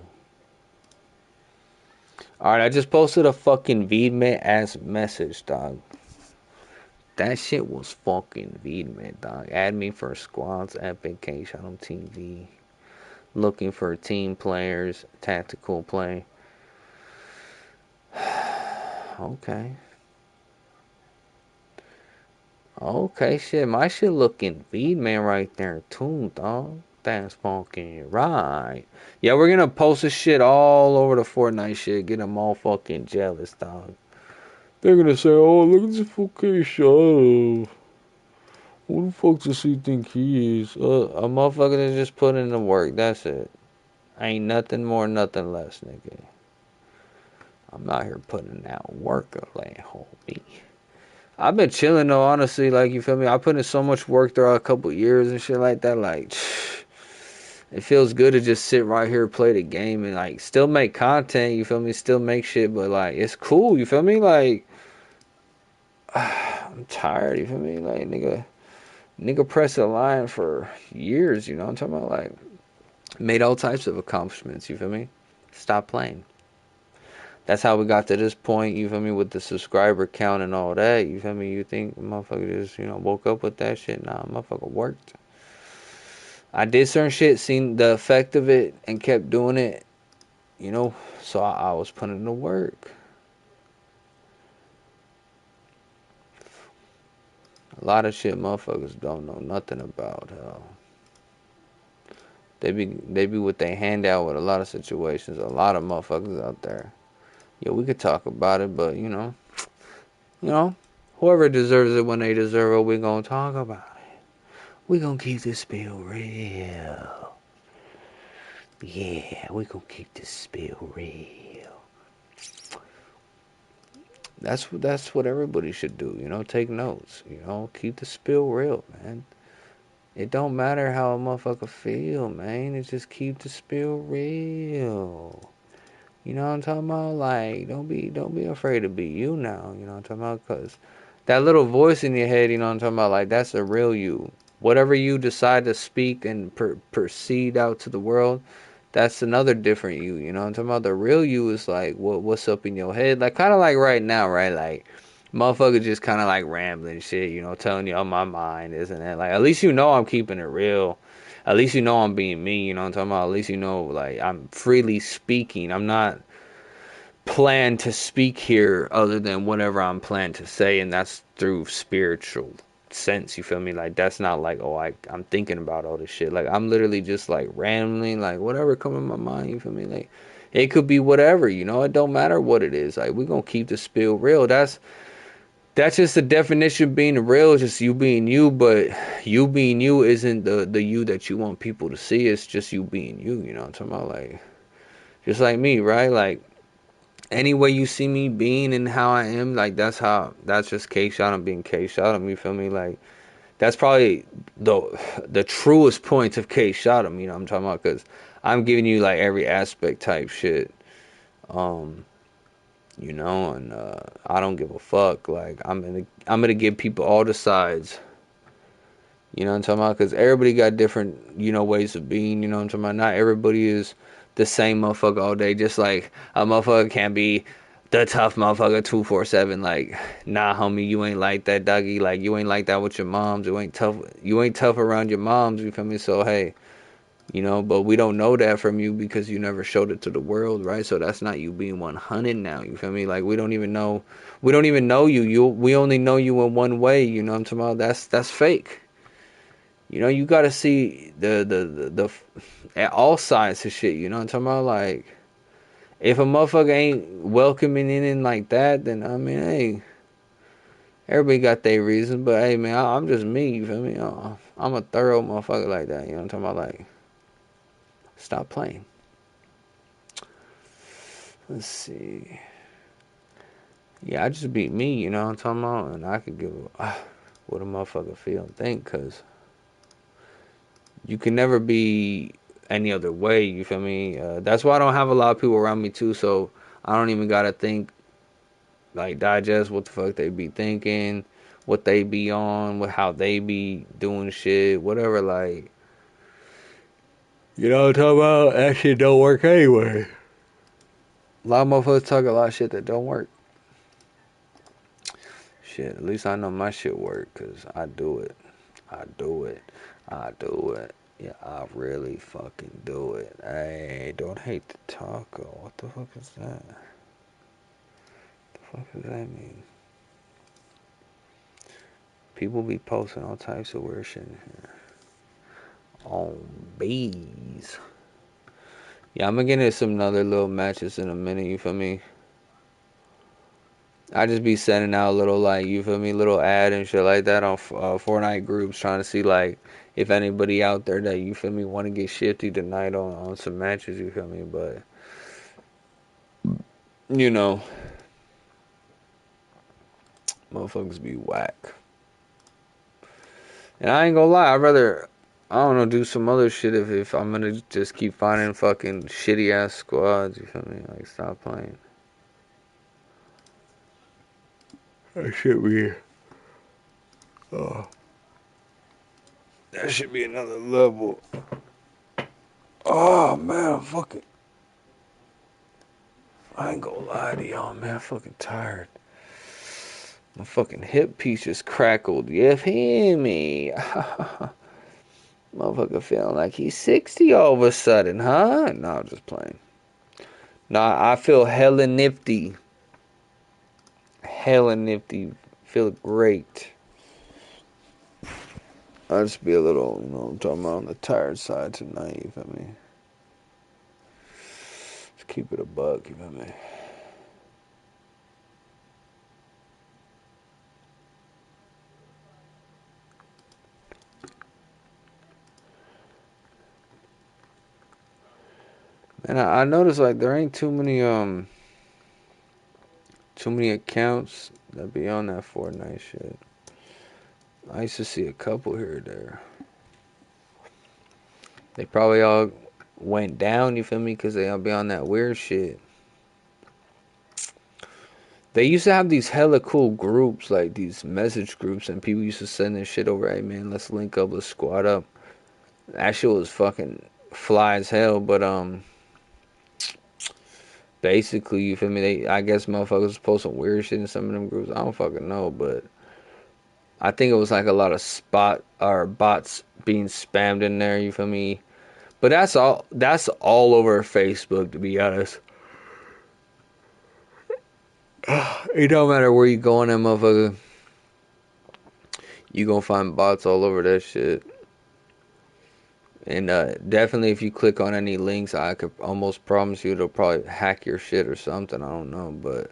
Alright, I just posted a fucking VMit ass message, dog. That shit was fucking VMit, dog. Add me for squads, epic, Kshotem TV. Looking for team players, tactical play. Okay. Okay, shit. My shit looking VMit right there, too, dog. That's fucking right. Yeah, we're gonna post this shit all over the Fortnite shit. Get them all fucking jealous, dog. They're gonna say, oh, look at this fucking show. Who the fuck does he think he is? A motherfucker that just put in the work. That's it. Ain't nothing more, nothing less, nigga. I'm out here putting out work, like, homie. I've been chilling though, honestly. Like, you feel me? I put in so much work throughout a couple years and shit like that. Like, it feels good to just sit right here, play the game, and like still make content. You feel me? Still make shit, but like it's cool. You feel me? Like, I'm tired. You feel me? Like, nigga pressed a line for years. You know what I'm talking about? Like, made all types of accomplishments. You feel me? Stop playing. That's how we got to this point, you feel me, with the subscriber count and all that, you feel me? You think motherfucker just, woke up with that shit? Nah, motherfucker worked. I did certain shit, seen the effect of it, and kept doing it, so I was putting in the work. A lot of shit motherfuckers don't know nothing about, hell. They be with their hand out with a lot of situations, a lot of motherfuckers out there. Yeah, we could talk about it, but, whoever deserves it when they deserve it, we gonna talk about it. We gonna keep this spill real. Yeah, we gonna keep this spill real. That's what everybody should do, take notes, keep the spill real, man. It don't matter how a motherfucker feel, man. It just keep the spill real. You know what I'm talking about? Like, don't be afraid to be you now. You know what I'm talking about? Cause that little voice in your head, you know what I'm talking about? Like, that's the real you. Whatever you decide to speak and proceed out to the world, that's another different you. You know what I'm talking about? The real you is like what's up in your head. Like, kind of like right now, right? Like, motherfucker just kind of like rambling shit, telling you on my mind, isn't it? Like, at least I'm keeping it real. At least I'm being me, you know what I'm talking about? At least like, I'm freely speaking. I'm not plan to speak here other than whatever I'm planned to say, and that's through spiritual sense, you feel me? Like, that's not like, oh, I'm thinking about all this shit. Like, I'm literally just like rambling, like whatever come in my mind, you feel me? Like, it could be whatever, it don't matter what it is. Like, we gonna keep the spill real. That's just the definition of being real, just you being you, but you being you isn't the you that you want people to see. It's just you being you, you know what I'm talking about? Like, just like me, right? Like, any way you see me being and how I am, like, that's just Kshotem being Kshotem, you feel me? Like, that's probably the truest points of Kshotem, you know what I'm talking about? Because I'm giving you, like, every aspect type shit, and, I don't give a fuck. Like, I'm gonna give people all the sides, you know what I'm talking about? Because everybody got different, ways of being, you know what I'm talking about? Not everybody is the same motherfucker all day. Just like a motherfucker can't be the tough motherfucker 247. Like, nah, homie, you ain't like that, doggy. Like, you ain't like that with your moms. You ain't tough. You ain't tough around your moms. You feel me? So hey, but we don't know that from you because you never showed it to the world, right? So that's not you being 100 now. You feel me? Like, we don't even know. We don't even know you. We only know you in one way. You know what I'm talking about? That's fake. You gotta see the at all sides of shit. You know what I'm talking about? Like, if a motherfucker ain't welcoming in like that, then I mean, hey, everybody got their reasons. But hey, man, I'm just me. You feel me? I'm a thorough motherfucker like that. You know what I'm talking about? Like, stop playing. Let's see. Yeah, I just be me. You know what I'm talking about? And I could give what a motherfucker feel and think, cause you can never be any other way. You feel me? That's why I don't have a lot of people around me too. So I don't even gotta think like digest what the fuck they be thinking, what they be on, what how they be doing shit, whatever. Like you know what I'm talking about? That shit don't work anyway. A lot of motherfuckers talk a lot of shit that don't work. Shit, at least I know my shit work, cause I do it. I do it. I do it. Yeah, I really fucking do it. Hey, don't hate the taco. What the fuck is that? The fuck does that mean? People be posting all types of weird shit in here. On bees. Yeah, I'm gonna get into some other little matches in a minute, you feel me? I just be sending out little, like, you feel me, little ad and shit like that on Fortnite groups, trying to see, like, if anybody out there that, you feel me, want to get shifty tonight on some matches, you feel me? But, you know, motherfuckers be whack. And I ain't gonna lie, I'd rather, I don't know, do some other shit if I'm gonna just keep finding fucking shitty ass squads, you feel me? Like, stop playing. That should be, oh, that should be another level. Oh, man, fucking, I ain't gonna lie to y'all, man, I'm fucking tired. My fucking hip piece just crackled, you feel me? Motherfucker feeling like he's 60 all of a sudden, huh? No, I'm just playing. Nah, I feel hella nifty. Hella nifty. Feel great. I'll just be a little, you know, I'm talking about on the tired side tonight, you feel me? Just keep it a buck, you feel me? And I noticed like there ain't too many accounts that be on that Fortnite shit. I used to see a couple here or there. They probably all went down, you feel me? Because they all be on that weird shit. They used to have these hella cool groups, like these message groups, and people used to send this shit over, hey man, let's link up, let's squad up. That shit was fucking fly as hell, but basically, you feel me? I guess motherfuckers was posting weird shit in some of them groups. I don't fucking know, but I think it was like a lot of bots being spammed in there, you feel me? But that's all over Facebook, to be honest. It don't matter where you go on that motherfucker, you gonna find bots all over that shit. And definitely if you click on any links, I could almost promise you it'll probably hack your shit or something. I don't know, but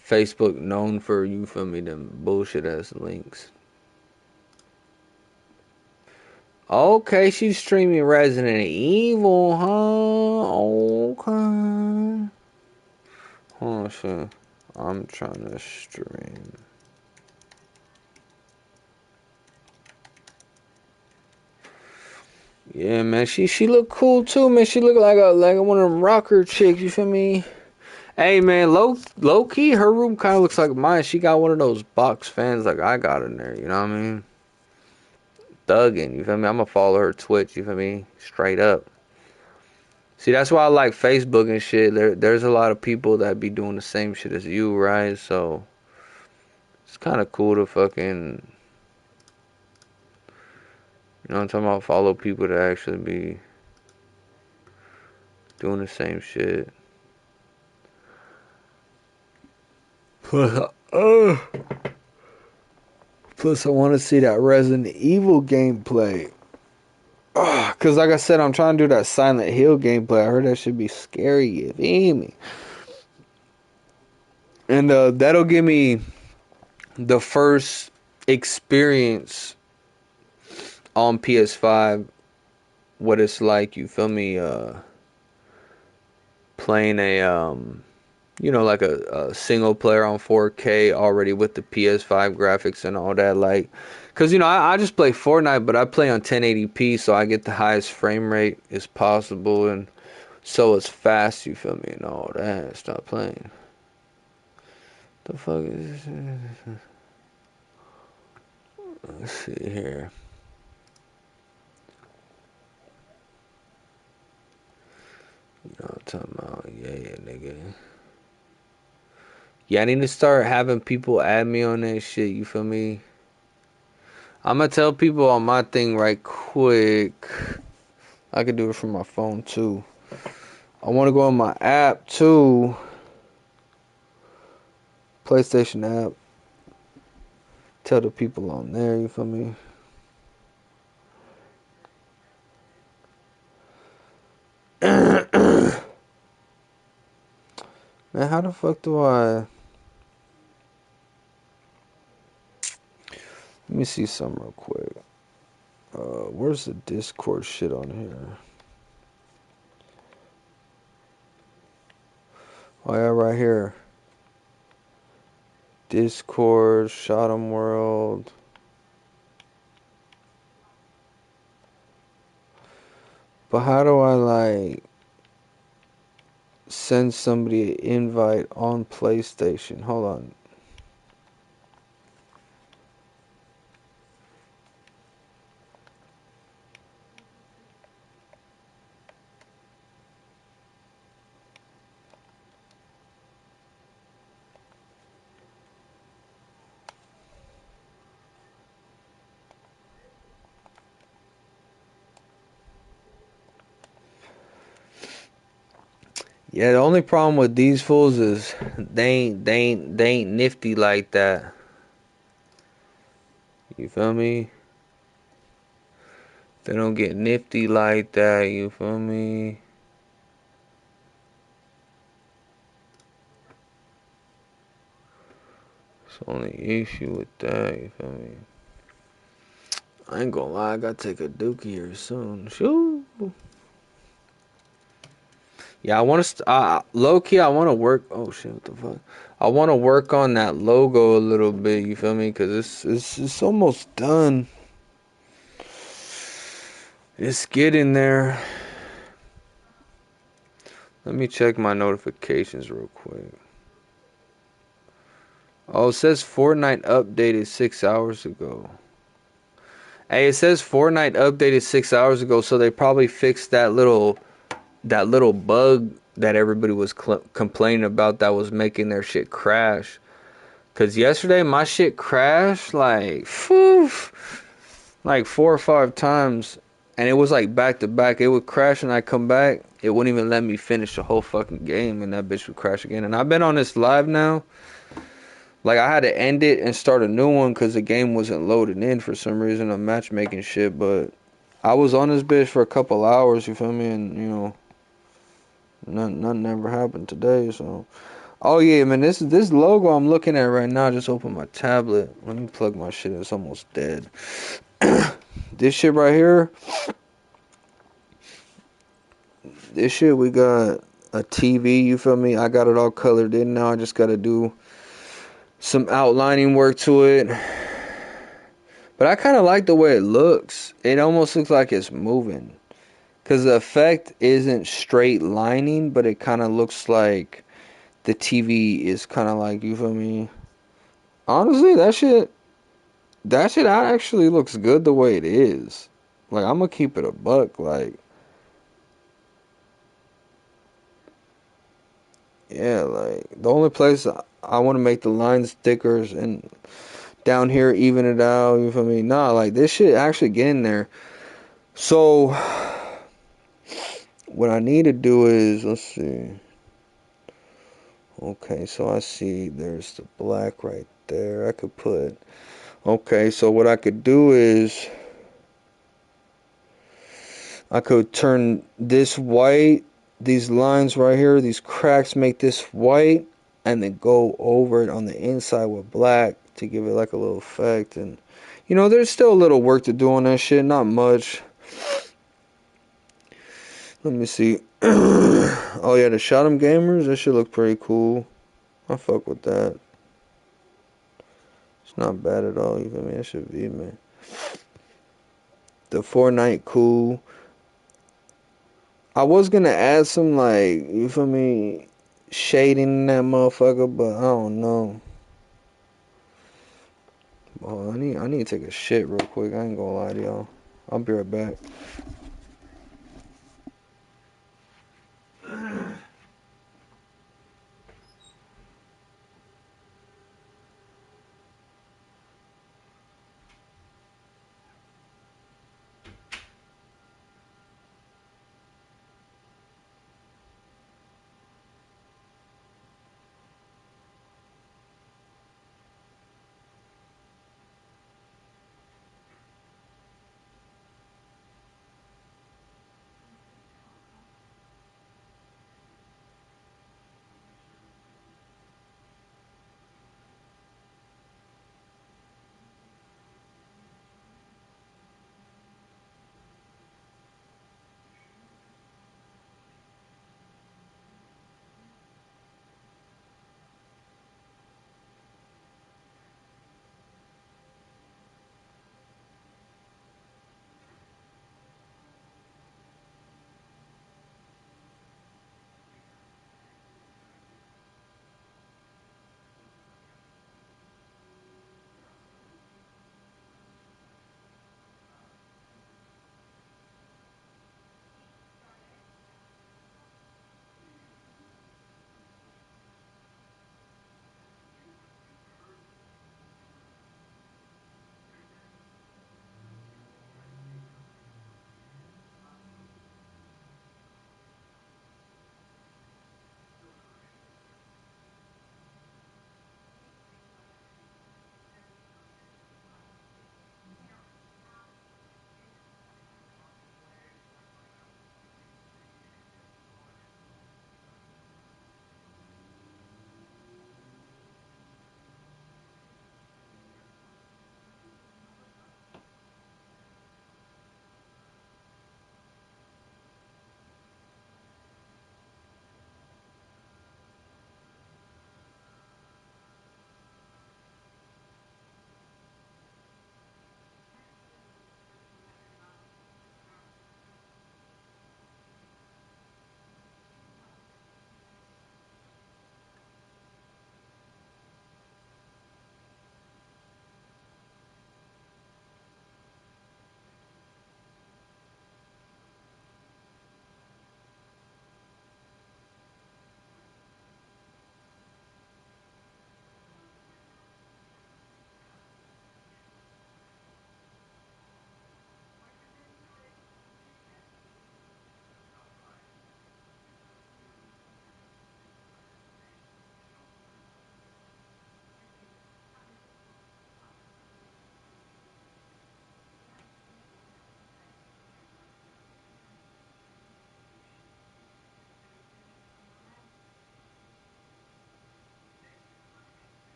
Facebook known for, you feel me, them bullshit ass links. Okay, she's streaming Resident Evil, huh? Okay. Hold on, shit. I'm trying to stream. Yeah, man, she look cool too, man. She look like one of them rocker chicks. You feel me? Hey, man, low key, her room kind of looks like mine. She got one of those box fans like I got in there. You know what I mean? Thugging. You feel me? I'm gonna follow her Twitch. You feel me? Straight up. See, that's why I like Facebook and shit. There's a lot of people that be doing the same shit as you, right? So it's kind of cool to fucking, you know what I'm talking about? Follow people that actually be doing the same shit. Plus, plus I want to see that Resident Evil gameplay. Cause like I said, I'm trying to do that Silent Hill gameplay. I heard that should be scary. You feel me? And that'll give me the first experience on PS5. What it's like, you feel me? Playing a you know, like a single player on 4K already with the PS5 graphics and all that. Like, Cause you know I just play Fortnite, but I play on 1080p, so I get the highest frame rate as possible, and so it's fast. You feel me? And all that. Stop playing. The fuck is this? Let's see here. You know what I'm talking about? Yeah, nigga. Yeah, I need to start having people add me on that shit. You feel me? I'm gonna tell people on my thing right quick. I could do it from my phone too. I want to go on my app too. PlayStation app. Tell the people on there. You feel me? Man, how the fuck do I... Let me see something real quick. Where's the Discord shit on here? Oh yeah, right here. Discord, Kshotem World. But how do I like send somebody an invite on PlayStation? Hold on. Yeah, the only problem with these fools is they ain't nifty like that. You feel me? They don't get nifty like that. You feel me? It's the only issue with that. You feel me? I ain't gonna lie, I gotta take a dookie here soon. Shoo. Yeah, I want to. Low key, I want to work. Oh shit! What the fuck? I want to work on that logo a little bit. You feel me? Cause it's almost done. It's getting there. Let me check my notifications real quick. Oh, it says Fortnite updated 6 hours ago. Hey, it says Fortnite updated 6 hours ago, so they probably fixed that little bug that everybody was complaining about that was making their shit crash. Cause yesterday my shit crashed like, phew, like 4 or 5 times, and it was like back to back. It would crash and I come back, it wouldn't even let me finish the whole fucking game, and that bitch would crash again. And I've been on this live now. Like I had to end it and start a new one because the game wasn't loading in for some reason. I'm matchmaking shit, but I was on this bitch for a couple hours. You feel me? And you know, nothing ever happened today. So, oh yeah, man, this logo I'm looking at right now. I just opened my tablet. Let me plug my shit. It's almost dead. This shit right here. This shit, we got a TV. You feel me? I got it all colored in now. I just gotta do some outlining work to it. But I kind of like the way it looks. It almost looks like it's moving. Because the effect isn't straight lining, but it kind of looks like the TV is kind of like, you feel me? Honestly, that shit actually looks good the way it is. Like, I'm going to keep it a buck. Like, yeah, like, the only place I want to make the lines thicker and down here even it out, you feel me? Nah, like, this shit actually getting there. So what I need to do is, let's see. Okay, so I see there's the black right there. I could put, okay, so what I could do is I could turn this white, these lines right here, these cracks, make this white, and then go over it on the inside with black to give it like a little effect. And you know, there's still a little work to do on that shit, not much. Let me see. Oh yeah, the Kshotem gamers, that shit look pretty cool. I fuck with that. It's not bad at all. You feel me? That should be, man. The Fortnite cool. I was gonna add some like you feel me shading in that motherfucker, but I don't know. Oh, I need to take a shit real quick. I ain't gonna lie to y'all. I'll be right back.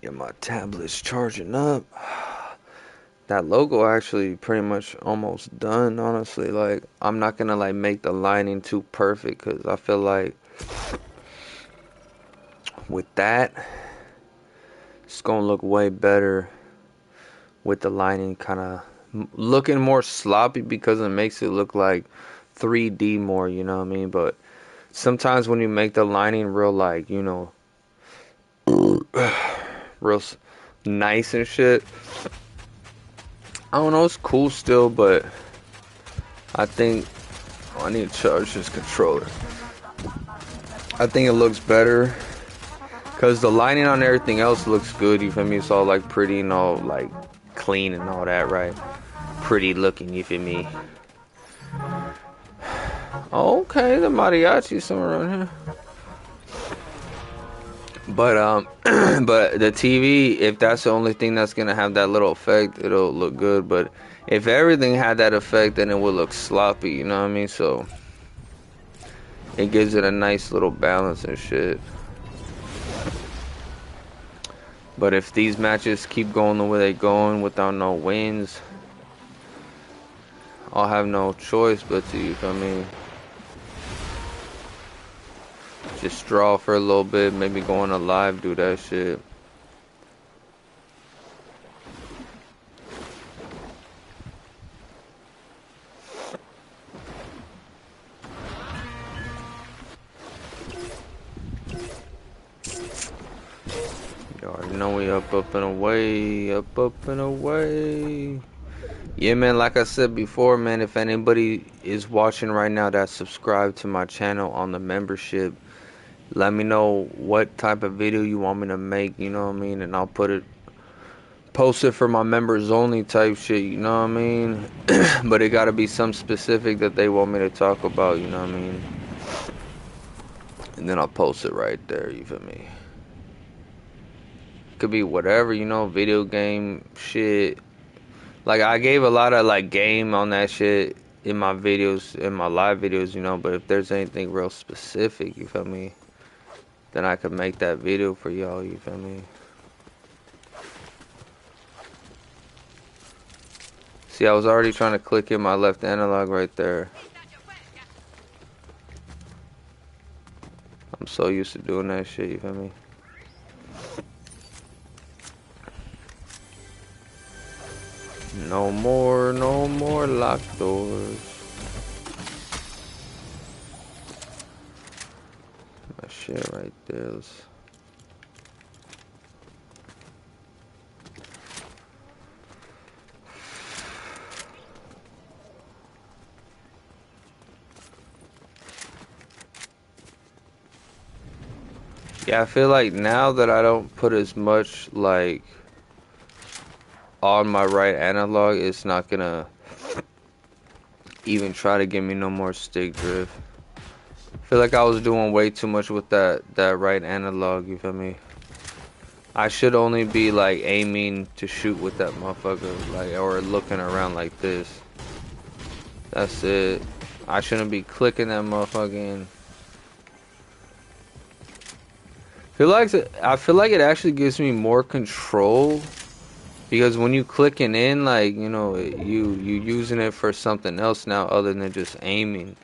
Get my tablets charging up. That logo actually pretty much almost done, honestly. Like, I'm not gonna like make the lining too perfect because I feel like with that it's gonna look way better with the lining kind of looking more sloppy because it makes it look like 3D more, you know what I mean? But sometimes when you make the lining real, like, you know, real nice and shit, I don't know, it's cool still, but I think I need to charge this controller. I think it looks better because the lining on everything else looks good, you feel me? It's all like pretty and all like clean and all that, right? Pretty looking, you feel me? Okay, the mariachi somewhere around here. But but the TV, if that's the only thing that's gonna have that little effect, it'll look good. But if everything had that effect, then it would look sloppy, you know what I mean? So it gives it a nice little balance and shit. But if these matches keep going the way they're going without no wins, I'll have no choice but to, you feel me? Just draw for a little bit, maybe go on a live, do that shit. You already know we up and away, up and away. Yeah, man, like I said before, man, if anybody is watching right now that's subscribed to my channel on the membership, let me know what type of video you want me to make, you know what I mean? And I'll post it for my members only type shit, you know what I mean? But it gotta be some specific that they want me to talk about, you know what I mean? And then I'll post it right there, you feel me? Could be whatever, you know, video game shit. Like, I gave a lot of, like, game on that shit in my videos, in my live videos, you know, but if there's anything real specific, you feel me, then I could make that video for y'all, you feel me? See, I was already trying to click in my left analog right there. I'm so used to doing that shit, you feel me? No more locked doors. My shit right there. Yeah, I feel like now that I don't put as much, like, on my right analog, it's not gonna even try to give me no more stick drift. I feel like I was doing way too much with that right analog, you feel me? I should only be like aiming to shoot with that motherfucker, like, or looking around like this. That's it. I shouldn't be clicking that motherfucking. I feel like it actually gives me more control. Because when you clicking in, like, you know, you using it for something else now other than just aiming.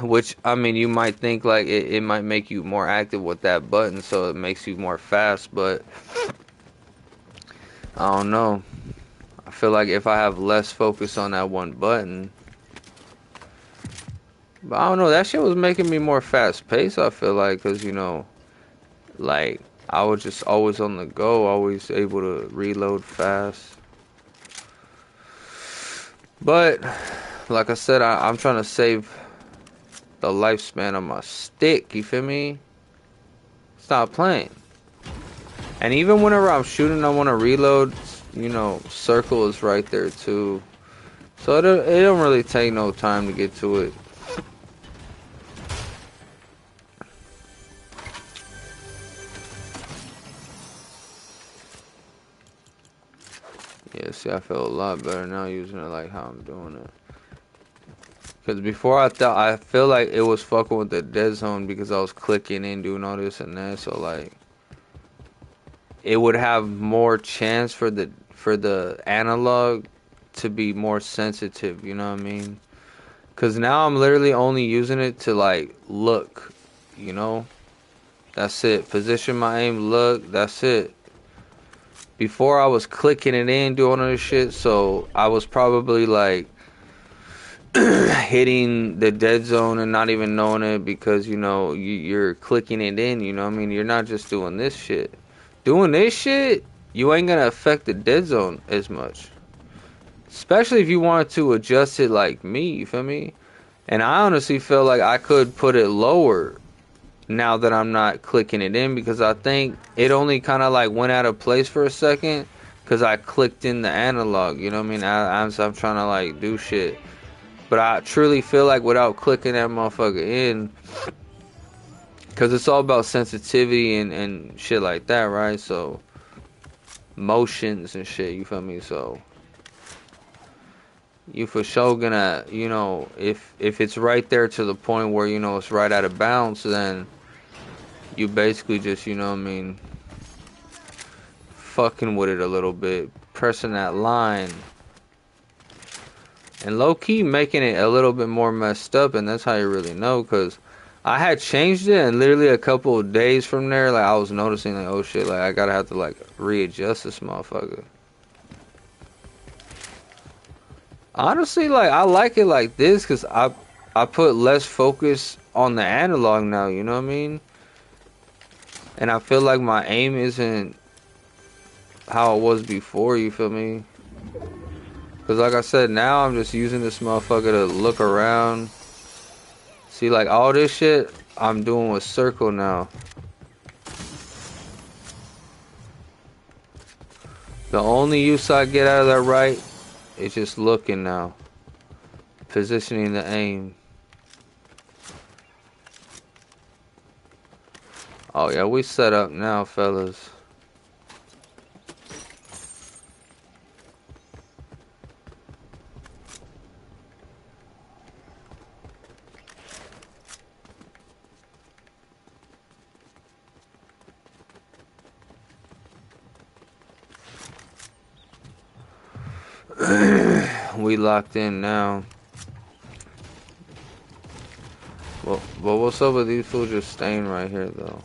Which, I mean, you might think, like, it might make you more active with that button, so it makes you more fast, but I don't know. I feel like if I have less focus on that one button, but I don't know, that shit was making me more fast-paced, I feel like, because, you know, like, I was just always on the go, always able to reload fast. But, like I said, I'm trying to save the lifespan of my stick, you feel me? Stop playing. And even whenever I'm shooting, I want to reload, you know, circle is right there too. So it don't really take no time to get to it. Yeah, see, I feel a lot better now using it like how I'm doing it. Because before I feel like it was fucking with the dead zone because I was clicking in, doing all this and that. So, like, it would have more chance for the analog to be more sensitive, you know what I mean? Cause now I'm literally only using it to like look, you know? That's it. Position my aim, look, that's it. Before I was clicking it in, doing all this shit, so I was probably like hitting the dead zone and not even knowing it because, you know, you're clicking it in, you know what I mean? You're not just doing this shit. Doing this shit, you ain't gonna affect the dead zone as much. Especially if you wanted to adjust it like me, you feel me? And I honestly feel like I could put it lower now that I'm not clicking it in because I think it only kind of like went out of place for a second because I clicked in the analog, you know what I mean? I'm trying to like do shit. But I truly feel like without clicking that motherfucker in, because it's all about sensitivity and shit like that, right? So, motions and shit, you feel me? So, you for sure gonna, you know, if it's right there to the point where, you know, it's right out of bounds, then you basically just, you know what I mean, fucking with it a little bit, pressing that line. And low-key making it a little bit more messed up, and that's how you really know, because I had changed it, and literally a couple of days from there, like, I was noticing, like, oh shit, like, I gotta have to, like, readjust this motherfucker. Honestly, like, I like it like this, because I put less focus on the analog now, you know what I mean? And I feel like my aim isn't how it was before, you feel me? Because like I said, now I'm just using this motherfucker to look around. See, like, all this shit I'm doing with circle now. The only use I get out of that right is just looking now. Positioning the aim. Oh yeah, we set up now, fellas. We locked in now. Well, but what's up with these fools just staying right here, though?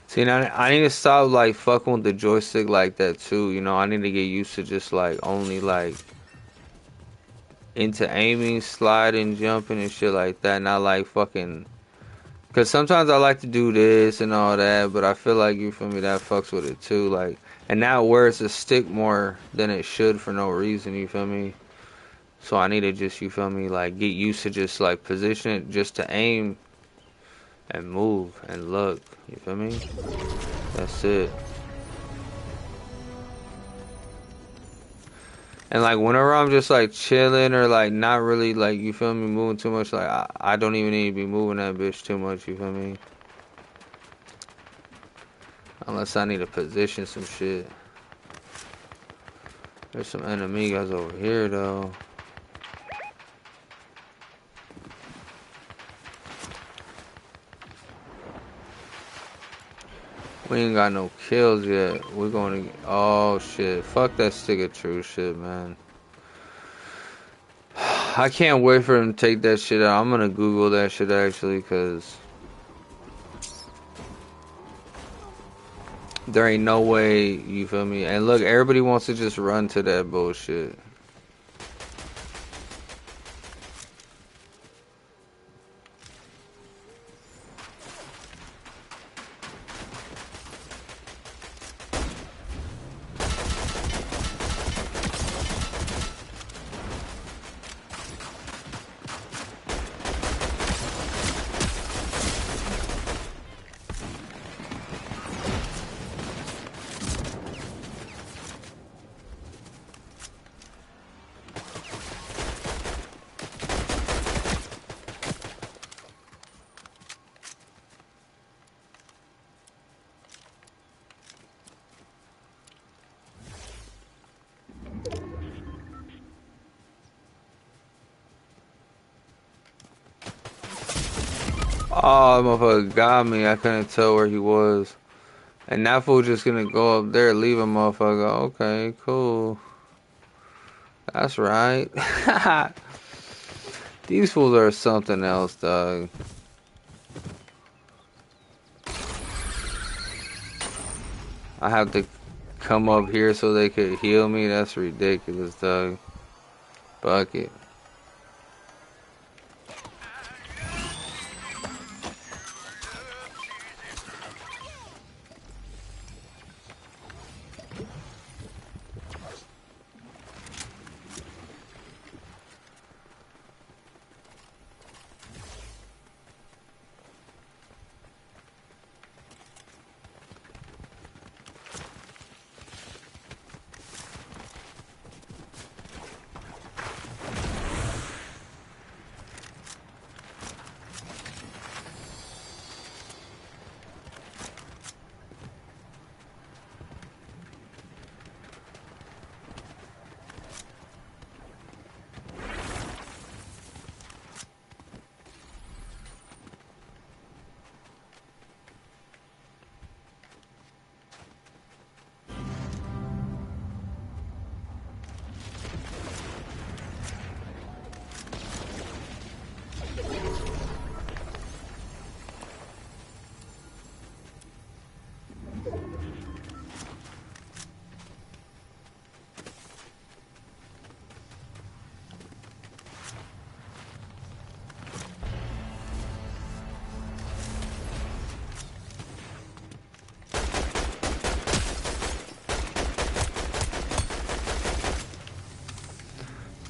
See, now I need to stop, like, fucking with the joystick like that, too. You know, I need to get used to just, like, only, like, into aiming, sliding, jumping, and shit like that. Not, like, fucking... Because sometimes I like to do this and all that, but I feel like, you feel me, that fucks with it, too. Like, and now it wears a stick more than it should for no reason, you feel me? So I need to just, you feel me, like, get used to just, like, position it just to aim and move and look, you feel me? That's it. And like whenever I'm just like chilling or like not really like, you feel me, moving too much, like I don't even need to be moving that bitch too much, you feel me? Unless I need to position some shit. There's some enemigos over here though. We ain't got no kills yet. We're going to... Oh, shit. Fuck that stick of truth shit, man. I can't wait for him to take that shit out. I'm gonna Google that shit, actually, because... there ain't no way, you feel me? And look, everybody wants to just run to that bullshit. Oh, motherfucker got me. I couldn't tell where he was. And that fool just gonna go up there, leave a motherfucker. Okay, cool. That's right. These fools are something else, dog. I have to come up here so they could heal me. That's ridiculous, dog. Fuck it.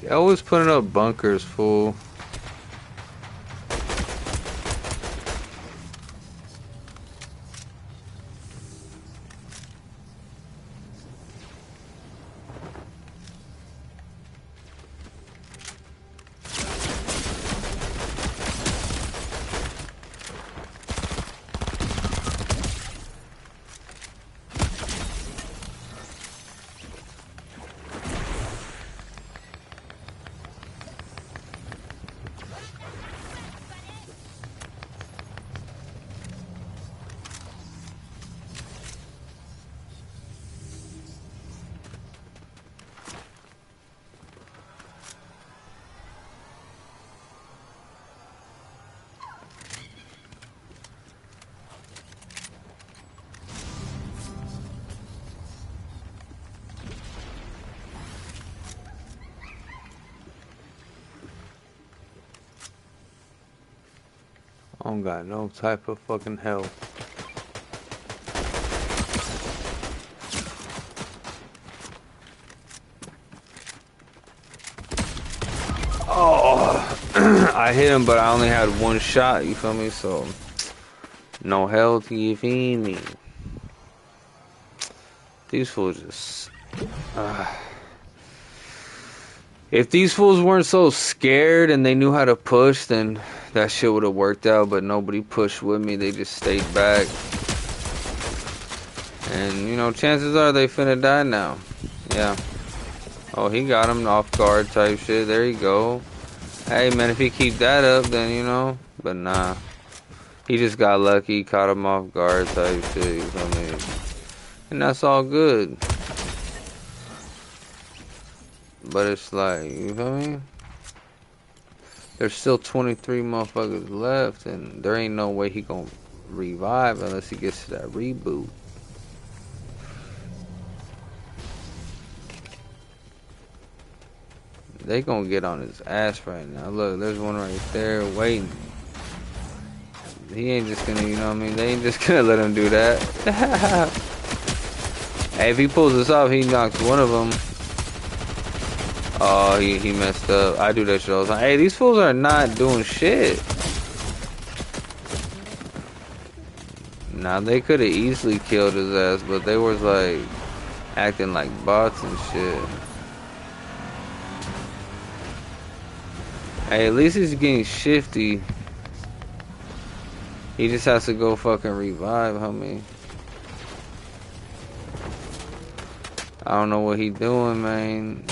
They always putting up bunkers, fool. I don't got no type of fucking health. Oh, I hit him, but I only had one shot, you feel me? So, no health, you feel me? These fools just... if these fools weren't so scared and they knew how to push, then that shit would have worked out, but nobody pushed with me. They just stayed back. And, you know, chances are they finna die now. Yeah. Oh, he got him off guard type shit. There you go. Hey, man, if he keep that up, then, you know. But nah. He just got lucky. Caught him off guard type shit. You feel me? And that's all good. But it's like, you feel me? There's still 23 motherfuckers left. And there ain't no way he gonna revive unless he gets to that reboot. They gonna get on his ass right now. Look, there's one right there waiting. He ain't just gonna, you know what I mean? They ain't just gonna let him do that. Hey, if he pulls this off, he knocks one of them. Oh, he messed up. I do that shit all the time. Hey, these fools are not doing shit. Now, they could have easily killed his ass, but they was like acting like bots and shit. Hey, at least he's getting shifty. He just has to go fucking revive, homie. I don't know what he doing, man.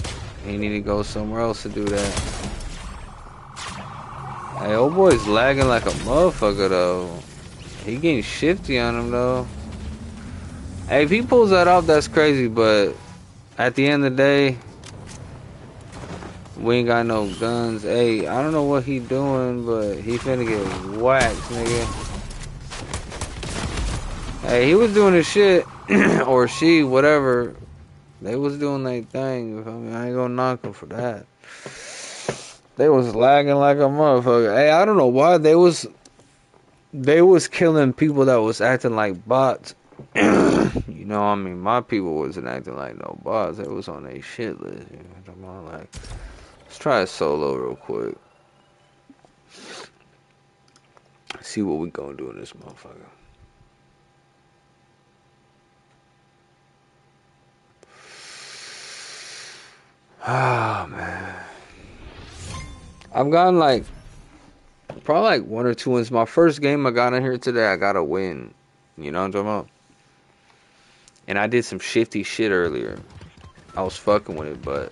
He need to go somewhere else to do that. Hey, old boy's lagging like a motherfucker though. He getting shifty on him though. Hey, if he pulls that off, that's crazy. But at the end of the day, we ain't got no guns. Hey, I don't know what he doing, but he finna get whacked, nigga. Hey, he was doing his shit, or she, whatever. They was doing their thing. I mean, I ain't gonna knock them for that. They was lagging like a motherfucker. Hey, I don't know why they was killing people that was acting like bots. You know, I mean, my people wasn't acting like no bots. They was on their shit list. You know what I'm like, let's try a solo real quick. See what we gonna do in this motherfucker. Oh man, I've gotten like probably like 1 or 2 wins. My first game I got in here today, I got a win. You know what I'm talking about? And I did some shifty shit earlier. I was fucking with it, but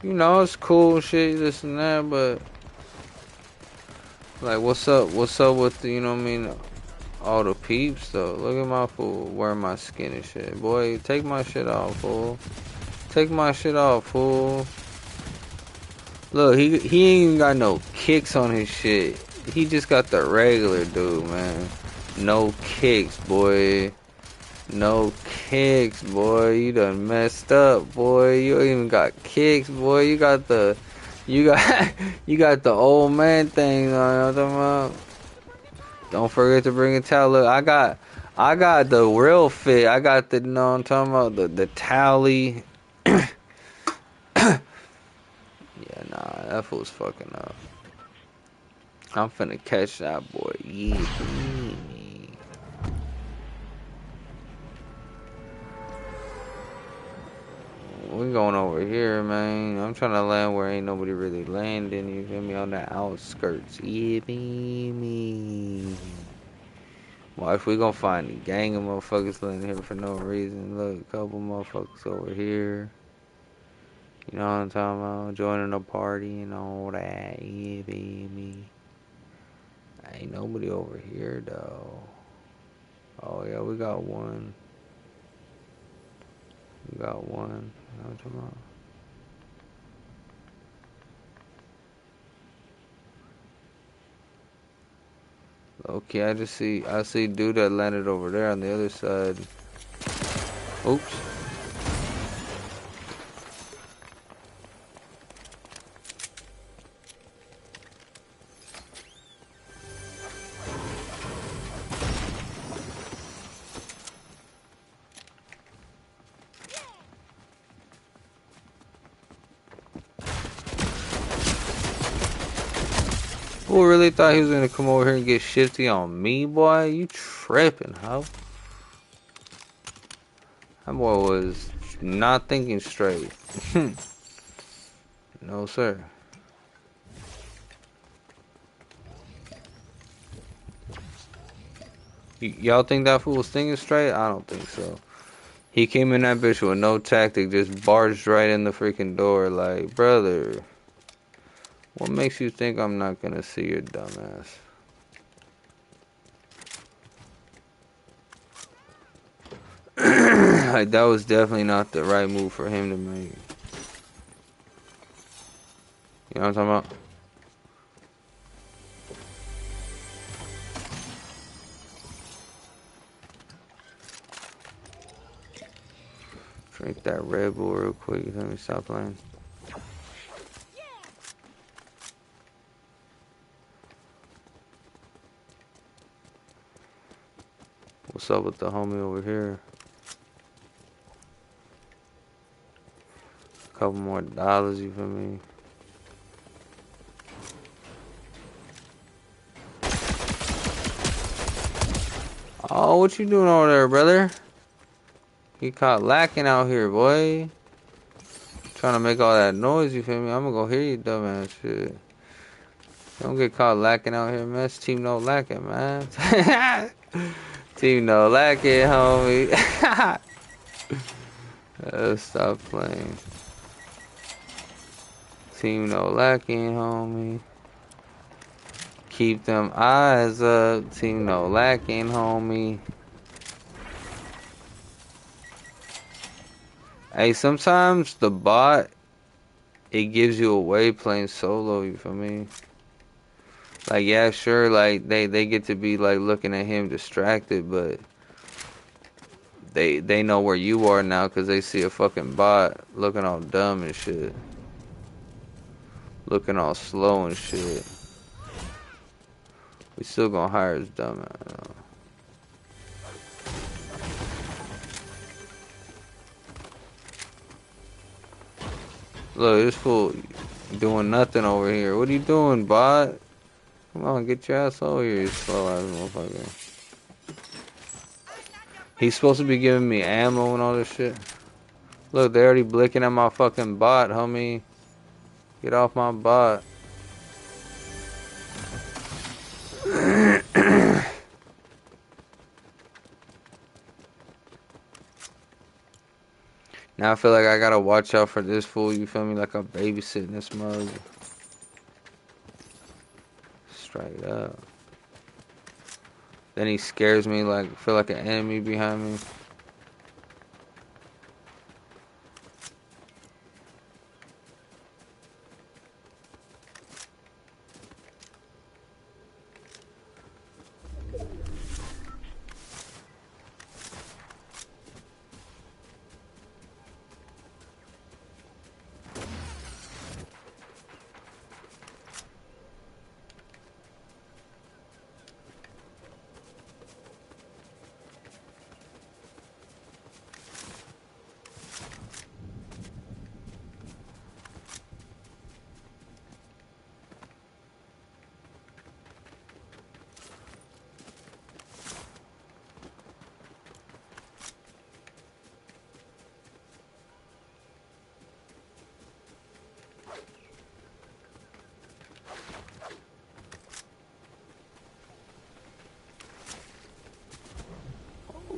you know, it's cool shit, this and that, but like, what's up with the, you know what I mean, all the peeps though? Look at my fool wearing my skin and shit. Boy, take my shit off, fool. Take my shit off, fool. Look, he ain't even got no kicks on his shit. He just got the regular dude, man. No kicks, boy. No kicks, boy. You done messed up, boy. You ain't even got kicks, boy. You got the you got the old man thing on. You know what I'm talking about? Don't forget to bring a towel. Look, I got the real fit. I got the, you know what I'm talking about, the towel. Yeah, nah, that fool's fucking up. I'm finna catch that boy. Yeah. We going over here, man. I'm trying to land where ain't nobody really landing. You feel me? On the outskirts. Yeah, me. Well, if we gonna find a gang of motherfuckers landing here for no reason, look, a couple motherfuckers over here. You know what I'm talking about? Joining a party and all that. Yeah, me. Ain't nobody over here though. Oh yeah, we got one. We got one. You know what I'm talking about? Okay, I see dude that landed over there on the other side. Oops. Who really thought he was gonna come over here and get shifty on me, boy? You tripping, huh? That boy was not thinking straight. No, sir. Y'all think that fool was thinking straight? I don't think so. He came in that bitch with no tactic, just barged right in the freaking door like, brother, what makes you think I'm not gonna see your dumbass? Like, that was definitely not the right move for him to make. You know what I'm talking about? Drink that Red Bull real quick. Let me stop playing. What's up with the homie over here? A couple more dollars, you feel me? Oh, what you doing over there, brother? He caught lacking out here, boy. Trying to make all that noise, you feel me? I'm gonna go hear you, dumbass shit. Don't get caught lacking out here, man. It's Team No Lacking, man. Team No Lacking, homie. Stop playing. Team No Lacking, homie. Keep them eyes up, team no lacking, homie. Hey, sometimes the bot, it gives you away playing solo, you feel me? Like, yeah, sure, like, they get to be, like, looking at him distracted, but they know where you are now because they see a fucking bot looking all dumb and shit. Looking all slow and shit. We still gonna hire his dumb ass. Look, this fool doing nothing over here. What are you doing, bot? Come on, get your ass over here, you slow ass motherfucker. He's supposed to be giving me ammo and all this shit. Look, they already blicking at my fucking bot, homie. Get off my bot. Now I feel like I gotta watch out for this fool, you feel me? Like I'm babysitting this mug. Straight up. Then he scares me like I feel like an enemy behind me.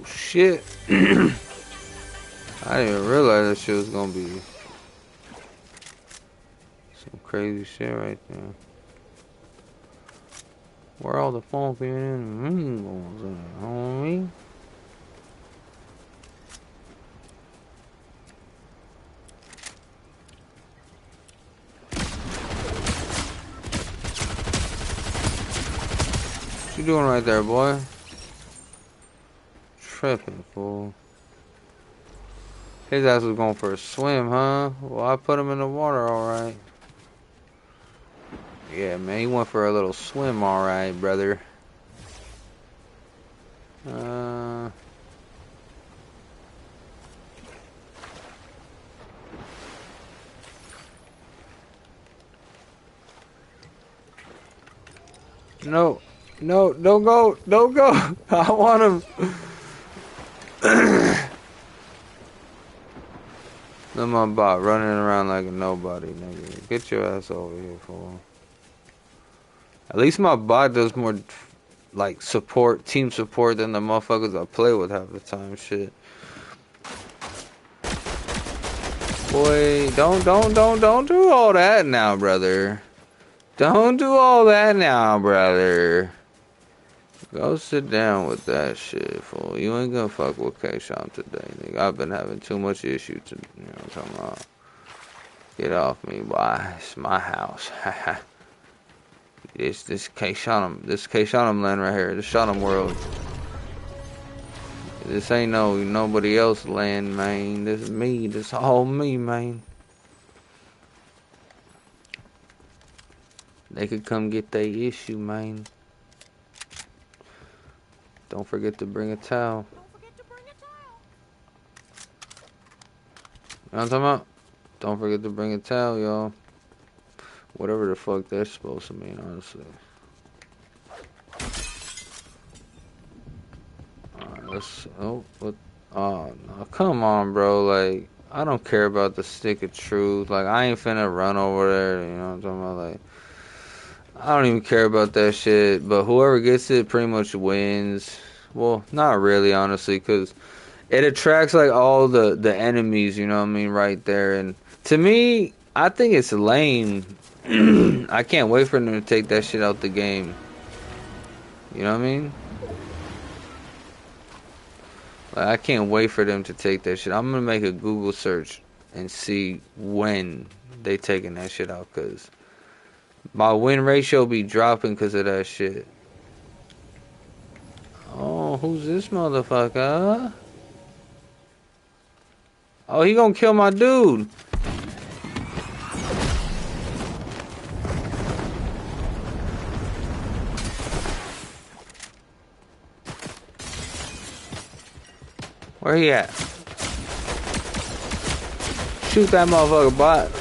Shit. I didn't even realize that shit was gonna be some crazy shit right there. Where all the funky ones at, homie? What you doing right there, boy? Tripping, fool. His ass was going for a swim, huh? Well, I put him in the water, alright. Yeah, man, he went for a little swim, alright, brother. No, no, don't go, don't go. I want him. Look at my bot running around like a nobody, nigga. Get your ass over here, fool. At least my bot does more, like, support, team support than the motherfuckers I play with half the time, shit. Boy, don't do all that now, brother. Don't do all that now, brother. Go sit down with that shit, fool. You ain't gonna fuck with Kshotem today, nigga. I've been having too much issue to, you know what I'm talking about. Get off me, boy. It's my house. this Kshotem land right here. This Shotem world. This ain't nobody else land, man. This is me. This all me, man. They could come get their issue, man. Don't forget to bring a towel. You know what I'm talking about? Don't forget to bring a towel, y'all. Whatever the fuck that's supposed to mean, honestly. Alright, let's... Oh, what? Oh, no. Come on, bro. Like, I don't care about the stick of truth. Like, I ain't finna run over there. You know what I'm talking about? Like, I don't even care about that shit. But whoever gets it pretty much wins. Well, not really, honestly, because it attracts, like, all the enemies, you know what I mean, right there. And to me, I think it's lame I can't wait for them to take that shit out the game. You know what I mean? Like, I can't wait for them to take that shit. I'm gonna make a Google search and see when they taking that shit out, cause my win ratio be dropping cause of that shit. Oh, who's this motherfucker? Oh, he gonna kill my dude. Where he at? Shoot that motherfucker, bot.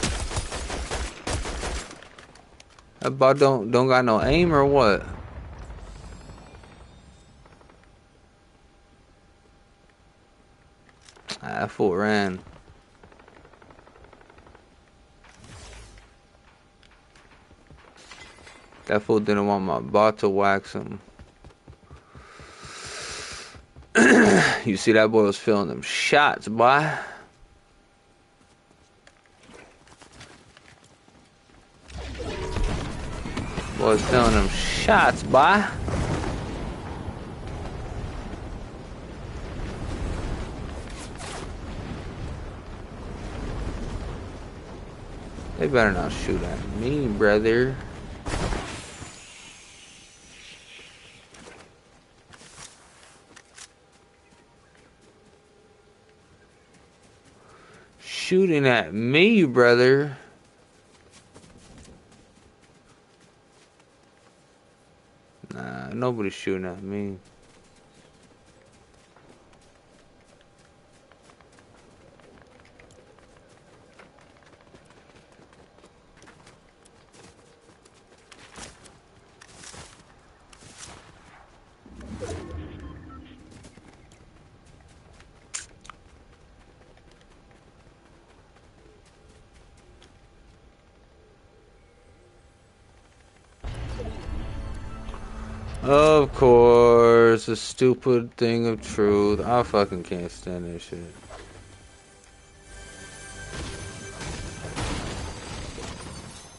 That bot don't got no aim or what? Ah, that fool ran. That fool didn't want my bot to wax him. You see that boy was feeling them shots, boy. Boy was feeling them shots, boy. They better not shoot at me, brother. Shooting at me, brother. Nah, nobody's shooting at me. Of course, a stupid thing of truth. I fucking can't stand this shit.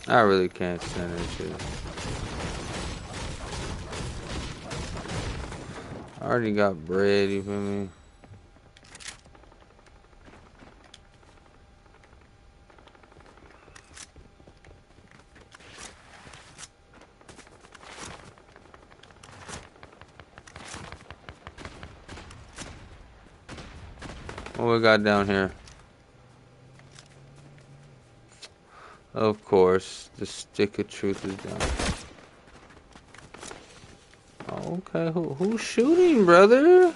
I really can't stand this shit. I already got bread, you feel me? What we got down here? Of course, the stick of truth is down. Okay, who's shooting, brother?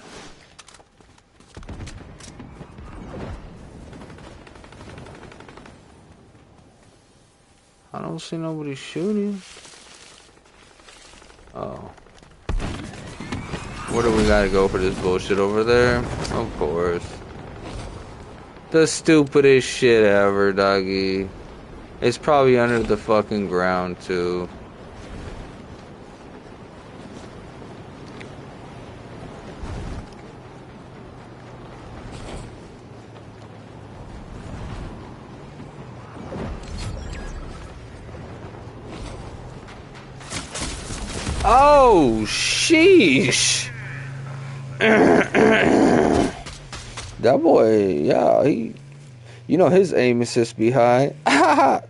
I don't see nobody shooting. Oh. Where do we gotta go for this bullshit over there? Of course. The stupidest shit ever, doggy. It's probably under the fucking ground, too. Oh, sheesh. That boy, yeah, you know his aim assist be high. Yeah,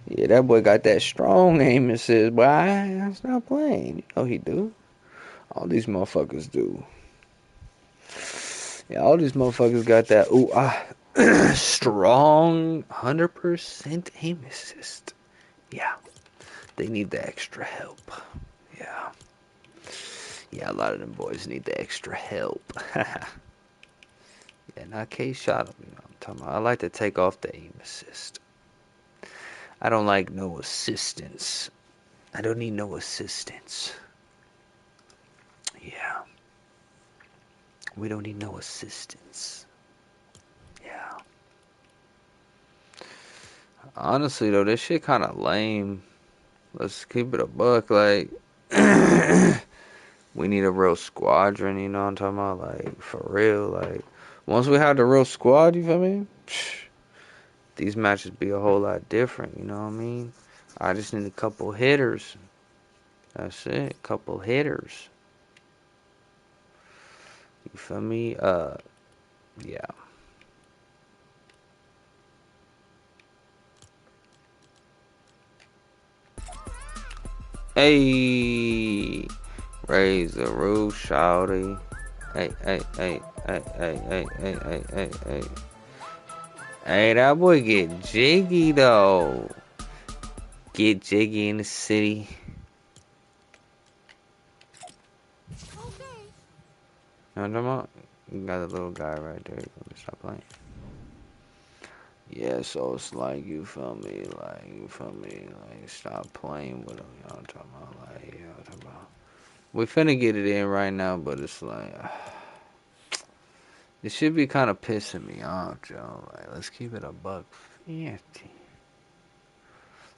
that boy got that strong aim assist, boy. That's not playing. You know he do. All these motherfuckers do. Yeah, all these motherfuckers got that, strong 100% aim assist. Yeah, they need the extra help. Yeah. Yeah, a lot of them boys need the extra help. Yeah, not Kshotem, you know what I'm talking about. I like to take off the aim assist. I don't like no assistance. I don't need no assistance. Yeah. We don't need no assistance. Yeah. Honestly, though, this shit kind of lame. Let's keep it a buck. Like, we need a real squadron, you know what I'm talking about? Like, for real. Like, once we have the real squad, you feel me? These matches be a whole lot different, you know what I mean? I just need a couple hitters. That's it. Couple hitters. You feel me? Yeah. Hey, raise the roof, shawty. Hey, hey, hey, hey, hey, hey, hey, hey, hey, hey. Hey, that boy get jiggy though. Get jiggy in the city. You know what I'm talking about? You got a little guy right there. You gonna stop playing? Yeah, so it's like, you feel me? Like, you feel me? Like, stop playing with him. You know what I'm talking about? Like, you know what I'm talking about? We finna get it in right now, but it's like, it should be kind of pissing me off, Joe. Like, let's keep it a buck 50.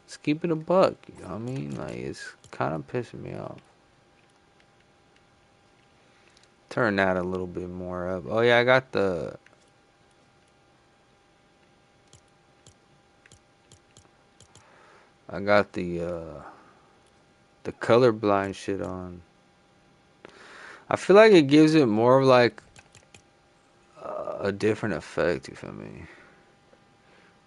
Let's keep it a buck, you know what I mean? Like, it's kind of pissing me off. Turn that a little bit more up. Oh, yeah, I got the the colorblind shit on. I feel like it gives it more of like a different effect, you feel me?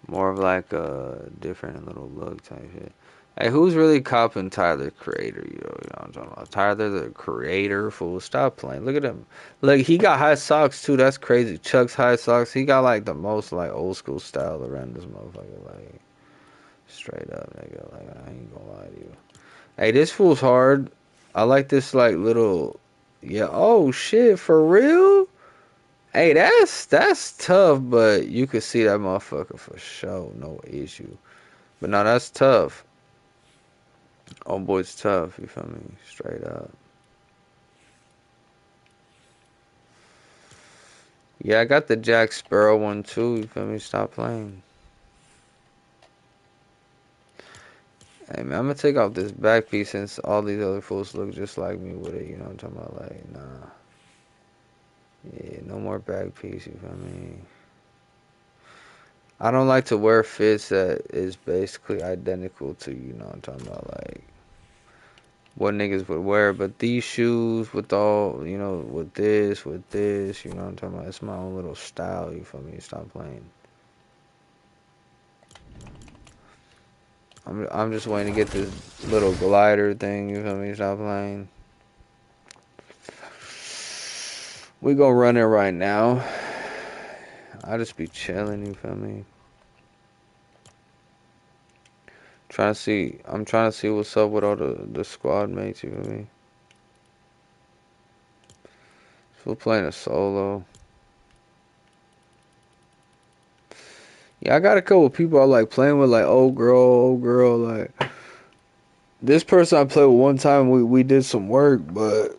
More of like a different little look type shit. Hey, who's really copping Tyler Creator? You know what I'm talking about? Tyler the Creator, fool. Stop playing. Look at him. Look, he got high socks too. That's crazy. Chuck's high socks. He got like the most like old school style around this motherfucker. Like straight up, nigga. Like I ain't gonna lie to you. Hey, this fool's hard. I like this like little. Yeah. Oh shit, for real? Hey, that's tough, but you could see that motherfucker for sure, no issue. But no, that's tough. Oh boy, it's tough. You feel me? Straight up. Yeah, I got the Jack Sparrow one too. You feel me? Stop playing. Hey man, I'm gonna take off this back piece since all these other fools look just like me with it. You know what I'm talking about? Like, nah. Yeah, no more back piece. You feel me? I don't like to wear fits that is basically identical to, you know what I'm talking about, like what niggas would wear. But these shoes with all, you know, with this, you know what I'm talking about. It's my own little style. You feel me? Stop playing. I'm just waiting to get this little glider thing. You feel me? Stop playing. We gonna run it right now. I just be chilling. You feel me? I'm trying to see what's up with all the squad mates. You feel me? We're playing a solo. Yeah, I got a couple people I like playing with, like old girl. Like this person I played with one time, we did some work, but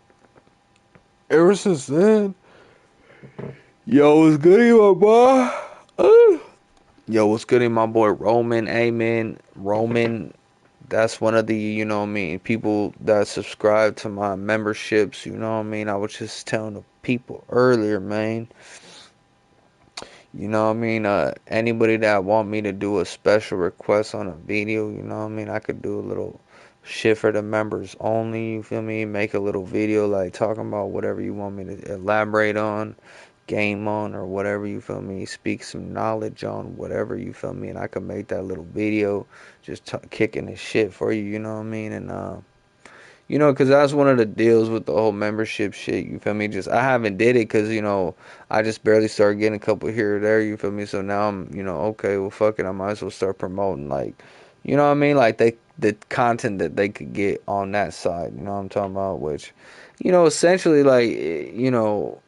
ever since then, yo, what's good, my boy? Yo, what's good, my boy Roman? Amen, Roman. That's one of the, you know what I mean, people that subscribe to my memberships. You know what I mean. I was just telling the people earlier, man. You know what I mean? Anybody that want me to do a special request on a video, you know what I mean? I could do a little shit for the members only, you feel me? Make a little video like talking about whatever you want me to elaborate on, game on, or whatever, you feel me? Speak some knowledge on whatever, you feel me? And I could make that little video just kicking the shit for you, you know what I mean? And, you know, because that's one of the deals with the whole membership shit, you feel me? Just, I haven't did it because, you know, I just barely started getting a couple here or there, you feel me? So now I'm, you know, okay, well, fuck it, I might as well start promoting, like, you know what I mean? Like, the content that they could get on that side, you know what I'm talking about? Which, you know, essentially, like, you know,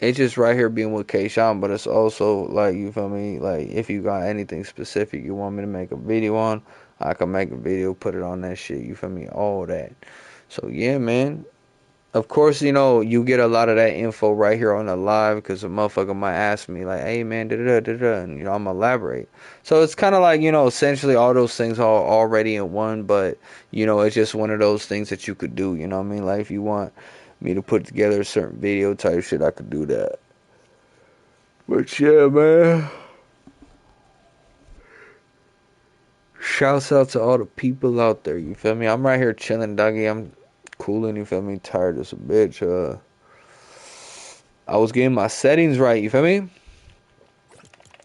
it's just right here being with Kshotem, but it's also, like, you feel me? Like, if you got anything specific you want me to make a video on, I can make a video, put it on that shit, you feel me? All that. So yeah, man. Of course, you know, you get a lot of that info right here on the live because a motherfucker might ask me like, "Hey, man, da da da da," and you know, I'm gonna elaborate. So it's kind of like, you know, essentially all those things are already in one, but you know, it's just one of those things that you could do. You know what I mean? Like if you want me to put together a certain video type shit, I could do that. But yeah, man. Shouts out to all the people out there, you feel me? I'm right here chilling, doggy. I'm cooling, you feel me? Tired as a bitch. I was getting my settings right, you feel me?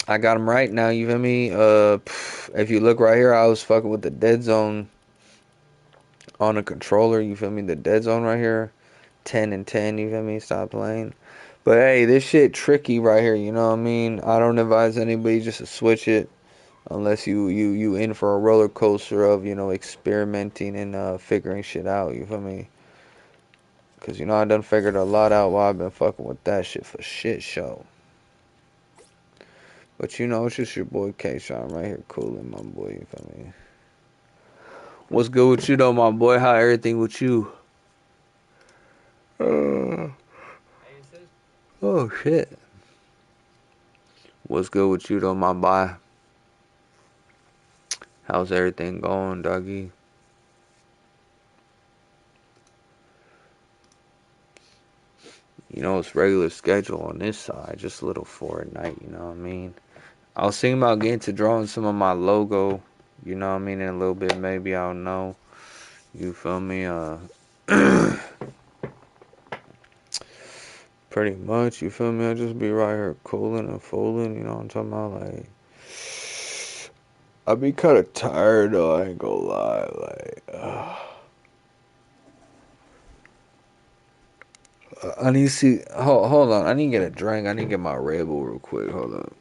I got them right now, you feel me? If you look right here, I was fucking with the dead zone on the controller, you feel me? The dead zone right here, 10 and 10, you feel me? Stop playing. But hey, this shit tricky right here, you know what I mean? I don't advise anybody just to switch it unless you in for a roller coaster of, you know, experimenting and figuring shit out, you feel me? Cause you know I done figured a lot out while I've been fucking with that shit for shit show. But you know, it's just your boy Kshotem right here cooling, my boy, you feel me? What's good with you though, my boy? How everything with you? Oh shit. What's good with you though, my boy? How's everything going, doggy? You know, it's regular schedule on this side, just a little Fortnite, you know what I mean? I was thinking about getting to drawing some of my logo, you know what I mean, in a little bit, maybe, I don't know. You feel me? Pretty much, you feel me? I just be right here cooling and fooling, you know what I'm talking about? Like, I be kind of tired though, I ain't gonna lie. Like, I need to see. Hold on, I need to get a drink. I need to get my Red Bull real quick. Hold on.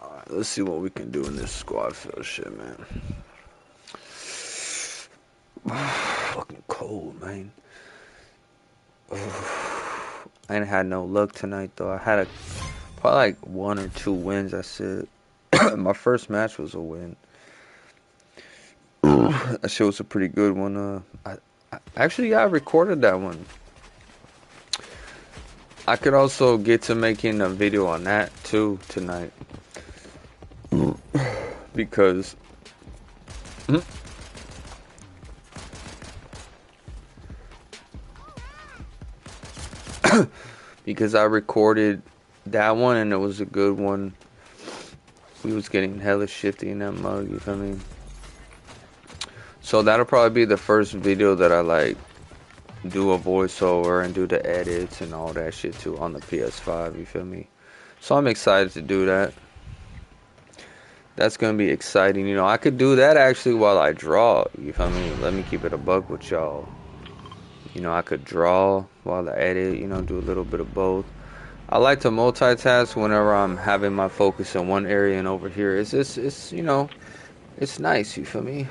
All right, let's see what we can do in this squad field shit, man. Fucking cold, man. I ain't had no luck tonight though. Probably like 1 or 2 wins. I said my first match was a win. That shit was a pretty good one. Actually, I recorded that one. I could also get to making a video on that too tonight. Because because I recorded that one and it was a good one. We was getting hella shifty in that mug, you feel me? So that'll probably be the first video that I like do a voiceover and do the edits and all that shit too on the PS5, you feel me? So I'm excited to do that. That's gonna be exciting. You know, I could do that actually while I draw, you feel me? Let me keep it a buck with y'all. You know, I could draw while I edit, you know, do a little bit of both. I like to multitask whenever I'm having my focus in one area and over here. It's you know, it's nice, you feel me?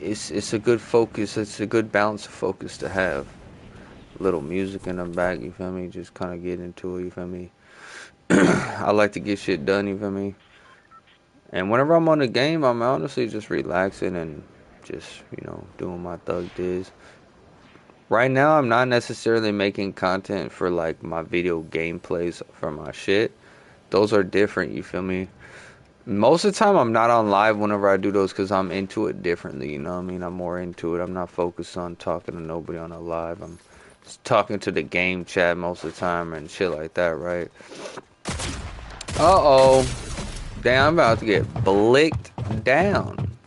It's a good focus, it's a good balance of focus to have. Little music in the back, you feel me? Just kind of get into it, you feel me? I like to get shit done, you feel me? And whenever I'm on the game, I'm honestly just relaxing and just, you know, doing my thug diz. Right now, I'm not necessarily making content for like my video gameplays for my shit. Those are different, you feel me? Most of the time, I'm not on live whenever I do those because I'm into it differently, you know what I mean? I'm more into it. I'm not focused on talking to nobody on a live. I'm just talking to the game chat most of the time and shit like that, right? Uh-oh. Damn, I'm about to get blicked down.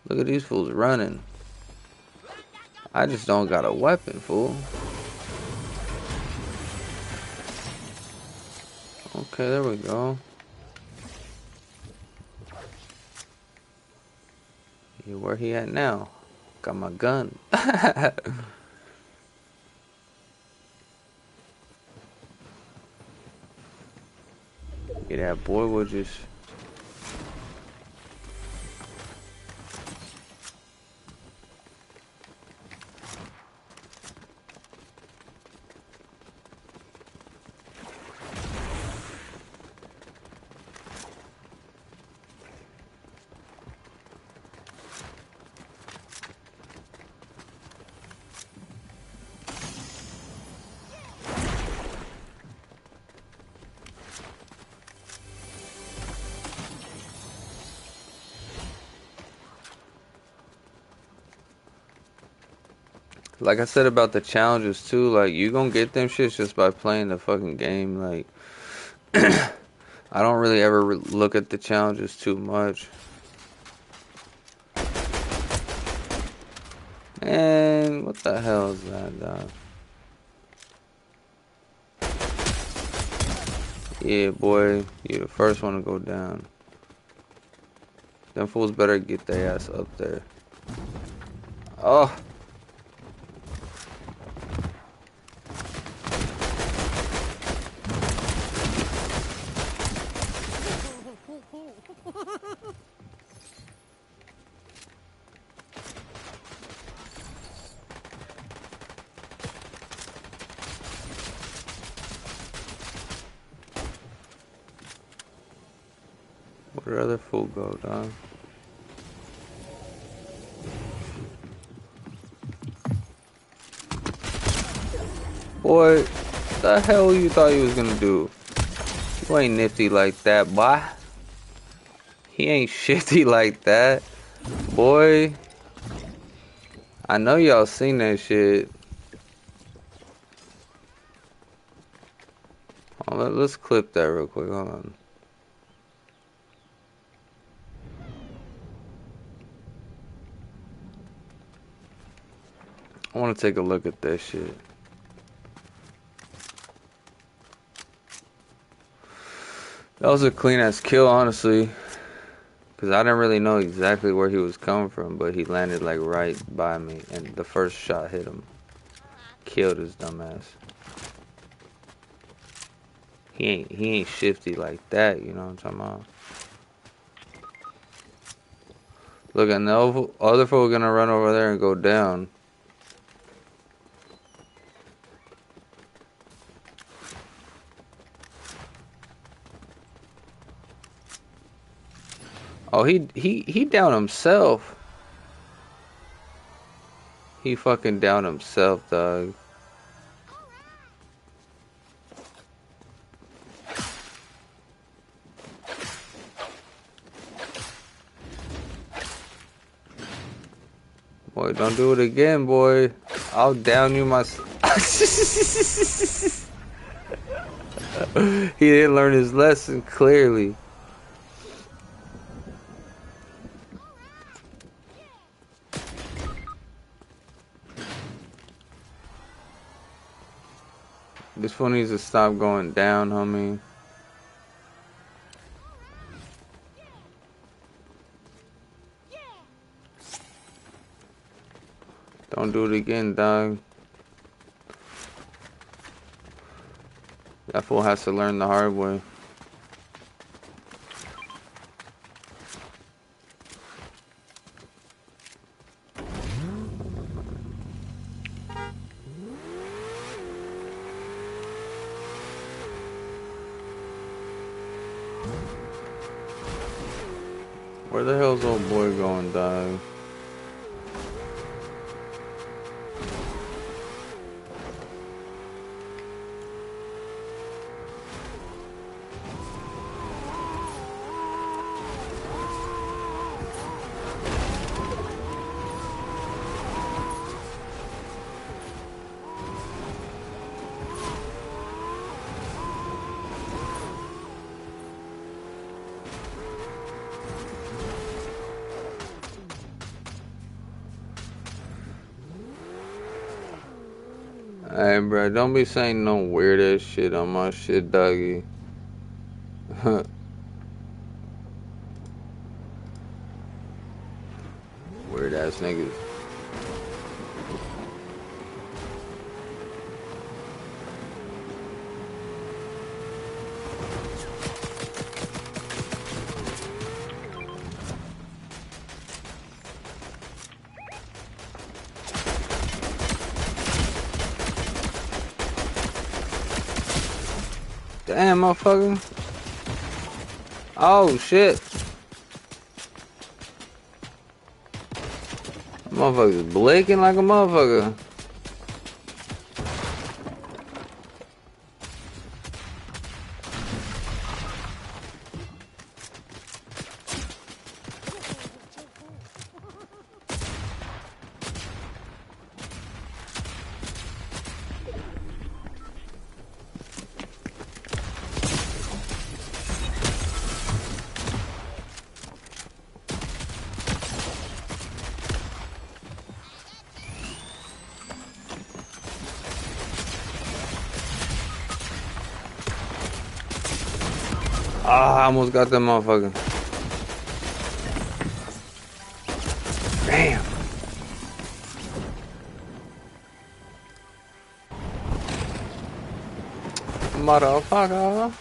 Look at these fools running. I just don't got a weapon, fool. Okay, there we go. Yeah, where he at now? Got my gun. Yeah, that boy will just... Like I said about the challenges too, like you gonna get them shits just by playing the fucking game. Like I don't really ever look at the challenges too much. And what the hell is that, dog? Yeah, boy, you the first one to go down. Them fools better get their ass up there. Oh. Where the other fool go, dog? Boy, what the hell you thought you was gonna do? You ain't nifty like that, boy. He ain't shifty like that. Boy. I know y'all seen that shit. Oh, let's clip that real quick. Hold on. I want to take a look at that shit. That was a clean ass kill, honestly. Because I didn't really know exactly where he was coming from, but he landed like right by me. And the first shot hit him. Killed his dumb ass. He ain't shifty like that, you know what I'm talking about? Look, and the other fool gonna run over there and go down. Oh, he down himself. He fucking down himself, dog. Boy, don't do it again, boy. I'll down you myself. He didn't learn his lesson, clearly. This phone needs to stop going down, homie. Don't do it again, dog. That fool has to learn the hard way. Where the hell's old boy going, dog? Hey, bro, don't be saying no weird ass shit on my shit, doggy. Weird ass niggas. Damn, motherfucker. Oh, shit. Motherfucker's blinking like a motherfucker. Ah, I almost got that motherfucker. Damn. Motherfucker.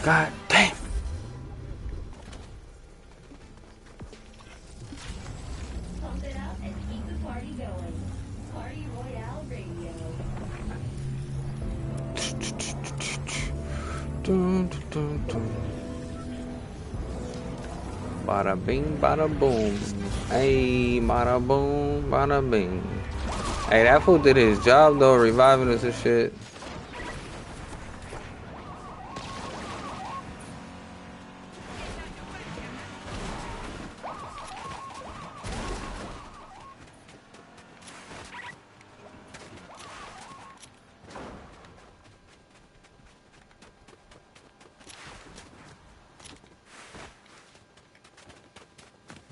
God damn. Pump it up and keep the party going. Party Royale Radio. Dun, dun, dun, dun. Bada bing, bada boom. Hey, bada boom, bada bing. Hey, that fool did his job though, reviving us and shit.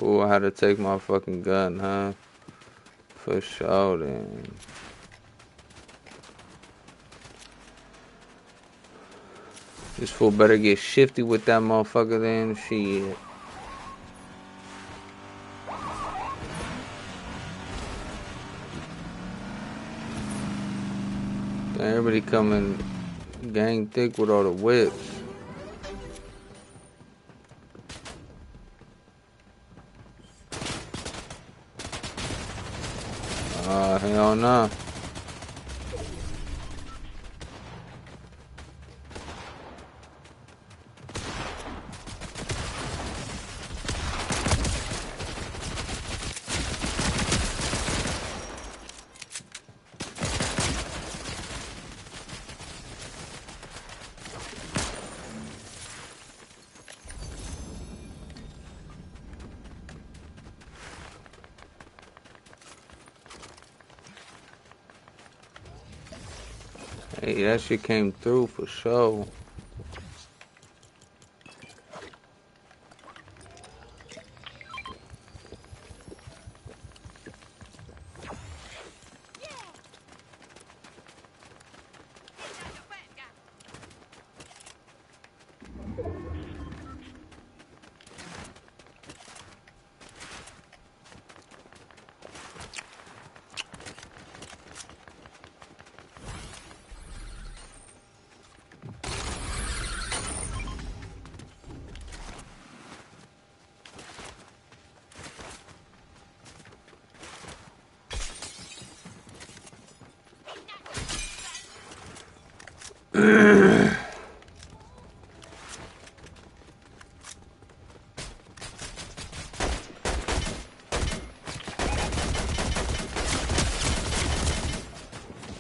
Ooh, I had to take my fucking gun, huh? For sure, then. This fool better get shifty with that motherfucker then. Shit. Everybody coming gang thick with all the whips. Hell no. Hey, that shit came through for sure.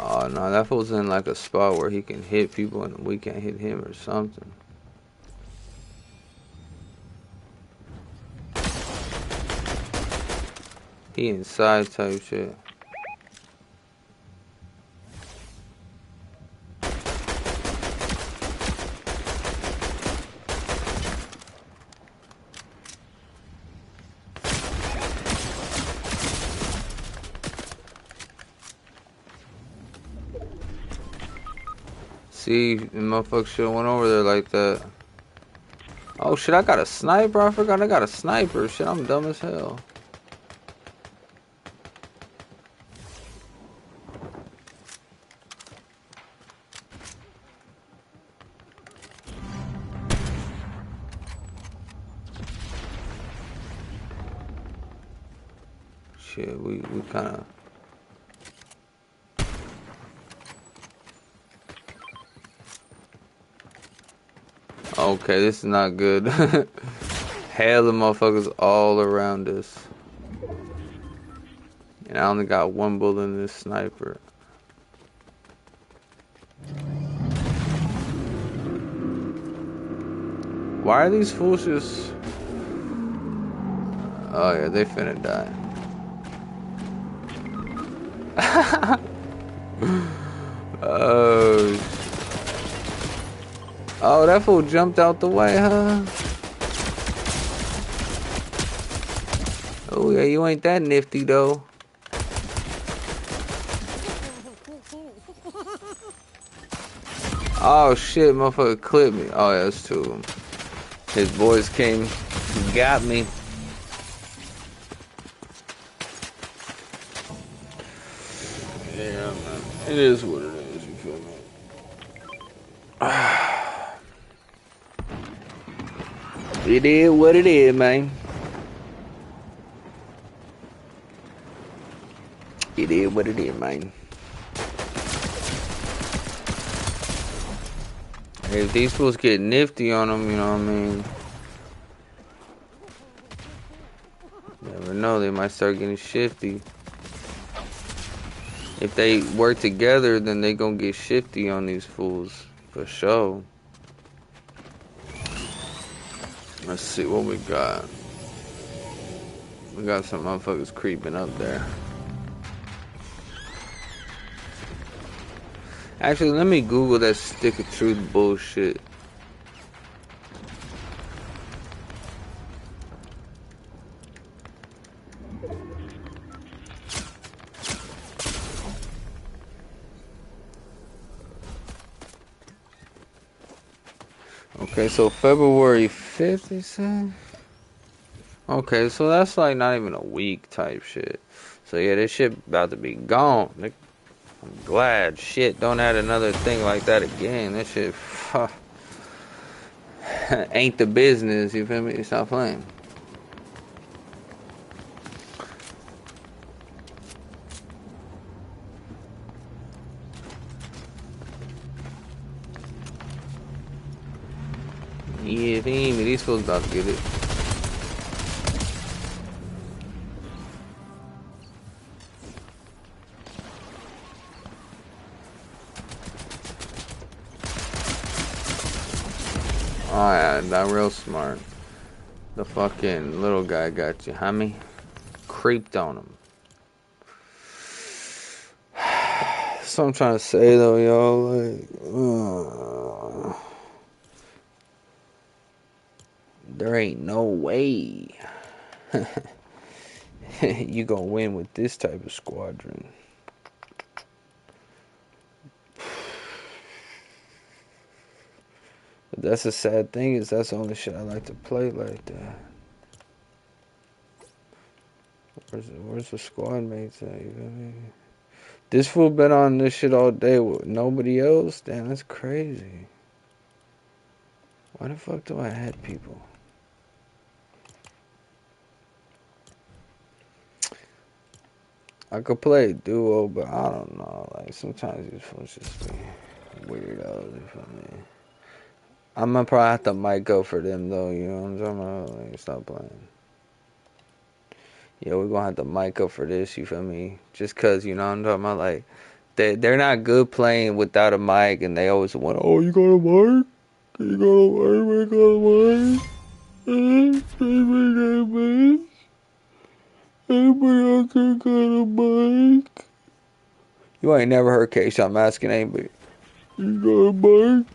Oh no, that fool's in like a spot where he can hit people and we can't hit him or something. He inside type shit. See, the motherfucker should've went over there like that. Oh shit, I got a sniper. I forgot I got a sniper. Shit, I'm dumb as hell. Shit, we kinda... Okay, this is not good. Hell of motherfuckers all around us. And I only got one bullet in this sniper. Why are these fools just... Oh yeah, they finna die. Oh, oh, that fool jumped out the way, huh? Oh yeah, you ain't that nifty though. Oh shit, motherfucker clipped me. Oh yeah, that's two of them. His boys came, got me. Yeah, man. It is what it is, you feel me? It is what it is, man. It is what it is, man. Hey, if these fools get nifty on them, you know what I mean? You never know, they might start getting shifty. If they work together, then they gonna get shifty on these fools. For sure. Let's see what we got. We got some motherfuckers creeping up there. Actually, let me Google that stick of truth bullshit. Okay, so February 5th, they said? Okay, so that's like not even a week type shit. So yeah, this shit about to be gone. I'm glad. Shit, don't add another thing like that again. That shit ain't the business, you feel me? Stop playing. You feel me? These fools about to get it. Oh yeah, not real smart. The fucking little guy got you, homie. Creeped on him. That's what I'm trying to say though, y'all. Like, there ain't no way you gonna win with this type of squadron. But that's the sad thing, is that's the only shit I like to play like that. Where's the squad mates at? You feel me? This fool been on this shit all day with nobody else? Damn, that's crazy. Why the fuck do I add people? I could play duo, but I don't know. Like, sometimes these fools just be weirdos, you feel me? I'm gonna probably have to mic up for them though, you know what I'm talking about? Like, stop playing. Yeah, we're gonna have to mic up for this, you feel me? Just cause, you know what I'm talking about? Like, they're not good playing without a mic, and they always want, oh, you got a mic? You got a mic? We got a mic? Anybody got a mic? Anybody out there got a mic? You ain't never heard Kshotem. I'm asking anybody. You got a mic?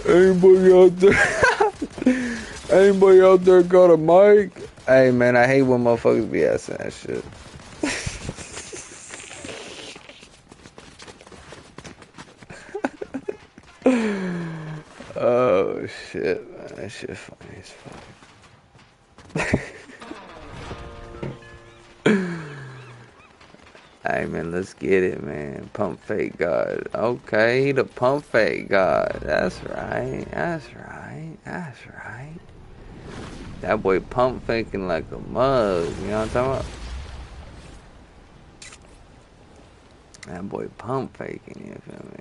Anybody out there? Anybody out there got a mic? Hey man, I hate when motherfuckers be asking that shit. Oh shit, man, that shit funny as fuck. Hey man, let's get it, man. Pump fake god. Okay, the pump fake god. That's right. That's right. That's right. That boy pump faking like a mug. You know what I'm talking about? That boy pump faking. You feel me?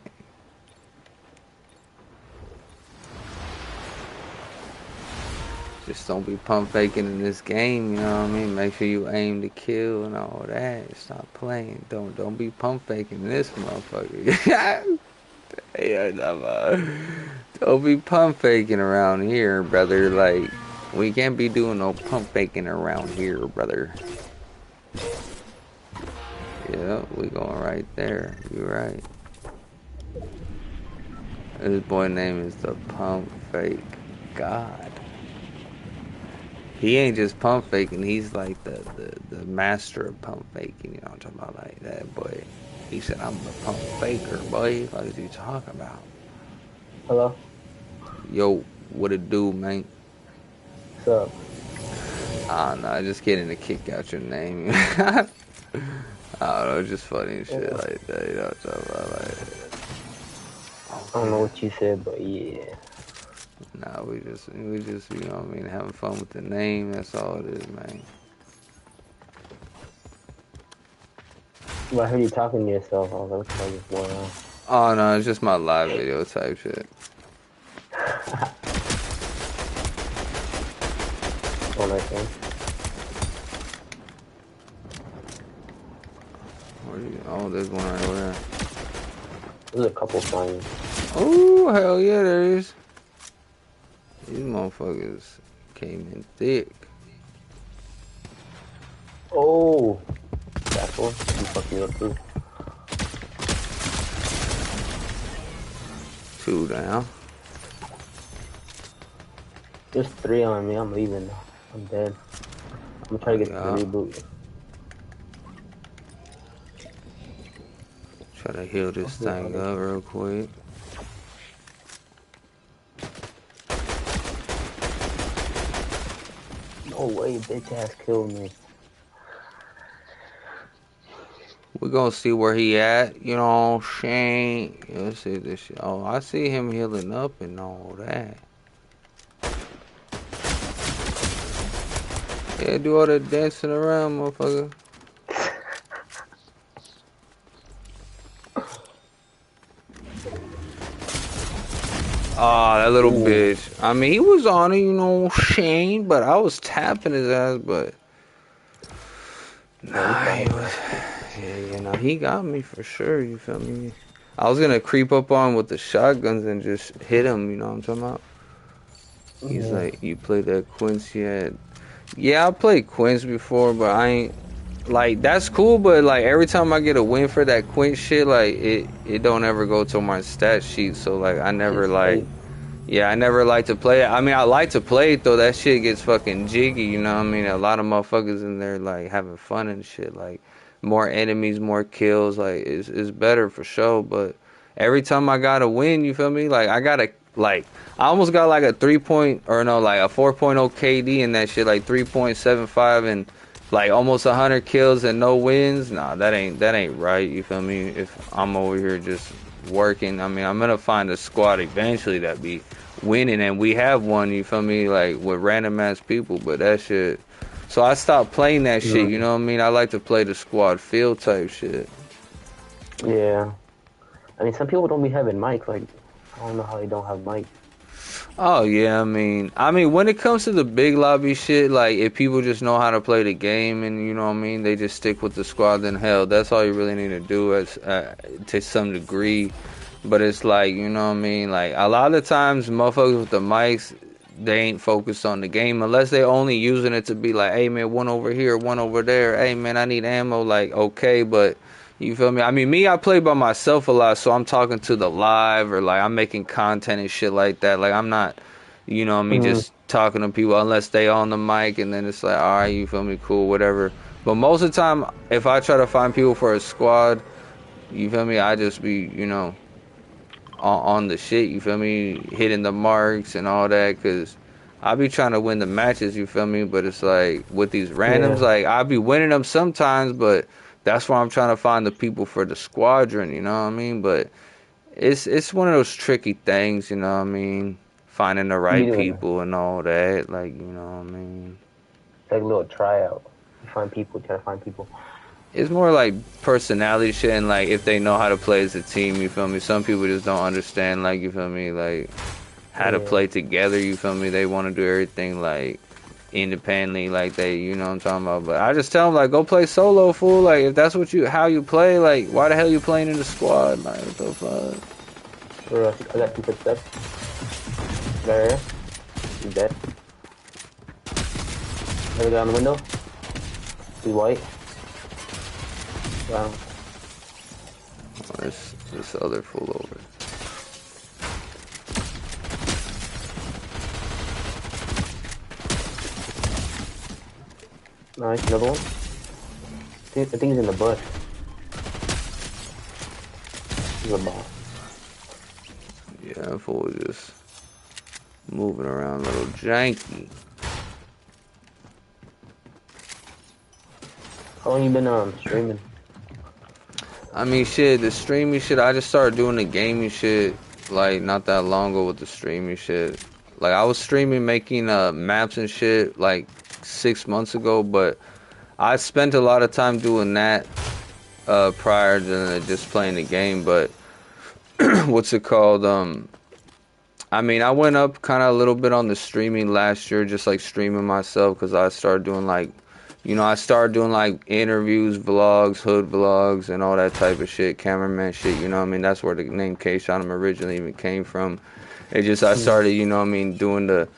Just don't be pump faking in this game, you know what I mean? Make sure you aim to kill and all that. Stop playing. Don't be pump faking this motherfucker. Yeah, don't be pump faking around here, brother. Like, we can't be doing no pump faking around here, brother. Yeah, we going right there. You right. This boy name is the pump fake god. He ain't just pump faking, he's like the master of pump faking, you know what I'm talking about? Like that boy. He said, I'm the pump faker, boy. What are you talking about? Hello? Yo, what it do, man? What's up? I don't know, I just getting to kick out your name. I don't know, just funny and shit like that, you know what I'm talking about? Like, I don't know what you said, but yeah. nah, we just, you know what I mean, having fun with the name, that's all it is, man. Well, I heard you talking to yourself. I was like, what the fuck is going on? Oh no, it's just my live video type shit. Oh, nice one. Oh, there's one right over there. There's a couple flying. Oh, hell yeah, there is. These motherfuckers came in thick. Oh! That's one. You fucked me up too. 2 down. There's 3 on me. I'm leaving. I'm dead. I'm gonna try to get the reboot. Try to heal this thing up real quick. No way, bitch ass killed me. We're gonna see where he at, you know, Shane. Let's see this shit. Oh, I see him healing up and all that. Yeah, do all that dancing around, motherfucker. Ah, that little Ooh, bitch. I mean, he was on it, you know, Shane, but I was tapping his ass, but no, he nah, he tried. was. Yeah, you know, he got me for sure. You feel me? I was gonna creep up on with the shotguns and just hit him. You know what I'm talking about? He's Yeah. like, you play that Quince yet? Yeah, I played Quince before, but I ain't like that's cool. But like every time I get a win for that Quince shit, like it don't ever go to my stat sheet. So like I never Shit's like. fake. Yeah, I never like to play it. I mean, I like to play it though. That shit gets fucking jiggy, you know what I mean? A lot of motherfuckers in there like having fun and shit. Like more enemies, more kills. Like it's better for sure. But every time I gotta win, you feel me? Like I gotta like I almost got like a 3 point or no like a 4.0 KD in that shit, like 3.75 and like almost 100 kills and no wins. Nah, that ain't right. You feel me? If I'm over here just working, I mean, I'm gonna find a squad eventually that be winning, and we have one. You feel me? Like with random ass people, but that shit. So I stopped playing that shit. You Mm, know what I mean? I like to play the squad field type shit. yeah. I mean, some people don't be having mics. Like, I don't know how they don't have mics. Oh yeah, I mean, when it comes to the big lobby shit, like if people just know how to play the game and you know what I mean, they just stick with the squad. Then hell, that's all you really need to do as to some degree. But it's like you know what I mean, like a lot of times, motherfuckers with the mics, they ain't focused on the game unless they only using it to be like, hey man, one over here, one over there. Hey man, I need ammo. Like okay, but you feel me? I mean, me, I play by myself a lot, so I'm talking to the live or like I'm making content and shit like that. Like I'm not, you know, me Mm, just talking to people unless they on the mic, and then it's like, all right, you feel me? Cool, whatever. But most of the time, if I try to find people for a squad, you feel me? I just be, you know, on the shit. You feel me? Hitting the marks and all that, cause I be trying to win the matches. You feel me? But it's like with these randoms, yeah. like I be winning them sometimes, but that's why I'm trying to find the people for the squadron. You know what I mean? But it's one of those tricky things. You know what I mean? Finding the You be right doing a, people and all that. Like you know what I mean? like a little tryout. You find people, try to find people. It's more like personality shit and like if they know how to play as a team. You feel me? Some people just don't understand. Like you feel me? Like how to Yeah. play together, you feel me? They want to do everything like independently, like they, you know what I'm talking about. But I just tell them like, go play solo, fool. Like if that's what you, how you play, like why the hell you playing in the squad? Like what the fuck? Or I got two footsteps. There. He's dead. Another guy on the window. He's white. Wow. Oh, there's this other fool over. Nice. Another one. I think he's in the bush. He's a boss. Yeah, that fool was just moving around a little janky. How long you been streaming? I mean, shit, the streaming shit. I just started doing the gaming shit like not that long ago with the streaming shit. Like I was streaming making maps and shit like 6 months ago, but I spent a lot of time doing that prior to just playing the game. But what's it called? I mean, I went up kind of a little bit on the streaming last year, just like streaming myself, because I started doing like, you know, I started doing like interviews, vlogs, hood vlogs, and all that type of shit, cameraman shit. You know what I mean? That's where the name Kshotem originally even came from. It just I Mm. started, you know what I mean, doing the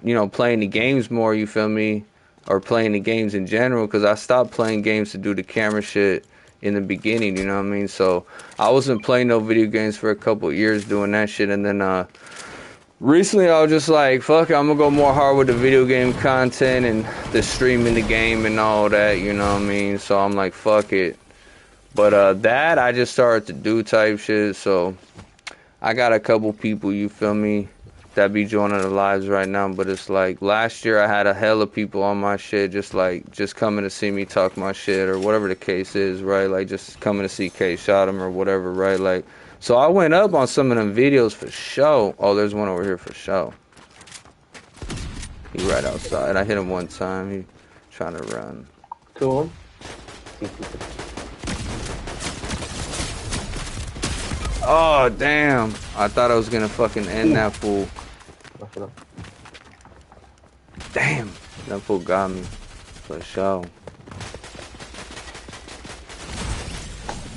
you know playing the games more. You feel me? Or playing the games in general, because I stopped playing games to do the camera shit in the beginning. You know what I mean? So I wasn't playing no video games for a couple of years doing that shit, and then recently, I was just like, fuck it, I'm gonna go more hard with the video game content and the streaming the game and all that, you know what I mean? So I'm like, fuck it. But that I just started to do type shit, so I got a couple people, you feel me, that be joining the lives right now. But it's like last year I had a hell of people on my shit, just coming to see me talk my shit or whatever the case is, right? Like just coming to see K shot him or whatever, right? Like so I went up on some of them videos for show. Oh, there's one over here for show. He right outside. I hit him one time. He trying to run. Two of them. Oh, damn. I thought I was gonna fucking end that fool. Damn. That fool got me. For sure.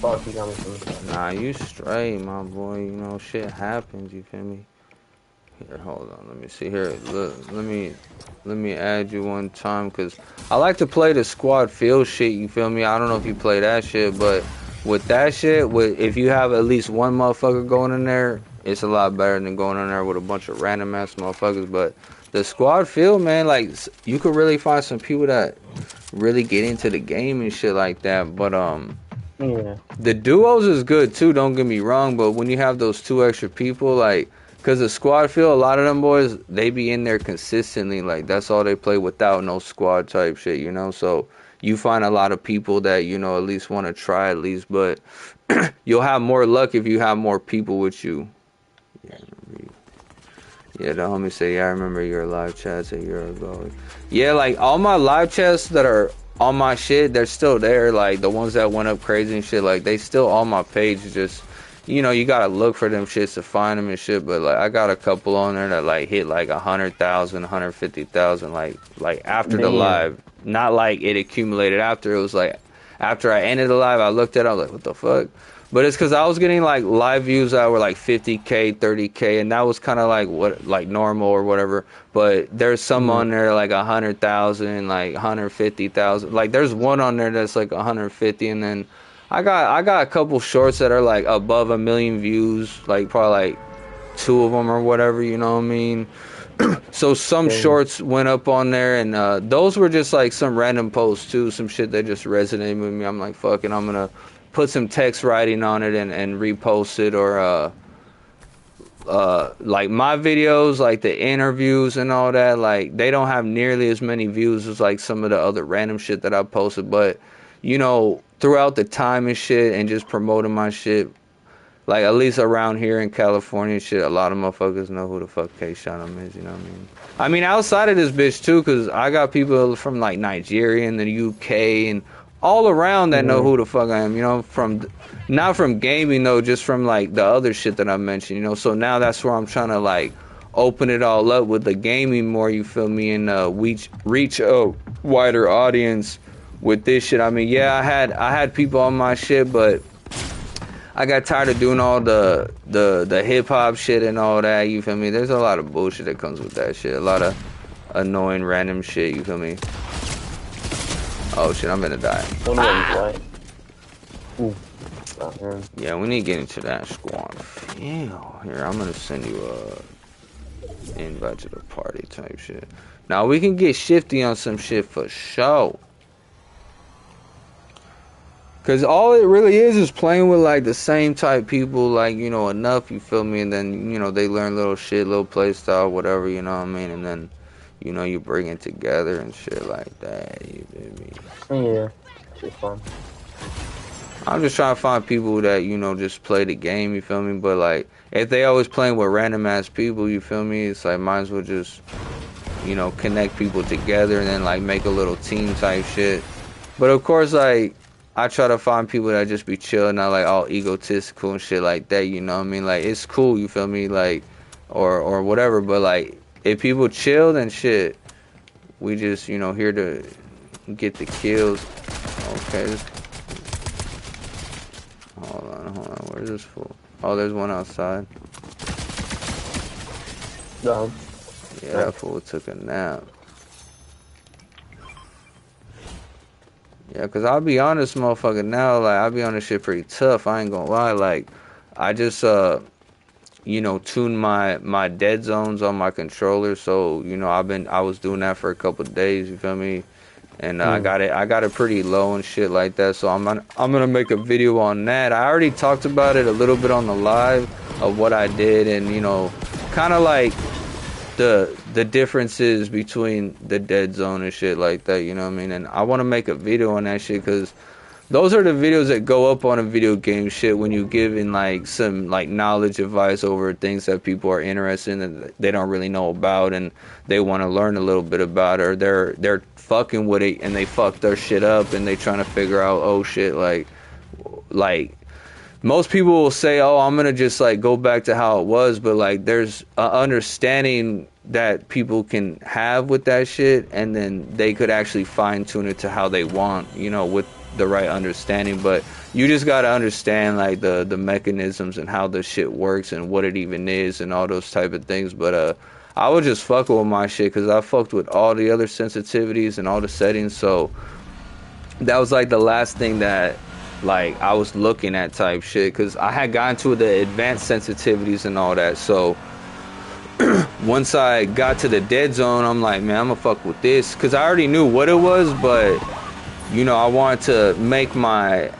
Fuck, he got me from the side. Nah, you straight, my boy. You know, shit happens. You feel me? Here, hold on. Let me see here. Look, let me add you one time, cause I like to play the squad field shit. You feel me? I don't know if you play that shit, but with that shit, if you have at least one motherfucker going in there, it's a lot better than going in there with a bunch of random ass motherfuckers. But the squad field, man, like you could really find some people that really get into the game and shit like that. But Yeah. the duos is good too, don't get me wrong, but when you have those two extra people, like, cause the squad feel, a lot of them boys, they be in there consistently, like, that's all they play without no squad type shit, you know, so you find a lot of people that, you know, at least want to try at least, but you'll have more luck if you have more people with you. Yeah, the homie say, yeah, I remember your live chats a year ago. Yeah, like, all my live chats that are on my shit, they're still there. Like, the ones that went up crazy and shit, like, they still on my page. Just, you know, you gotta look for them shits to find them and shit. But, like, I got a couple on there that, like, hit, like, 100,000, 150,000, like, after the live. Not, like, it accumulated after. It was, like, after I ended the live, I looked at it, I was like, what the fuck? But it's because I was getting, like, live views that were, like, 50K, 30K, and that was kind of, like, what, like, normal or whatever. But there's some on there, like, 100,000, like, 150,000. Like, there's one on there that's, like, 150, and then I got a couple shorts that are, like, above 1 million views, like, probably, like, 2 of them or whatever, you know what I mean? So some shorts went up on there, and those were just, like, some random posts, too, some shit that just resonated with me. I'm like, fuck it, I'm gonna put some text writing on it and repost it, or like my videos, like the interviews and all that, like they don't have nearly as many views as like some of the other random shit that I posted, but you know, throughout the time and shit and just promoting my shit, like at least around here in California and shit, a lot of motherfuckers know who the fuck Kshotem is, you know what I mean? I mean, outside of this bitch too, cause I got people from like Nigeria and the UK and all around that know who the fuck I am, you know, from, not from gaming though, just from like the other shit that I mentioned, you know, so now that's where I'm trying to like open it all up with the gaming more, you feel me, and reach a wider audience with this shit. I mean, yeah, I had people on my shit, but I got tired of doing all the hip hop shit and all that, you feel me? There's a lot of bullshit that comes with that shit, a lot of annoying random shit, you feel me? Oh shit, I'm gonna die. Yeah, we need to get into that squad. Yeah, here, I'm gonna send you a invite to the party type shit. Now we can get shifty on some shit for sure. Cause all it really is playing with like the same type people, like, you know, enough, you feel me? And then, you know, they learn little shit, little play style, whatever, you know what I mean? And then, you know, you bring it together and shit like that, you feel me? Yeah, shit fun. I'm just trying to find people that, you know, just play the game, you feel me? But, like, if they always playing with random-ass people, you feel me? It's like, might as well just, you know, connect people together and then, like, make a little team type shit. But, of course, like, I try to find people that just be chill, not, like, all egotistical and shit like that, you know what I mean? Like, it's cool, you feel me? Like, or whatever, but, like, if people chill, then shit, we just, you know, here to get the kills. Okay. Hold on. Where's this fool? Oh, there's one outside. Down. Yeah, that fool took a nap. Yeah, because I'll be honest, motherfucker, now, like, I'll be on this shit pretty tough. I ain't gonna lie. Like, I just, you know, tune my dead zones on my controller, so you know I was doing that for a couple of days, you feel me, and I got it pretty low and shit like that, so I'm gonna make a video on that. I already talked about it a little bit on the live of what I did, and you know, kind of like the differences between the dead zone and shit like that, you know what I mean, and I want to make a video on that shit because those are the videos that go up on a video game shit when you give in like some like knowledge advice over things that people are interested in and they don't really know about and they want to learn a little bit about, or they're fucking with it and they fuck their shit up and they trying to figure out, oh shit, like most people will say, oh, I'm gonna just like go back to how it was, but like there's an understanding that people can have with that shit, and then they could actually fine tune it to how they want, you know, with the right understanding. But you just gotta understand like the mechanisms and how the shit works and what it even is and all those type of things. But I was just fucking with my shit because I fucked with all the other sensitivities and all the settings, so that was like the last thing that like I was looking at type shit, because I had gotten to the advanced sensitivities and all that. So once I got to the dead zone, I'm like, man, I'm gonna fuck with this, because I already knew what it was, but you know, I wanted to make my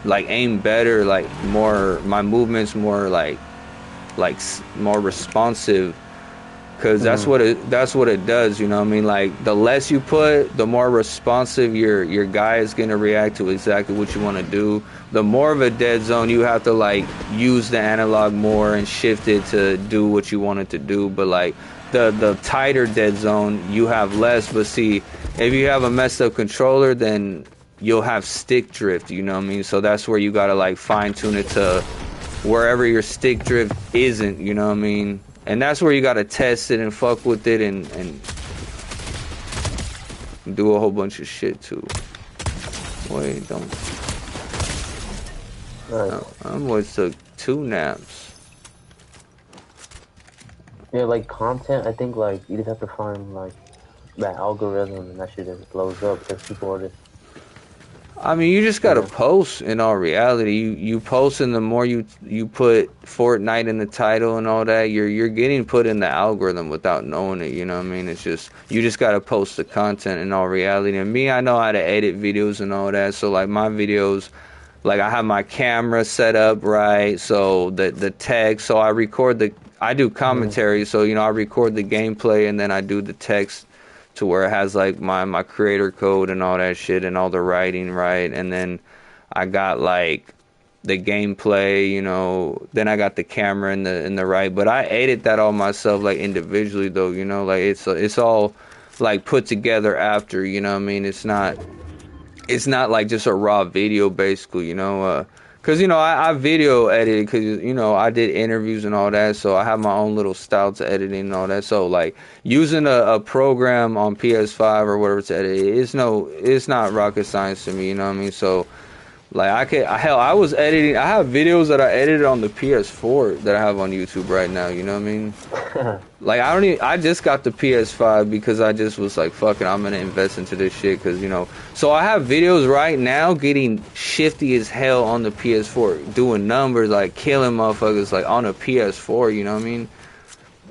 like aim better, like more, my movements more like more responsive, because that's what it does, you know what I mean? Like the less you put, the more responsive your guy is gonna react to exactly what you want to do. The more of a dead zone you have to like use the analog more and shift it to do what you want it to do. But like the tighter dead zone, you have less. But see, if you have a messed up controller, then you'll have stick drift, you know what I mean? So that's where you gotta like fine tune it to wherever your stick drift isn't, you know what I mean? And that's where you gotta test it and fuck with it and do a whole bunch of shit too. Wait, don't. Right. I almost took 2 naps. Yeah, like content, I think like you just have to find like that algorithm and that shit just blows up because people are just. I mean, you just gotta Yeah. post. In all reality, you post, and the more you put Fortnite in the title and all that, you're getting put in the algorithm without knowing it. You know what I mean? It's just, you just gotta post the content. In all reality, and me, I know how to edit videos and all that. So like my videos, like I have my camera set up right, so the text. So I do commentary. So you know, I record the gameplay and then I do the text to where it has like my creator code and all that shit and all the writing, right? And then I got like the gameplay, you know, then I got the camera in the right, but I edit that all myself, like individually though, you know, like it's all like put together after, you know what I mean? It's not like just a raw video basically, you know, because you know I video edited because you know I did interviews and all that, so I have my own little style to editing and all that. So like using a program on PS5 or whatever to edit, it's not rocket science to me, you know what I mean? So like I was editing, I have videos that I edited on the PS4 that I have on YouTube right now, you know what I mean? Like I just got the PS5 because I just was like, fuck it, I'm gonna invest into this shit, because you know, so I have videos right now getting shifty as hell on the PS4, doing numbers, like killing motherfuckers like on a PS4, you know what I mean?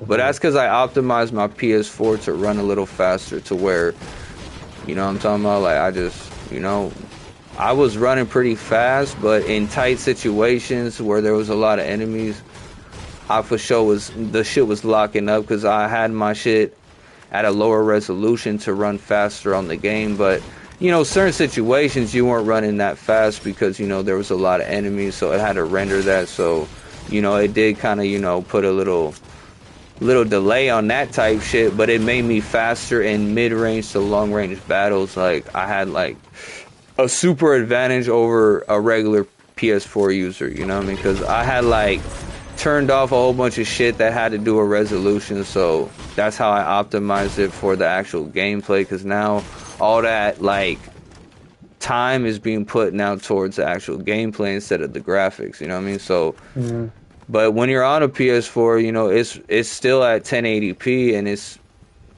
But that's because I optimized my PS4 to run a little faster, to where, you know what I'm talking about? Like I just, you know, I was running pretty fast, but in tight situations where there was a lot of enemies, I for sure the shit was locking up, because I had my shit at a lower resolution to run faster on the game. But you know, certain situations you weren't running that fast because you know there was a lot of enemies, so it had to render that. So you know, it did kind of, you know, put a little delay on that type shit, but it made me faster in mid-range to long-range battles. Like I had like a super advantage over a regular PS4 user, you know what I mean? Because I had like turned off a whole bunch of shit that had to do with resolution, so that's how I optimized it for the actual gameplay, because now all that like time is being put now towards the actual gameplay instead of the graphics, you know what I mean? So but when you're on a PS4, you know, it's still at 1080p and it's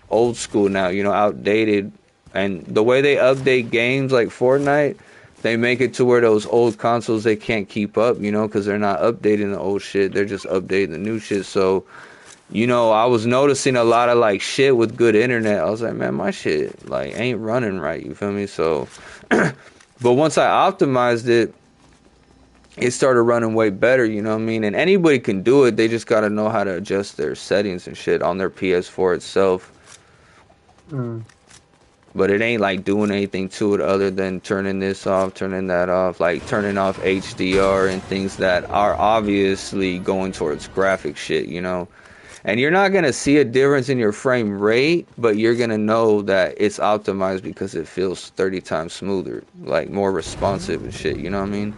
old school now, you know, outdated. And the way they update games like Fortnite, they make it to where those old consoles, they can't keep up, you know, because they're not updating the old shit. They're just updating the new shit. So, you know, I was noticing a lot of like shit with good internet. I was like, man, my shit like ain't running right. You feel me? So, but once I optimized it, it started running way better, you know what I mean? And anybody can do it. They just got to know how to adjust their settings and shit on their PS4 itself. But it ain't like doing anything to it other than turning this off, turning that off, like turning off HDR and things that are obviously going towards graphic shit, you know? And you're not going to see a difference in your frame rate, but you're going to know that it's optimized because it feels 30 times smoother, like more responsive and shit, you know what I mean?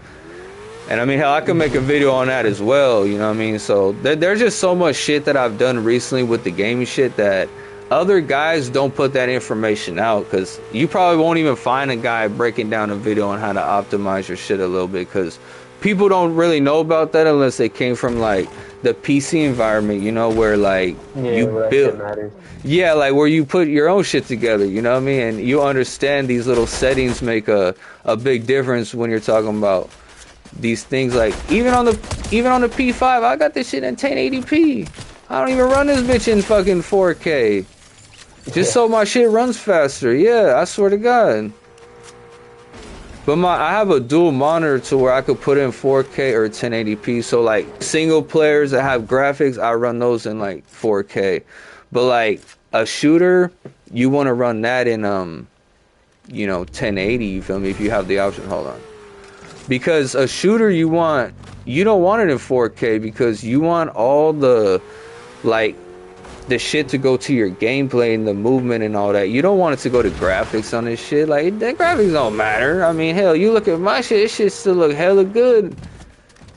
And I mean, hell, I could make a video on that as well, you know what I mean? So there's just so much shit that I've done recently with the gaming shit that other guys don't put that information out, because you probably won't even find a guy breaking down a video on how to optimize your shit a little bit, because people don't really know about that unless they came from like the PC environment, you know, where like Yeah, you well, that shit build, matters. yeah, like where you put your own shit together, you know what I mean? And you understand these little settings make a big difference when you're talking about these things. Like even on the P5, I got this shit in 1080p. I don't even run this bitch in fucking 4K. Just so my shit runs faster. Yeah, I swear to God. But I have a dual monitor to where I could put in 4K or 1080p. So like single players that have graphics, I run those in like 4K. But like a shooter, you want to run that in 1080, you feel me? If you have the option, hold on. Because a shooter you don't want it in 4K, because you want all the like the shit to go to your gameplay and the movement and all that. You don't want it to go to graphics on this shit. Like, the graphics don't matter. I mean, hell, you look at my shit, this shit still look hella good.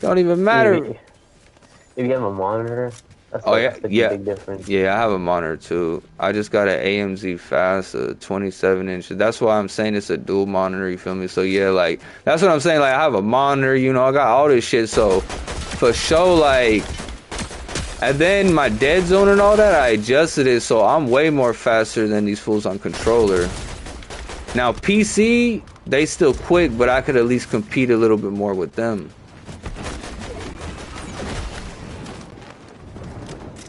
Don't even matter. If you have a monitor, that's Oh, like yeah, a big difference. yeah, I have a monitor too. I just got an AMZ Fast, a 27-inch. That's why I'm saying it's a dual monitor, you feel me? So, yeah, like, that's what I'm saying. Like, I have a monitor, you know, I got all this shit. So, for sure, like, and then my dead zone and all that, I adjusted it, so I'm way more faster than these fools on controller. Now, PC, they still quick, but I could at least compete a little bit more with them.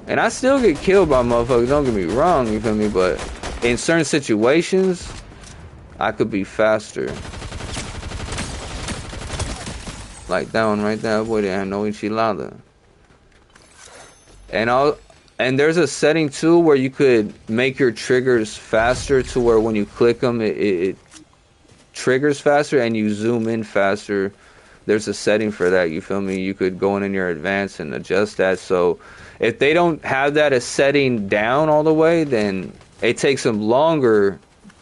And I still get killed by motherfuckers, don't get me wrong, you feel me? But in certain situations, I could be faster. Like that one right there, boy, they have no enchilada. And there's a setting too where you could make your triggers faster, to where when you click them, it triggers faster and you zoom in faster. There's a setting for that, you feel me? You could go in your advanced and adjust that. So if they don't have that as setting down all the way, then it takes them longer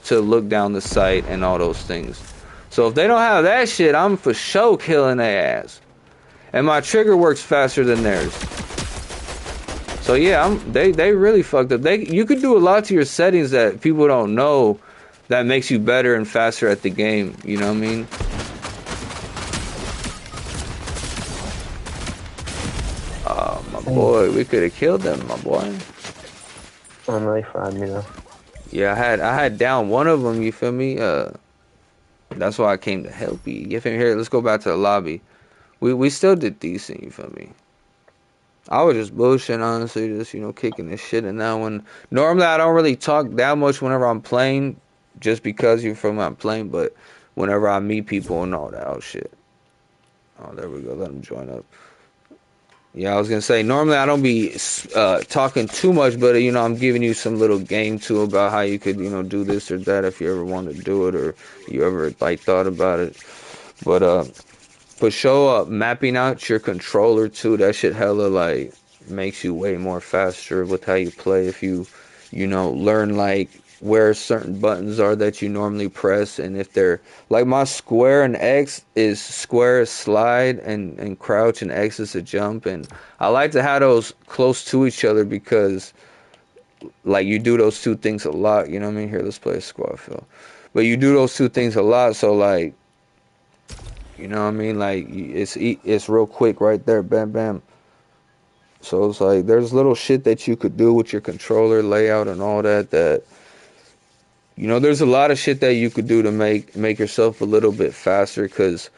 to look down the sight and all those things. So if they don't have that shit, I'm for sure killing their ass. And my trigger works faster than theirs. So yeah, they really fucked up. You could do a lot to your settings that people don't know that makes you better and faster at the game. You know what I mean? Oh, my boy, we could have killed them, my boy. I'm really fried me though. Yeah, I had down one of them. You feel me? That's why I came to help you. You feel me? Here, let's go back to the lobby. We still did decent. You feel me? I was just bullshitting, honestly, just, kicking this shit in that one. Normally, I don't really talk that much whenever I'm playing, just because you're from I'm playing, but whenever I meet people and all that, oh, shit. Oh, there we go. Let them join up. Yeah, I was going to say, normally I don't be talking too much, but, I'm giving you some little game, too, about how you could, do this or that if you ever want to do it, or you ever, like, thought about it. But, for sure, mapping out your controller too, that shit hella like makes you way more faster with how you play. If you learn like where certain buttons are that you normally press, and if they're like my square and X is square is slide and crouch, and X is a jump, and I like to have those close to each other because like you do those two things a lot. You know what I mean? Here, let's play a squad fill. But you do those two things a lot, so like. You know what I mean? Like, it's real quick right there. Bam, bam. So it's like, there's little shit that you could do with your controller layout and all that, there's a lot of shit that you could do to make yourself a little bit faster, because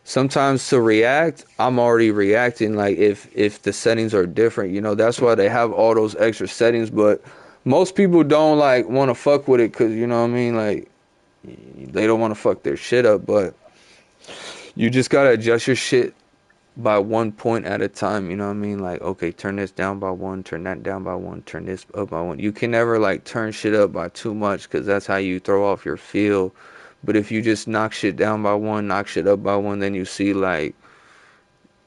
sometimes to react, I'm already reacting, like, if the settings are different, that's why they have all those extra settings, but most people don't, like, want to fuck with it, because, you know what I mean? Like, they don't want to fuck their shit up, but you just gotta adjust your shit by 1 point at a time, you know what I mean? Like, okay, turn this down by 1, turn that down by 1, turn this up by 1. You can never, like, turn shit up by too much, because that's how you throw off your feel. But if you just knock shit down by 1, knock shit up by 1, then you see, like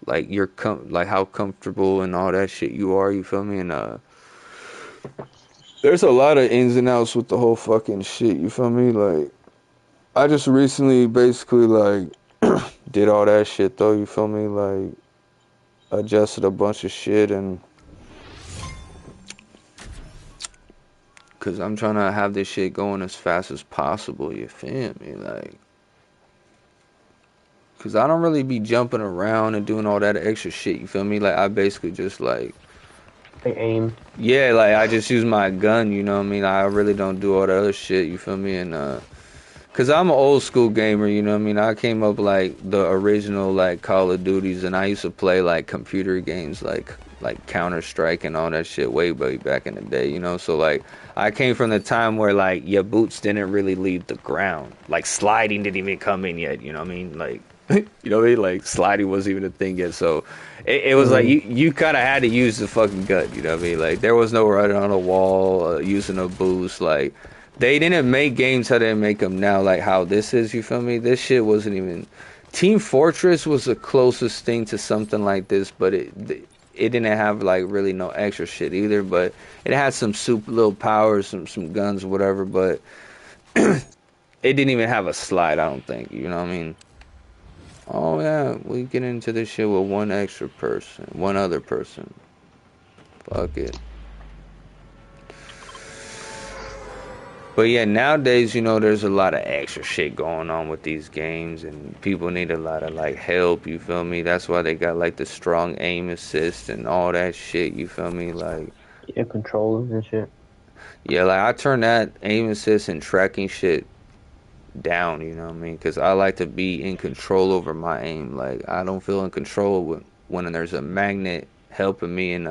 like how comfortable and all that shit you are, you feel me? And, there's a lot of ins and outs with the whole fucking shit, you feel me? Like, I just recently basically, like, did all that shit though, you feel me? Like adjusted a bunch of shit and cause I'm trying to have this shit going as fast as possible, you feel me? Like cause I don't really be jumping around and doing all that extra shit, you feel me? Like I basically just like They aim. yeah, like I just use my gun, you know what I mean? I really don't do all the other shit, you feel me? And cause I'm an old school gamer, you know what I mean? I came up like the original like Call of Duties, and I used to play like computer games like Counter Strike and all that shit way back in the day, you know? So like I came from the time where like your boots didn't really leave the ground. Like sliding didn't even come in yet, you know what I mean? Like you know what I mean? Like sliding wasn't even a thing yet. So it was like you kind of had to use the fucking gun, you know what I mean? Like there was no running on a wall, using a boost. Like they didn't make games how they make them now, like how this is, you feel me? This shit wasn't even. Team Fortress was the closest thing to something like this, but it didn't have like really no extra shit either. But it had some super little powers, some guns, whatever. But it didn't even have a slide, I don't think. You know what I mean? Oh yeah, we get into this shit with one extra person, one other person. Fuck it. But yeah, nowadays, you know, there's a lot of extra shit going on with these games, and people need a lot of like help, you feel me? That's why they got like the strong aim assist and all that shit, you feel me? Like, Yeah, controllers and shit. yeah, like I turn that aim assist and tracking shit down, you know what I mean? Because I like to be in control over my aim. Like, I don't feel in control when there's a magnet helping me. And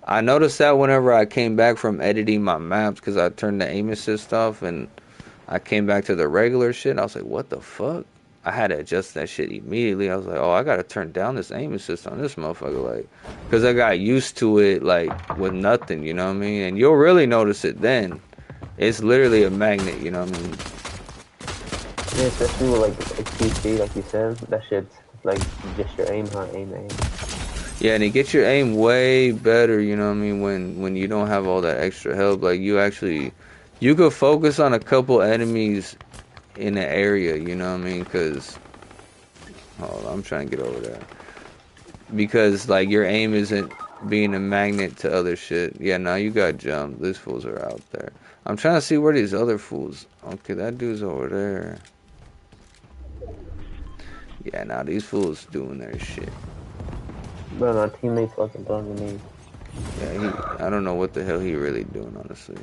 I noticed that whenever I came back from editing my maps, because I turned the aim assist off and I came back to the regular shit. I was like, what the fuck? I had to adjust that shit immediately. I was like, oh, I gotta turn down this aim assist on this motherfucker, like, because I got used to it, like, with nothing, you know what I mean? And you'll really notice it then. It's literally a magnet, you know what I mean? Yeah, especially with like PC, like you said, that shit's like just your aim, huh? Aim. Yeah, and it gets your aim way better, you know what I mean, when you don't have all that extra help. Like, you could focus on a couple enemies in the area, you know what I mean? Because, hold on, I'm trying to get over there. Because, like, your aim isn't being a magnet to other shit. Yeah, now you got jumped. These fools are out there. I'm trying to see where these other fools. Okay, that dude's over there. Yeah, now these fools doing their shit. But our teammates fucking throwing grenades. Yeah, I don't know what the hell he really doing, honestly.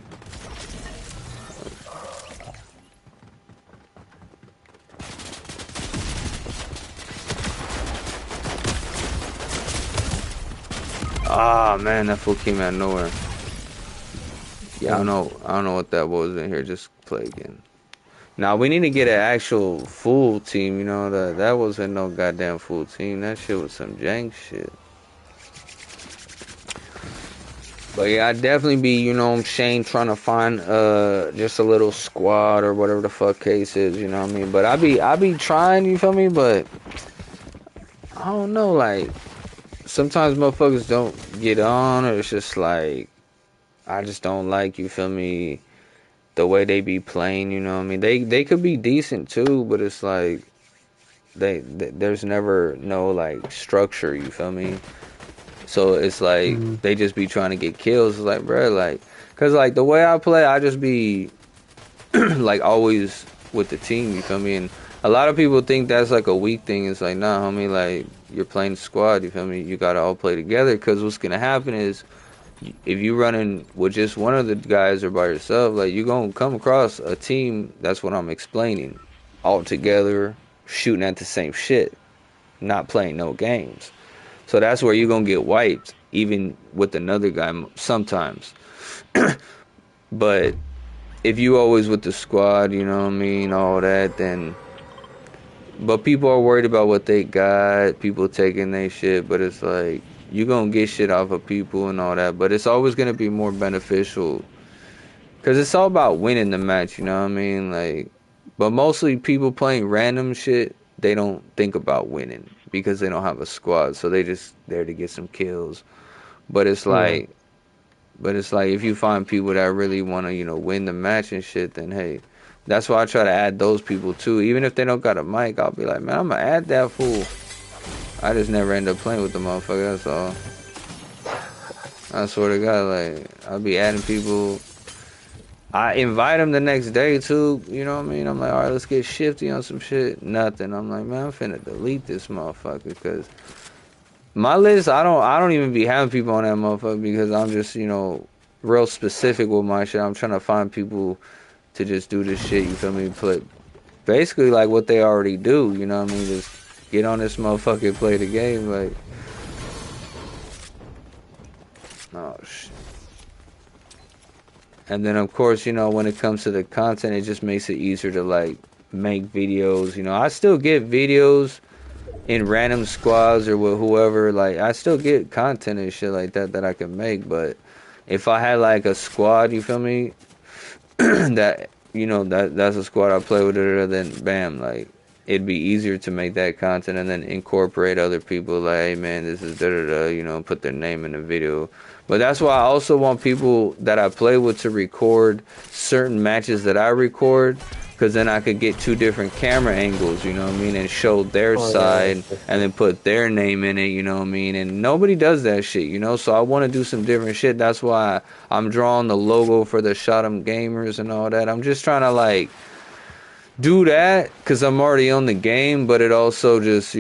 Ah, man, that fool came out of nowhere. Yeah, I don't know what that was in here. Just play again. Now we need to get an actual full team. You know that wasn't no goddamn full team. That shit was some jank shit. But yeah, I'd definitely be, you know, Shane trying to find just a little squad or whatever the fuck case is. You know what I mean? But I be trying. You feel me? But I don't know. Like sometimes motherfuckers don't get on, or it's just like I just don't like. You feel me? The way they be playing, you know what I mean? They could be decent too, but it's like there's never no like structure, you feel me? So it's like they just be trying to get kills. It's like, bro, like, cause like the way I play, I just be like always with the team, you feel me? And a lot of people think that's like a weak thing. It's like, nah, homie, like you're playing squad, you feel me? You gotta all play together, cause what's gonna happen is if you running with just one of the guys or by yourself, like you gonna come across a team. That's what I'm explaining. All together, shooting at the same shit, not playing no games. So that's where you're gonna get wiped, even with another guy sometimes. But if you always with the squad, you know what I mean, all that, then. But people are worried about what they got, people taking their shit, but it's like you gonna get shit off of people and all that, but it's always gonna be more beneficial because it's all about winning the match, you know what I mean? Like, but mostly people playing random shit, they don't think about winning because they don't have a squad, so they just there to get some kills. But it's like, but it's like if you find people that really want to, you know, win the match and shit, then hey, That's why I try to add those people too. Even if they don't got a mic, I'll be like, man, I'm gonna add that fool. I just never end up playing with the motherfucker. That's all. I swear to God, like I'll be adding people. I invite them the next day too. You know what I mean? I'm like, all right, let's get shifty on some shit. Nothing. I'm like, man, I'm finna delete this motherfucker because my list. I don't even be having people on that motherfucker because I'm just real specific with my shit. I'm trying to find people to just do this shit. You feel me? Play basically like what they already do. You know what I mean? Just get on this motherfucker and play the game. Like, oh shit. And then of course, when it comes to the content, it just makes it easier to like make videos. I still get videos in random squads or with whoever. Like, I still get content and shit like that I can make. But if I had like a squad, you feel me? That that's a squad I play with, then bam, like it'd be easier to make that content and then incorporate other people. Like, hey man, this is put their name in the video. But that's why I also want people that I play with to record certain matches that I record, because then I could get two different camera angles, you know what I mean, and show their side and then put their name in it, you know what I mean. And nobody does that shit, so I want to do some different shit. That's why I'm drawing the logo for the Kshotem Gamers and all that. I'm just trying to like do that because I'm already on the game, but it also just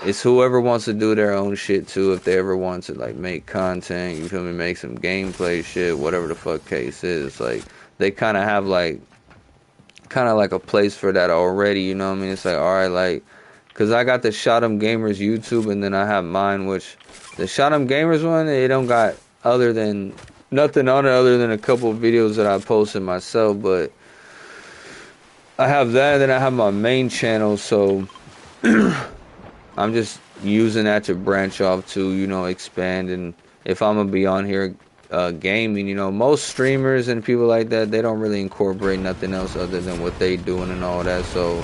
it's whoever wants to do their own shit too. If they ever want to like make content, you feel me, make some gameplay shit, whatever the fuck case is, like they kind of have like a place for that already, you know what I mean? It's like, all right, like, because I got the Kshotem Gamers YouTube, and then I have mine, which the Kshotem Gamers one, it don't got nothing on it other than a couple of videos that I posted myself. But I have that, and then I have my main channel, so I'm just using that to branch off to, expand. And if I'm gonna be on here gaming, most streamers and people like that, they don't really incorporate nothing else other than what they doing and all that. So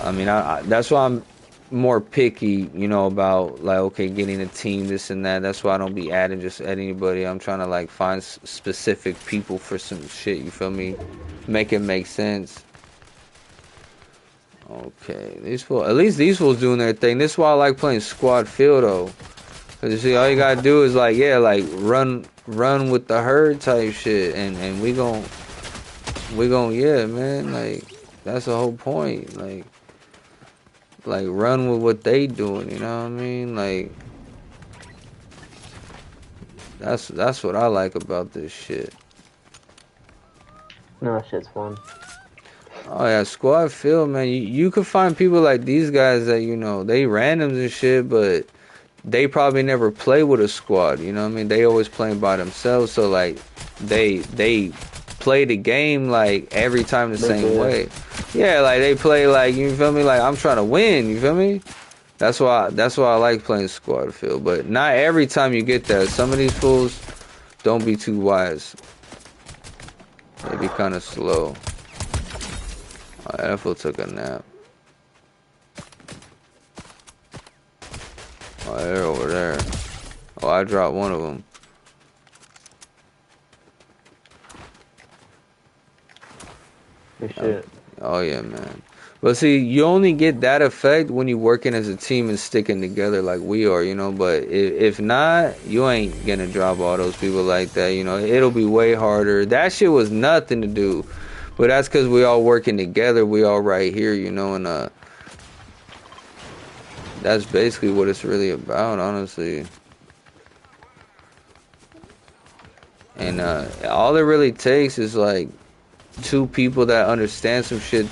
I mean, I that's why I'm more picky, about like, okay, getting a team, this and that. That's why I don't be adding just at anybody. I'm trying to like find specific people for some shit, you feel me, make it make sense. Okay, at least these fools doing their thing. This is why I like playing squad field though. Cause you see, all you gotta do is like, yeah, like run with the herd type shit, and we gon' yeah, man, like that's the whole point. Like run with what they doing, you know what I mean? Like that's what I like about this shit. No, that shit's fun. Oh yeah, squad field, man. You could find people like these guys that they randoms and shit, but they probably never play with a squad, you know what I mean? They always playing by themselves, so like they play the game like every time the same way. Yeah, like they play like, you feel me, like I'm trying to win, you feel me? That's why I like playing squad field. But not every time you get that. Some of these fools don't be too wise. They be kind of slow. Oh, that fool took a nap. Oh, they're over there. Oh, I dropped one of them. Good shit. Oh yeah, man. But see, you only get that effect when you working as a team and sticking together like we are, But if not, you ain't gonna drop all those people like that, It'll be way harder. That shit was nothing to do. But that's because we all working together. We all right here, and that's basically what it's really about, honestly. And all it really takes is like two people that understand some shit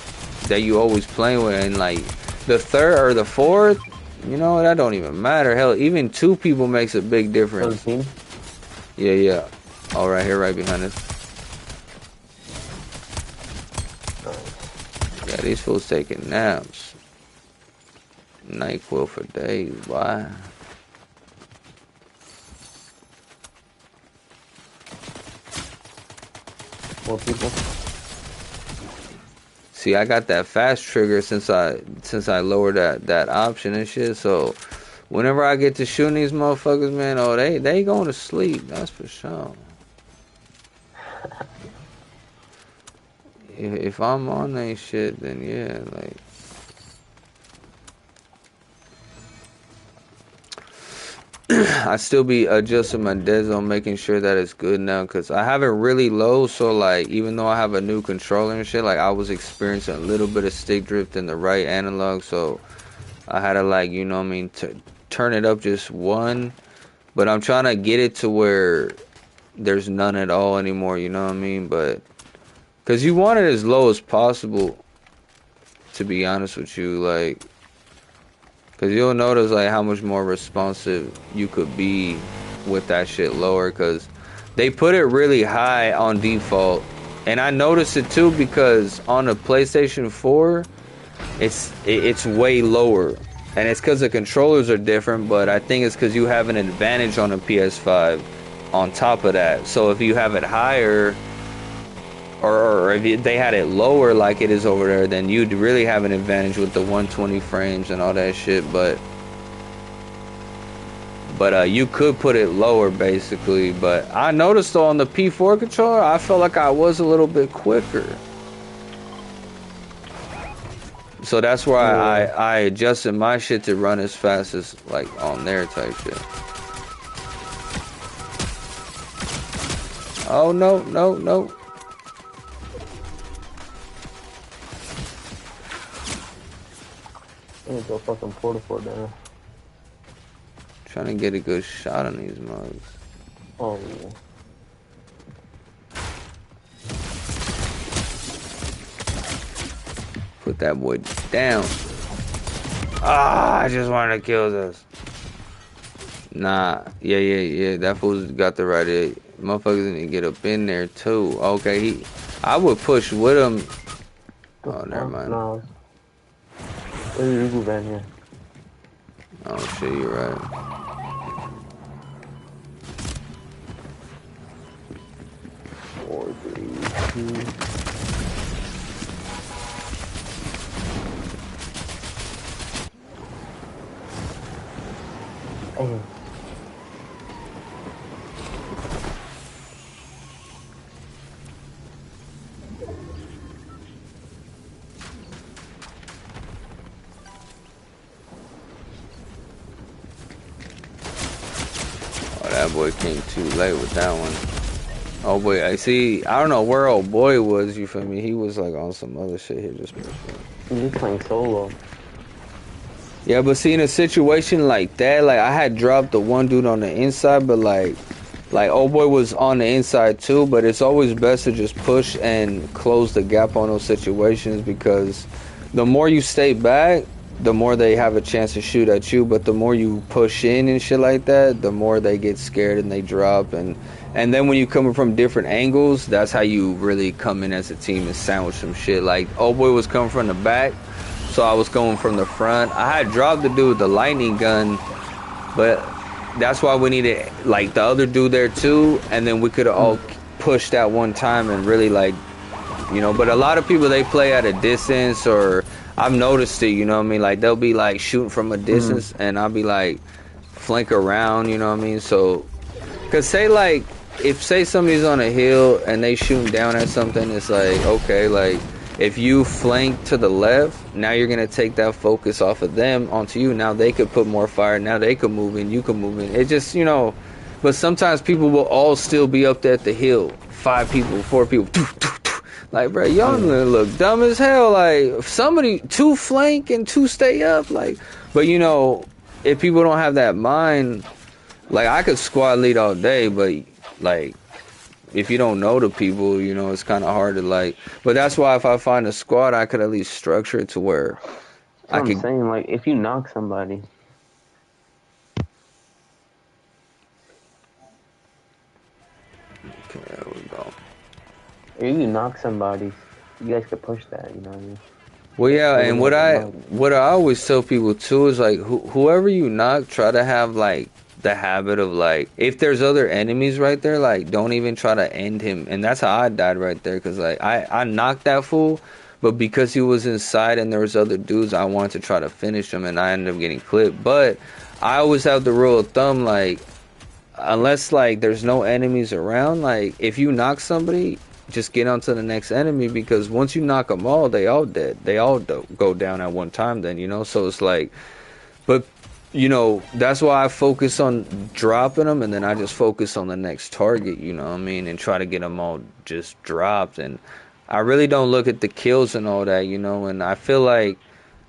that you always playing with, and like the third or the fourth, that don't even matter. Hell, even two people makes a big difference. Yeah. All right, here, right behind us. Yeah, these fools taking naps. NyQuil for days, why? More people. See, I got that fast trigger since I lowered that option and shit. So whenever I get to shooting these motherfuckers, man, oh they going to sleep. That's for sure. if I'm on that shit, then yeah, like. I still be adjusting my dead zone, making sure that it's good now, because I have it really low, so like, even though I have a new controller and shit, like, I was experiencing a little bit of stick drift in the right analog, so I had to, like, you know what I mean, turn it up just one, but I'm trying to get it to where there's none at all anymore, you know what I mean, but, because you want it as low as possible, to be honest with you, like, because you'll notice, like, how much more responsive you could be with that shit lower, because they put it really high on default. And I noticed it, too, because on the PlayStation 4, it's way lower. And it's because the controllers are different, but I think it's because you have an advantage on the PS5 on top of that. So if you have it higher, or if they had it lower like it is over there, then you'd really have an advantage with the 120 frames and all that shit. But you could put it lower basically. But I noticed though on the P4 controller, I felt like I was a little bit quicker. So that's why I adjusted my shit to run as fast as like on there type shit. Oh no, no, no. I need to go fucking porta down. Trying to get a good shot on these mugs. Oh. Put that boy down. Ah, I just wanted to kill this. Nah, yeah. That fool's got the right idea. Motherfuckers need to get up in there too. Okay, I would push with him. Oh, never mind. No. There's a Ubu van here. Oh shit, you're right. 4, 3, 2. Oh. That boy came too late with that one. Oh boy, I see. I don't know where old boy was. You feel me? He was like on some other shit here just pushing. He's playing solo. Yeah, but see, in a situation like that, like I had dropped the one dude on the inside, but like old boy was on the inside too. But it's always best to just push and close the gap on those situations, because the more you stay back, the more they have a chance to shoot at you. But the more you push in and shit like that, the more they get scared and they drop. And then when you come from different angles, that's how you really come in as a team and sandwich some shit. Like old boy was coming from the back, so I was going from the front. I had dropped the dude with the lightning gun, but that's why we needed like the other dude there too, and then we could have all pushed at one time and really like, you know. But a lot of people, they play at a distance, or I've noticed it, you know what I mean, like they'll be like shooting from a distance and I'll be like flank around, you know what I mean. So because say somebody's on a hill and they shooting down at something, it's like, okay, like if you flank to the left, now you're gonna take that focus off of them onto you. Now they could put more fire. Now they could move in. You can move in. It just, you know. But sometimes people will all still be up there at the hill. 5 people, 4 people. Like, bro, y'all look dumb as hell. Like, if somebody 2 flank and 2 stay up. Like, but you know, if people don't have that mind, like I could squad lead all day, but like, if you don't know the people, you know, it's kind of hard to like. But that's why if I find a squad, I could at least structure it to where I'm saying, like, if you knock somebody. Okay, there we go. If you knock somebody, you guys could push that, you know what I mean? Well, yeah, and what I always tell people too is like, whoever you knock, try to have like the habit of like, if there's other enemies right there, like don't even try to end him. And that's how I died right there, because like I knocked that fool, but because he was inside and there was other dudes, I wanted to try to finish him and I ended up getting clipped. But I always have the rule of thumb, like unless like there's no enemies around, like if you knock somebody, just get on to the next enemy, because once you knock them all, they all dead. They all go down at one time then, you know? So it's like, but, you know, that's why I focus on dropping them, and then I just focus on the next target, you know what I mean? And try to get them all just dropped. And I really don't look at the kills and all that, you know? And I feel like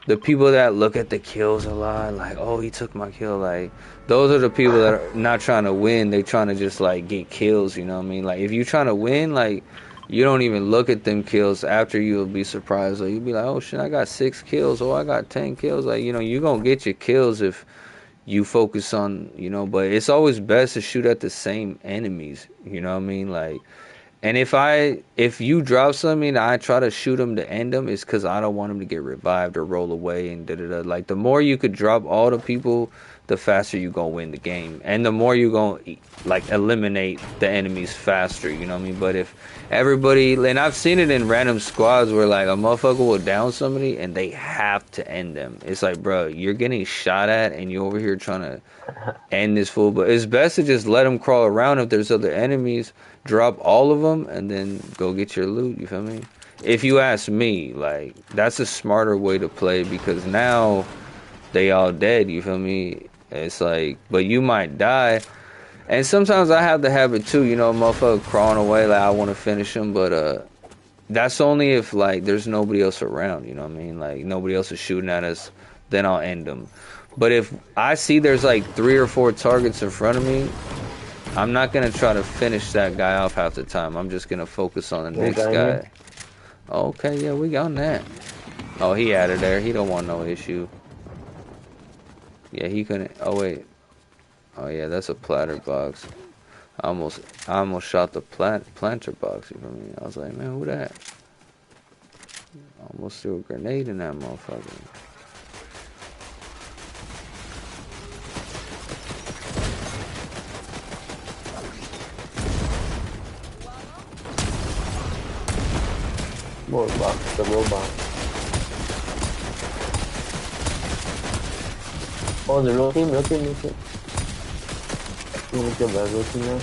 the people that look at the kills a lot, like, oh, he took my kill, like, those are the people that are not trying to win. They trying to just, like, get kills, you know what I mean? Like, if you trying to win, like, you don't even look at them kills. After, you'll be surprised. Like, you'll be like, oh, shit, I got 6 kills. Oh, I got 10 kills. Like, you know, you gonna get your kills if you focus on, you know, but it's always best to shoot at the same enemies, you know what I mean? Like, and if you drop something, I try to shoot them to end them. It's because I don't want them to get revived or roll away and da da da. Like, the more you could drop all the people, the faster you gonna win the game, and the more you gonna like eliminate the enemies faster. You know what I mean? But if everybody, and I've seen it in random squads where like a motherfucker will down somebody and they have to end them. It's like, bro, you're getting shot at and you're over here trying to end this fool. But it's best to just let them crawl around. If there's other enemies, drop all of them and then go get your loot. You feel me? If you ask me, like, that's a smarter way to play, because now they all dead. You feel me? It's like, but you might die. And sometimes I have the habit too, you know, motherfucker crawling away, like I want to finish him, but that's only if like there's nobody else around, you know what I mean? Like nobody else is shooting at us, then I'll end them. But if I see there's like 3 or 4 targets in front of me, I'm not gonna try to finish that guy off half the time. I'm just gonna focus on the next guy. Okay, yeah, we got that. Oh, he out of there. He don't want no issue. Yeah, he couldn't. Oh wait. Oh yeah, that's a platter box. I almost shot the planter box. You feel me? I was like, man, who that? Almost threw a grenade in that motherfucker. More box, the robot. Oh, the real team, real team, real team. You wanna kill that real team now?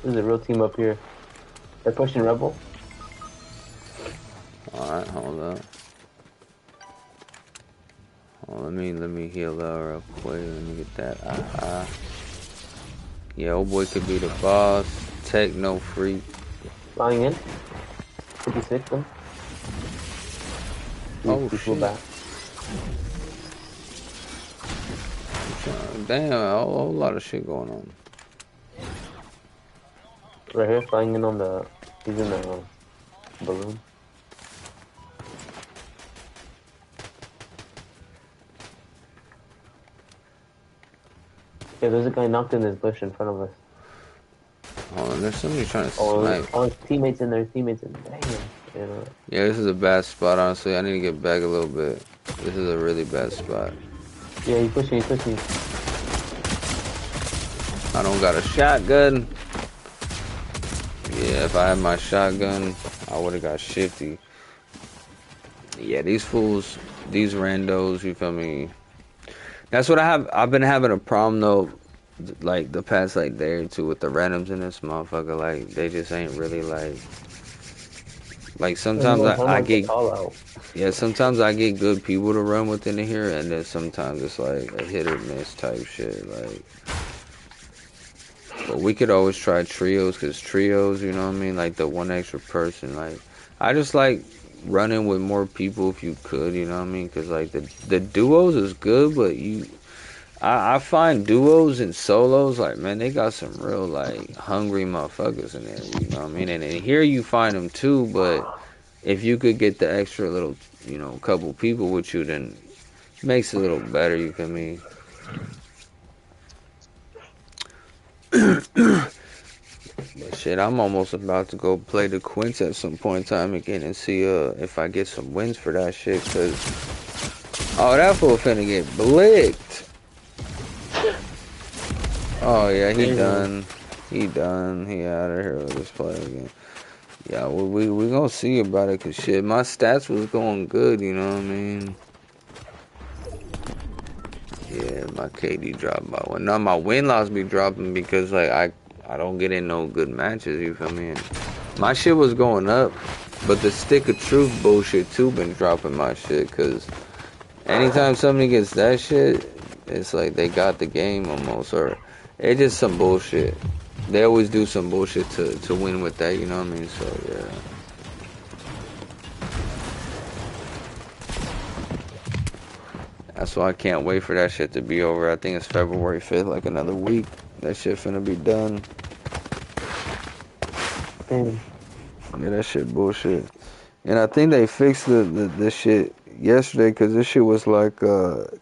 There's a real team up here. They're pushing Rebel. Alright, hold up. Oh, let me heal that real quick. Let me get that. Yeah, old boy could be the boss. Techno freak. Flying in. 56 them. Oh, shit. Back. Damn, a whole lot of shit going on. Right here, flying in on the... He's in the balloon. Yeah, there's a guy knocked in this bush in front of us. Hold on, there's somebody trying to snipe. Oh, his teammates in there, teammates in there. Damn. Yeah, this is a bad spot, honestly. I need to get back a little bit. This is a really bad spot. Yeah, he's pushing. I don't got a shotgun. Yeah, if I had my shotgun, I would have got shifty. Yeah, these fools, these randos, you feel me? That's what I've been having a problem though, like the past like day or two with the randoms in this motherfucker. Like they just ain't really like sometimes I get sometimes I get good people to run within here, and then sometimes it's like a hit or miss type shit. Like, but we could always try trios, because trios, you know what I mean, like the one extra person. Like I just like running with more people if you could, you know what I mean, because like the duos is good, but I find duos and solos, like, man, they got some real, like, hungry motherfuckers in there, you know what I mean? And in here you find them too, but if you could get the extra little, you know, couple people with you, then it makes it a little better, you feel me? But shit, I'm almost about to go play the Quints at some point in time again and see if I get some wins for that shit, because, oh, that fool finna get blicked. Oh yeah, he done. He out of here with this play again. Yeah, we gonna see about it, cause shit, my stats was going good, you know what I mean? Yeah, my KD dropped by one. Now my win loss be dropping because like I don't get in no good matches, you feel me? And my shit was going up, but the stick of truth bullshit too been dropping my shit, cause anytime somebody gets that shit, it's like they got the game almost, or it's just some bullshit. They always do some bullshit to win with that, you know what I mean? So yeah. That's why I can't wait for that shit to be over. I think it's February 5th, like another week. That shit finna be done. Yeah, that shit bullshit. And I think they fixed the shit yesterday, because this shit was like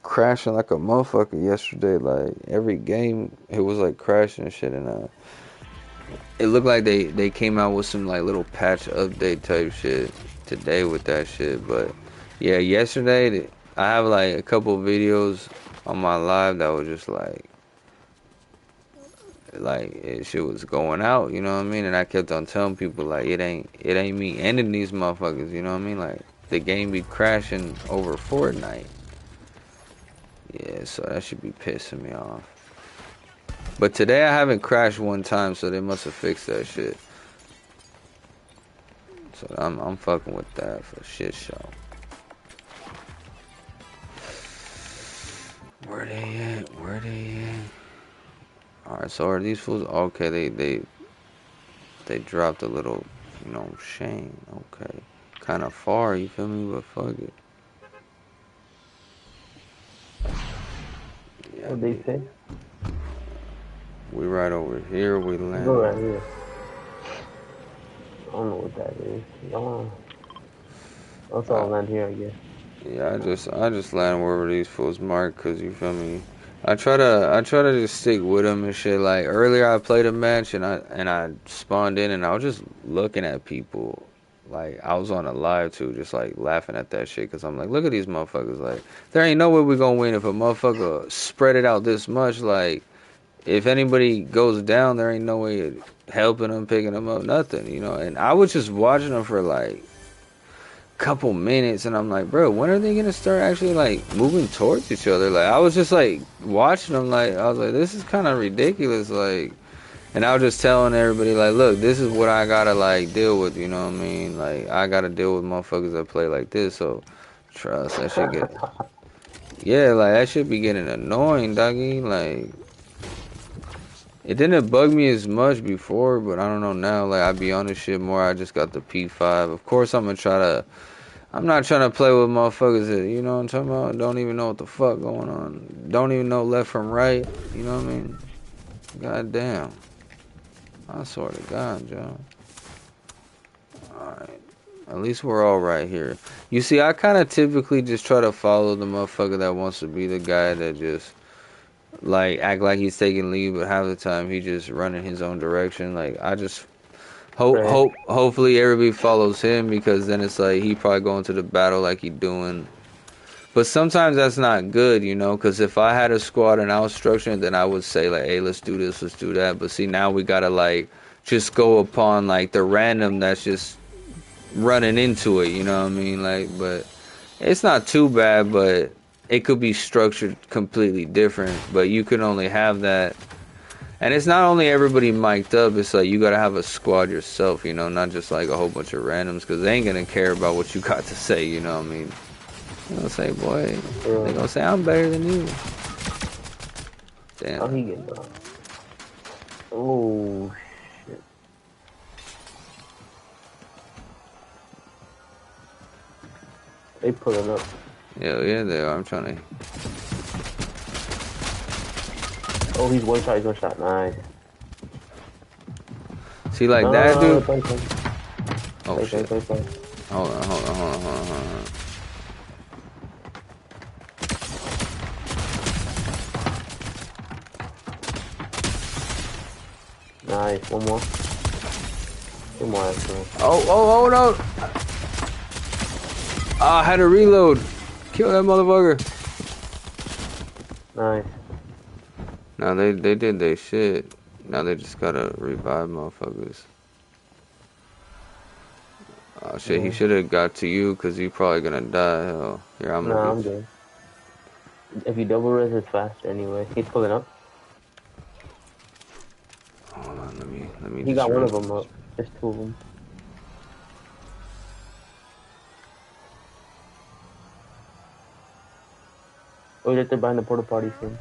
crashing like a motherfucker yesterday. Like every game it was like crashing and shit, and it looked like they came out with some like little patch update type shit today with that shit. But yeah, yesterday I have like a couple videos on my live that was just like shit was going out, you know what I mean? And I kept on telling people like it ain't me ending these motherfuckers, you know what I mean? Like the game be crashing over Fortnite. Yeah, so that should be pissing me off. But today I haven't crashed one time, so they must have fixed that shit. So I'm fucking with that for shit show. Where they at? Where they at? Alright, so are these fools okay, they dropped a little, you know, Shane. Okay. Kinda far, you feel me? But fuck it. Yeah, What they say? we right over here, we land. Go right here. I don't know what that is. Y'all let's all land here, I guess. Yeah, I just land wherever these fools mark, cause you feel me. I try to just stick with them and shit. Like earlier, I played a match and I spawned in and I was just looking at people. Like I was on a live too, just like laughing at that shit. Cause I'm like, look at these motherfuckers. Like there ain't no way we gonna win if a motherfucker spread it out this much. Like if anybody goes down, there ain't no way helping them, picking them up, nothing. You know. And I was just watching them for like couple minutes and I'm like, bro, when are they gonna start actually like moving towards each other? Like I was just like watching them, like I was like, this is kind of ridiculous, like, and I was just telling everybody like, look, this is what I gotta like deal with, you know what I mean? Like I gotta deal with motherfuckers that play like this, so trust that shit get yeah, like that should be getting annoying, doggy. Like it didn't bug me as much before, but I don't know now, like I be on this shit more. I just got the P5. Of course I'm not trying to play with motherfuckers that, you know what I'm talking about, don't even know what the fuck going on. Don't even know left from right. You know what I mean? God damn. I swear to God, John. Alright. At least we're all right here. You see, I kind of typically just try to follow the motherfucker that wants to be the guy that just, like, act like he's taking lead, but half the time he just running his own direction. Like, I just hopefully everybody follows him, because then it's like he probably going to the battle like he doing. But sometimes that's not good, you know, because if I had a squad and I was structuring, then I would say like, hey, let's do this, let's do that. But see, now we gotta like just go upon like the random that's just running into it, you know what I mean? Like, but it's not too bad, but it could be structured completely different. But you can only have that. And it's not only everybody mic'd up, it's like you gotta have a squad yourself, you know, not just like a whole bunch of randoms, because they ain't gonna care about what you got to say, you know what I mean? They gonna say, boy, they gonna say, I'm better than you. Damn. Oh, he getting done. Oh, shit. They pulling up. Yeah, they are. I'm trying to. Oh, he's one shot. Nice. See, like that dude. Play. Oh, shit. Play. Hold on. Nice. One more. Two more, actually. Oh, no. I had to reload. Kill that motherfucker. Nice. Now they did their shit. Now they just gotta revive motherfuckers. Oh shit, he should have got to you, because you probably gonna die. Hell, here, I'm good. If you double res, it's faster anyway. He's pulling up. Hold on, let Let me He just got one read. of them up. There's two of them. Oh, they're behind the porta potty soon.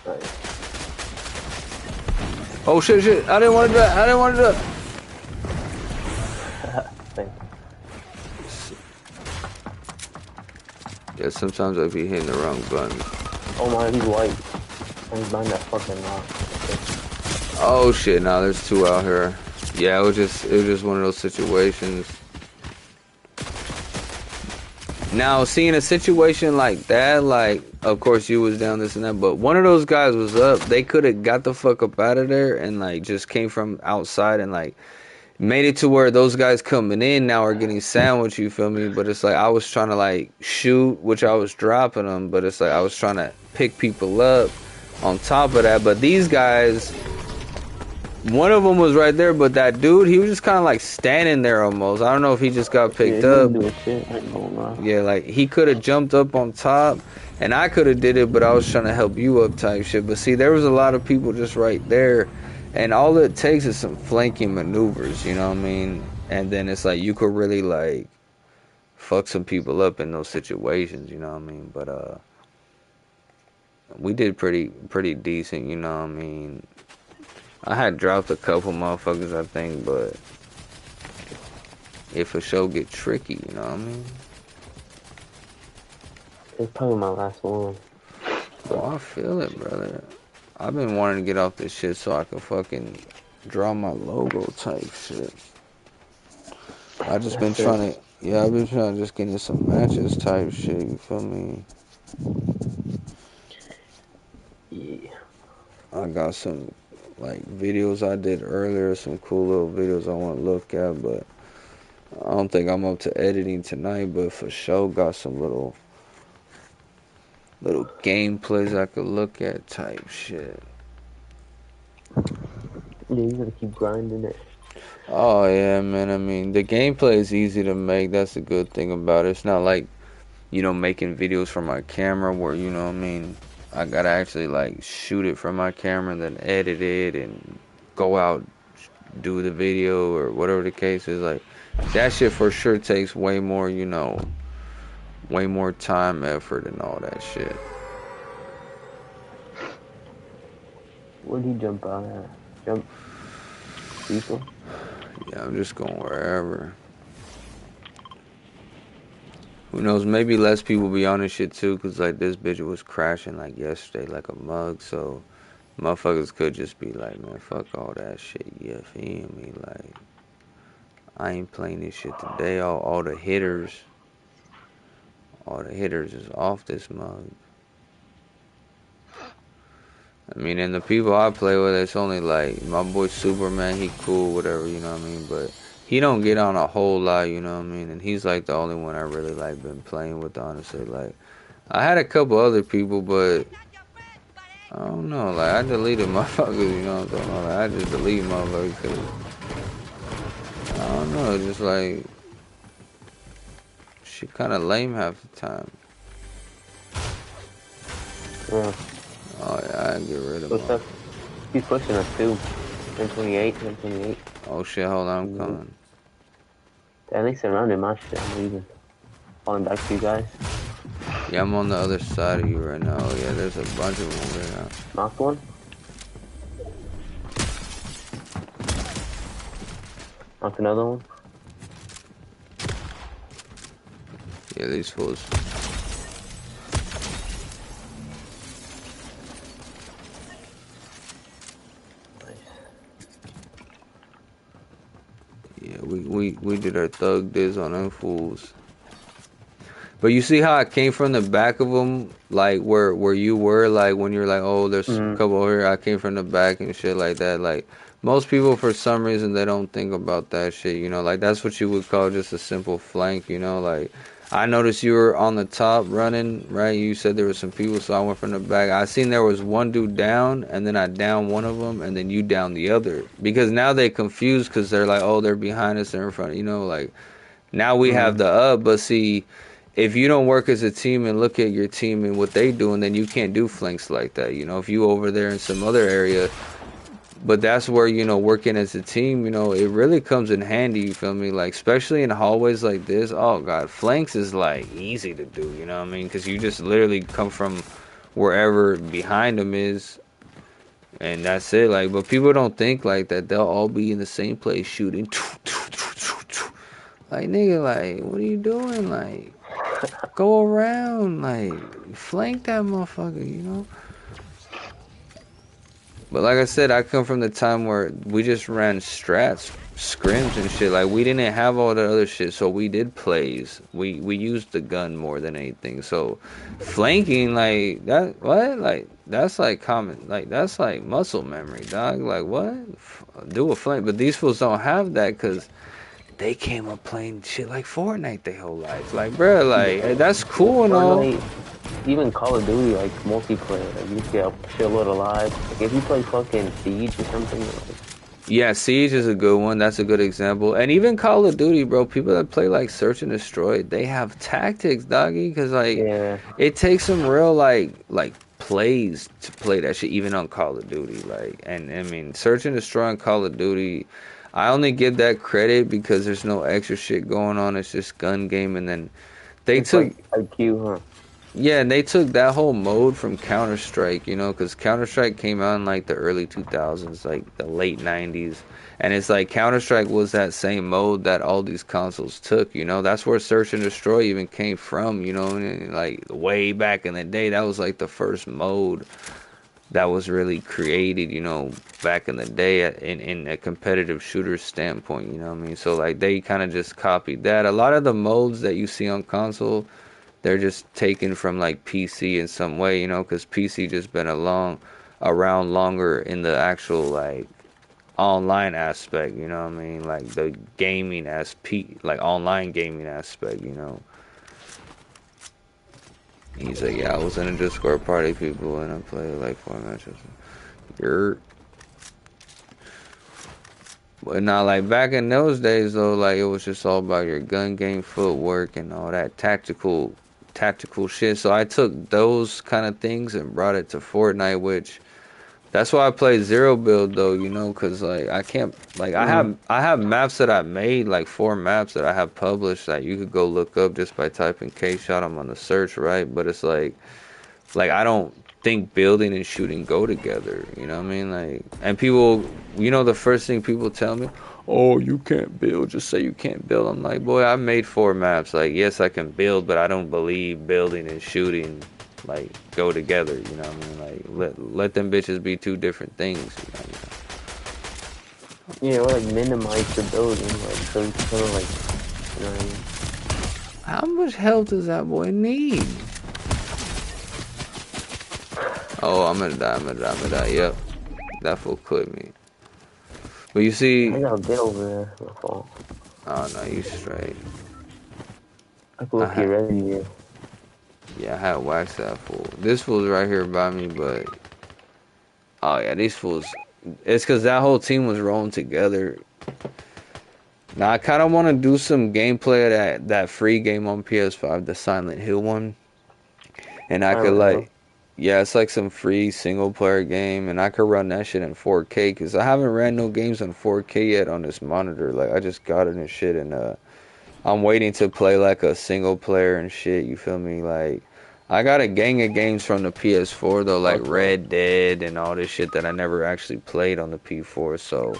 Nice. Oh shit! I didn't want to do that. I didn't want to do that. Thanks. Yeah, sometimes I be hitting the wrong button. Oh my, he's white. And he's behind that fucking rock. Oh shit! Now there's two out here. Yeah, it was just one of those situations. Now, seeing a situation like that, like, of course you was down this and that, but one of those guys was up. They could have got the fuck up out of there and, like, just came from outside and, like, made it to where those guys coming in now are getting sandwiched, you feel me? But it's like I was trying to, like, shoot, which I was dropping them, but it's like I was trying to pick people up on top of that. But these guys, one of them was right there, but that dude, he was just kind of like standing there almost. I don't know if he just got picked Yeah, he up. didn't do shit. I ain't gonna lie. Yeah, like he could have jumped up on top and I could have did it, but I was trying to help you up type shit. But see, there was a lot of people just right there and all it takes is some flanking maneuvers, you know what I mean? And then it's like you could really like fuck some people up in those situations, you know what I mean? But we did pretty decent, you know what I mean? I had dropped a couple motherfuckers, I think, but it for sure get tricky, you know what I mean? It's probably my last one. Oh, I feel it, brother. I've been wanting to get off this shit so I can fucking draw my logo type shit. I just been trying to, yeah, I've been trying to just get in some matches type shit, you feel me? Yeah. I got some, like, videos I did earlier, some cool little videos I want to look at, but I don't think I'm up to editing tonight, but for sure got some little gameplays I could look at type shit. Yeah, you gotta keep grinding it. Oh yeah, man. I mean, the gameplay is easy to make. That's the good thing about it. It's not like, you know, making videos from my camera where, you know what I mean, I gotta actually like shoot it from my camera and then edit it and go out, do the video or whatever the case is. Like, that shit for sure takes way more, you know, way more time, effort, and all that shit. Where'd he jump out at? Jump people? Yeah, I'm just going wherever. Who knows? Maybe less people be on this shit too, cause like this bitch was crashing like yesterday, like a mug. So motherfuckers could just be like, man, fuck all that shit. You feel me? Like, I ain't playing this shit today. All the hitters is off this mug. I mean, and the people I play with, it's only like my boy Superman. He cool, whatever, you know what I mean. But he don't get on a whole lot, you know what I mean. And he's like the only one I really like been playing with, honestly. Like, I had a couple other people, but I don't know. Like, I deleted motherfuckers, you know what I'm talking about? Like, I just delete motherfuckers because I don't know. Just like shit, kind of lame half the time. Yeah. Oh yeah, I get rid of What's them. up? He's pushing us too. 1028, 1028. Oh shit, hold on, I'm coming. At least surrounded my shit. I'm leaving. Falling back to you guys. Yeah, I'm on the other side of you right now. Oh, yeah, there's a bunch of them right now. Knocked one. Knocked another one. Yeah, these fools. Yeah, we did our thug diz on them fools. But you see how I came from the back of them, like where you were, like when you're like, oh, there's a couple over here. I came from the back and shit like that. Like most people, for some reason, they don't think about that shit. You know, like that's what you would call just a simple flank. You know, like I noticed you were on the top running, right? You said there was some people, so I went from the back. I seen there was one dude down, and then I downed one of them, and then you downed the other. Because now they confused because they're like, oh, they're behind us, they're in front. You know, like now we have the up, but see. if you don't work as a team and look at your team and what they doing, then you can't do flanks like that. You know, if you over there in some other area, but that's where, you know, working as a team, you know, it really comes in handy, you feel me? Like, especially in hallways like this, oh God, flanks is like easy to do, you know what I mean? Because you just literally come from wherever behind them is, and that's it. Like, but people don't think like that. They'll all be in the same place shooting. Like, nigga, like, what are you doing? Like, go around, like, flank that motherfucker, you know? But like I said, I come from the time where we just ran strats, scrims and shit. Like, we didn't have all the other shit, so we did plays. We used the gun more than anything. So flanking, like, that, what? Like, that's like common, like, that's like muscle memory, dog. Like, what? Do a flank. But these fools don't have that because they came up playing shit like Fortnite their whole life. Like, bruh, like, that's cool and all. Fortnite, even Call of Duty, like multiplayer, like you get a shitload of lives. Like if you play fucking Siege or something, like, Yeah, Siege is a good one. That's a good example. And even Call of Duty, bro, people that play like Search and Destroy, they have tactics, doggy, because like yeah, it takes some real like plays to play that shit even on Call of Duty. Like, and I mean, Search and Destroy on Call of Duty, I only give that credit because there's no extra shit going on. It's just gun game, and then they it's took like IQ, huh? yeah, and they took that whole mode from Counter Strike, you know, because Counter Strike came out in like the early 2000s, like the late 90s. And it's like Counter Strike was that same mode that all these consoles took, you know. That's where Search and Destroy even came from, you know, and like way back in the day, that was like the first mode that was really created, you know, back in the day in a competitive shooter standpoint, you know what I mean? So like they kind of just copied that. A lot of the modes that you see on console, they're just taken from like PC in some way, you know, because PC just been around longer in the actual like online aspect, you know what I mean, like the gaming like online gaming aspect, you know. He's like, yeah, I was in a Discord party, people, and I played like 4 matches. You're, but not like back in those days though, like it was just all about your gun game, footwork, and all that tactical shit. So I took those kind of things and brought it to Fortnite, which that's why I play zero build though, you know, cause like I can't like I have maps that I made, like 4 maps that I have published that you could go look up just by typing Kshotem on the search, right? But it's like I don't think building and shooting go together, you know what I mean? Like, and people, you know, the first thing people tell me, oh, you can't build, just say you can't build. I'm like, boy, I made 4 maps. Like, yes, I can build, but I don't believe building and shooting like go together, you know what I mean? Like, let them bitches be two different things, you know? Yeah, or like minimize the building, like so you kind of like, you know what I mean? How much health does that boy need? Oh, I'm gonna die. Yep, that fool clipped me. But you see, I gotta get over there. My fault. oh no, you straight. I could look here ready here. Yeah, I had waxed that fool. This fool's right here by me, but oh yeah, these fools. It's because that whole team was rolling together. Now I kind of want to do some gameplay of that free game on PS5, the Silent Hill one, and I could like, yeah, it's like some free single player game, and I could run that shit in 4K because I haven't ran no games on 4K yet on this monitor. Like I just got it and shit, and I'm waiting to play like a single player and shit. You feel me? Like I got a gang of games from the PS4 though, like Red Dead and all this shit that I never actually played on the P4. So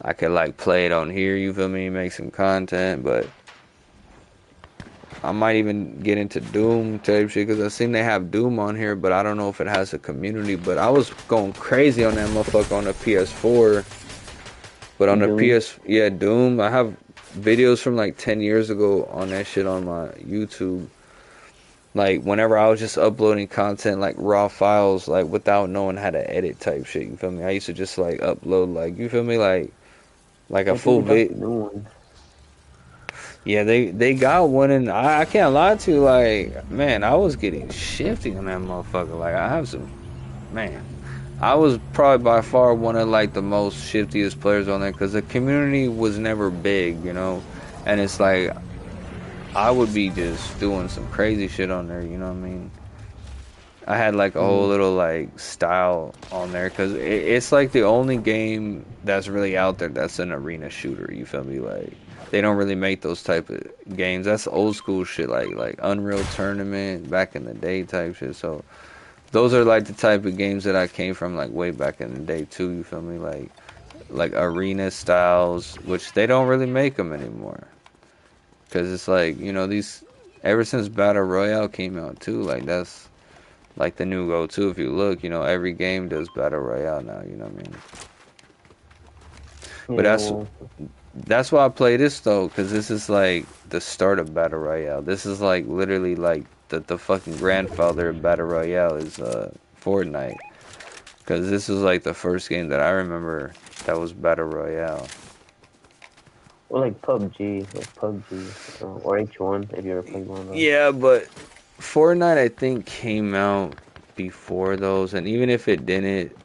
I could like play it on here. You feel me? Make some content, but I might even get into Doom type shit because I seen they have Doom on here, but I don't know if it has a community. But I was going crazy on that motherfucker on the PS4. But on the yeah, Doom. I have videos from like 10 years ago on that shit on my YouTube. Like whenever I was just uploading content like raw files, like without knowing how to edit type shit, you feel me? I used to just like upload, like, you feel me, like a full vid. Yeah, they got one, and I can't lie to you, like, man, I was getting shifty on that motherfucker. Like I have some, man, I was probably by far one of like the most shiftiest players on there because the community was never big, you know. And it's like I would be just doing some crazy shit on there, you know what I mean? I had like a whole Mm. little like style on there because it's like the only game that's really out there that's an arena shooter. You feel me? Like they don't really make those type of games. That's old school shit, like Unreal Tournament back in the day type shit. So those are like the type of games that I came from like way back in the day too. You feel me? Like arena styles, which they don't really make them anymore. Because it's like these ever since Battle Royale came out too. Like that's like the new go-to. If you look, every game does battle royale now. You know what I mean? But Yeah, well, that's why I play this though, because this is like the start of battle royale. This is like literally like the fucking grandfather of battle royale is Fortnite, because this was like the first game that I remember that was battle royale. or like PUBG, or H1 if you ever played one of those. Yeah, but Fortnite I think came out before those, and even if it didn't,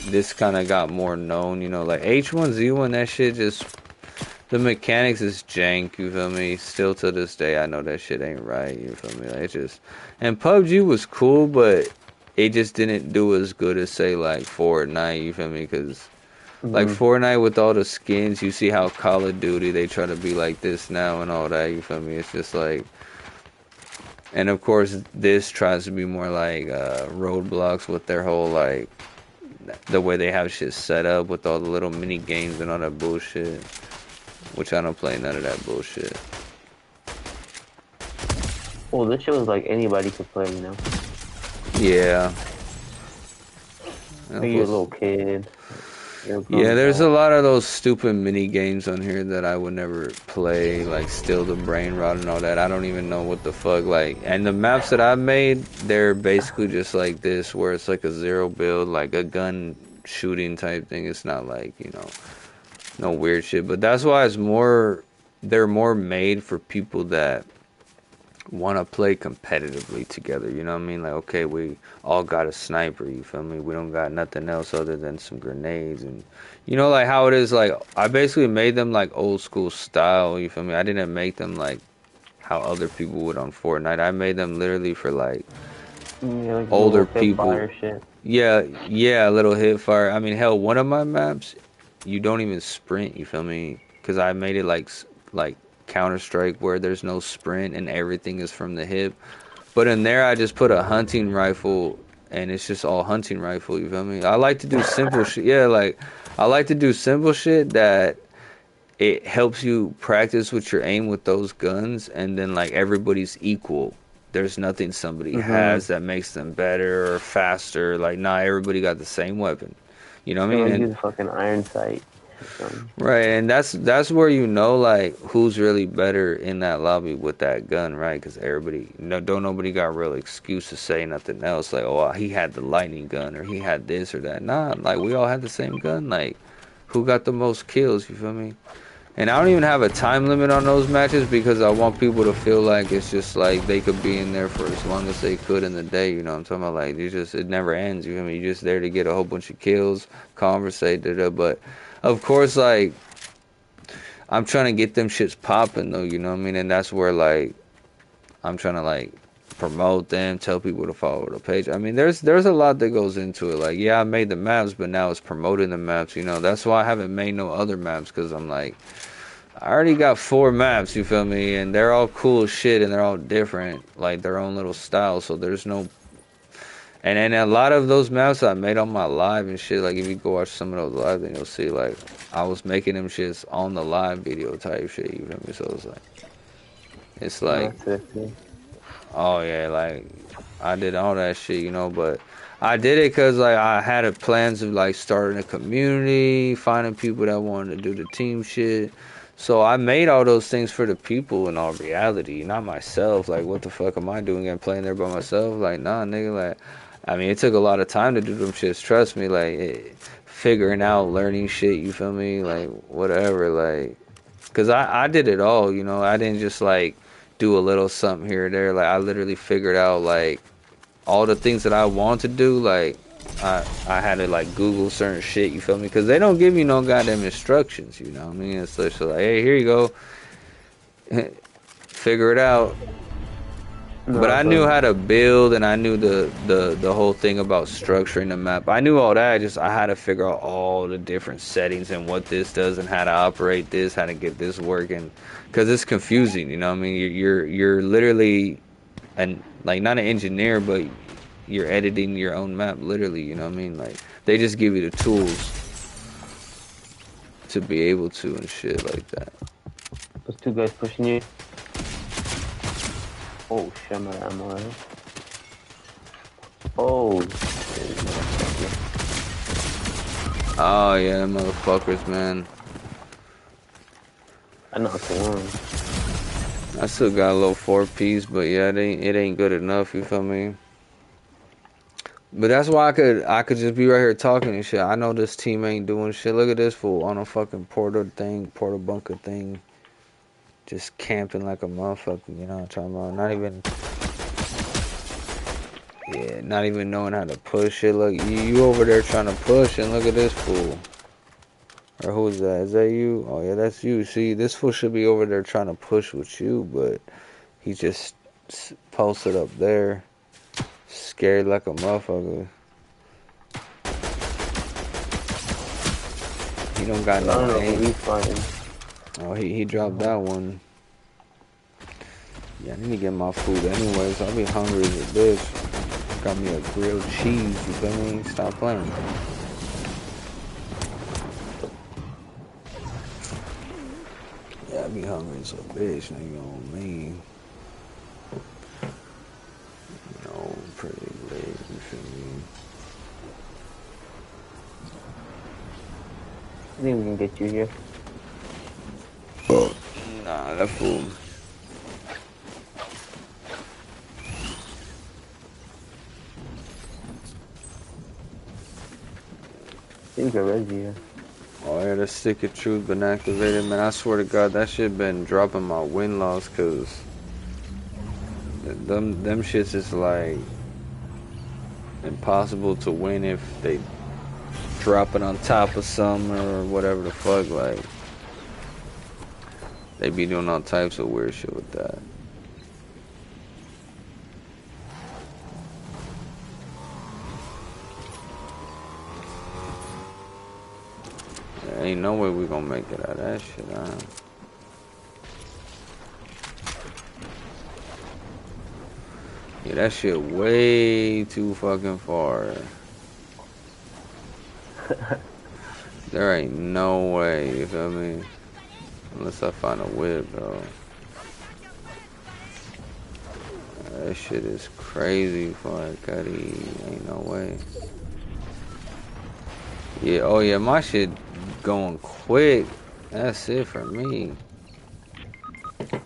this kind of got more known. Like H1Z1, that shit just the mechanics is jank. You feel me? Still to this day, I know that shit ain't right. You feel me? Like it just and PUBG was cool, but it just didn't do as good as say like Fortnite. You feel me? Because like Mm-hmm. Fortnite with all the skins, you see how Call of Duty they try to be like this now and all that. You feel me? It's just like. And of course, this tries to be more like Roadblocks with their whole like the way they have shit set up with all the little mini games and all that bullshit. Which I don't play none of that bullshit. Well, this shit was like anybody could play, you know. Yeah. Like you're a little kid. Yeah, there's a lot of those stupid mini games on here that I would never play, like Steal the Brain Rot and all that. I don't even know what the fuck, like, and the maps that I've made, they're basically just like this, where it's like a zero build, like a gun shooting type thing. It's not like, no weird shit, but that's why they're more made for people that want to play competitively together. You know what I mean? Like, okay, we all got a sniper. You feel me? We don't got nothing else other than some grenades, and like how it is. Like, I basically made them like old school style. You feel me? I didn't make them like how other people would on Fortnite. I made them literally for like like older people. Shit. Yeah, a little hip fire. I mean, hell, one of my maps, you don't even sprint. You feel me? Because I made it like Counter-Strike where there's no sprint and everything is from the hip. But in there, I just put a hunting rifle and it's just all hunting rifle. You feel me? I like to do simple shit. Yeah, like I like to do simple shit that it helps you practice with your aim with those guns, and then like everybody's equal. There's nothing somebody has that makes them better or faster. Like, nah, everybody got the same weapon. You know what I mean? Use fucking iron sight. Right, and that's where like who's really better in that lobby with that gun, right? Because everybody, don't nobody got real excuse to say nothing else. Like, oh, he had the lightning gun or he had this or that. Nah, like we all had the same gun. Like, who got the most kills? You feel me? And I don't even have a time limit on those matches because I want people to feel like it's just like they could be in there for as long as they could in the day. You know what I'm talking about? Like, it never ends. You feel me? You're just there to get a whole bunch of kills, conversate, but of course, like, I'm trying to get them shits popping though, you know what I mean? And that's where like I'm trying to like promote them, tell people to follow the page. I mean, there's a lot that goes into it. Like, yeah, I made the maps, but now it's promoting the maps. That's why I haven't made no other maps, because I'm like, I already got 4 maps. You feel me? And they're all cool as shit, and they're all different, like their own little style. So there's no. And then a lot of those maps I made on my live and shit. Like, if you go watch some of those live, then you'll see like I was making them shits on the live video type shit. You feel me? So it's like, oh yeah, like I did all that shit, but I did it because like I had plans of like starting a community, finding people that wanted to do the team shit. So I made all those things for the people in all reality, not myself. Like, what the fuck am I doing and playing there by myself? Like, nah, nigga. Like, I mean, it took a lot of time to do them shits. Trust me. Like, figuring out, learning shit. You feel me? Like, whatever. Like, cause I did it all. I didn't just like do a little something here or there. Like, I literally figured out like all the things that I want to do. Like, I had to like Google certain shit. You feel me? Because they don't give you no goddamn instructions. You know what I mean? It's just like, hey, here you go. figure it out. No, But I knew but how to build, and I knew the whole thing about structuring the map. I knew all that. Just I had to figure out all the different settings and what this does and how to operate this, how to get this working, because it's confusing. You know what I mean? You're literally and like not an engineer, but you're editing your own map. Literally, you know what I mean? Like they just give you the tools to be able to and shit like that. those two guys pushing you. Oh shit, I'm out of ammo. Right? Oh shit, motherfucker. Oh yeah, them motherfuckers, man. I knocked one. I still got a little 4 piece, but yeah, it ain't good enough. You feel me? But that's why I could just be right here talking and shit. I know this team ain't doing shit. Look at this fool on a fucking porta bunker thing, just camping like a motherfucker. You know what I'm talking about? Not even knowing how to push it. Look, you over there trying to push, and look at this fool. Or who's that? Is that you? Oh yeah, that's you. See, this fool should be over there trying to push with you, but he just posted up there, scared like a motherfucker. He don't got I no don't know who aim. he's fighting. Oh, he dropped that one. Yeah, I need to get my food anyways. I'll be hungry as a bitch. Got me a grilled cheese, you feel me? Stop playing. Yeah, I be hungry as a bitch, nigga, on me. You know, pretty late, you feel me? I think we can get you here. Nah, that fool. I think you're ready here. Oh yeah, the stick of truth been activated, man. I swear to God, that shit been dropping my win loss, cause them shits is like impossible to win if they drop it on top of something or whatever the fuck. Like they be doing all types of weird shit with that. There ain't no way we gonna make it out of that shit, huh? Yeah, that shit way too fucking far. There ain't no way, you feel me? Unless I find a whip, though. That shit is crazy for Cuddy. Ain't no way. Yeah, oh yeah, my shit going quick. That's it for me.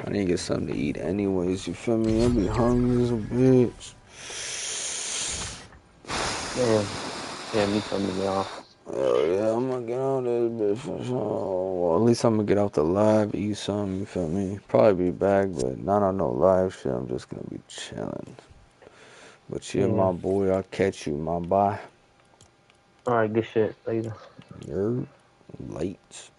I need to get something to eat anyways, you feel me? I'll be hungry as a bitch. Yeah, me too, me off. Hell yeah, I'm gonna get on this bitch for sure. Well, at least I'm gonna get out the live, eat something, you feel me? Probably be back, but not on no live shit. I'm just gonna be chilling. But yeah, Yeah. my boy, I'll catch you, my boy. Alright, good shit. Later. You're late.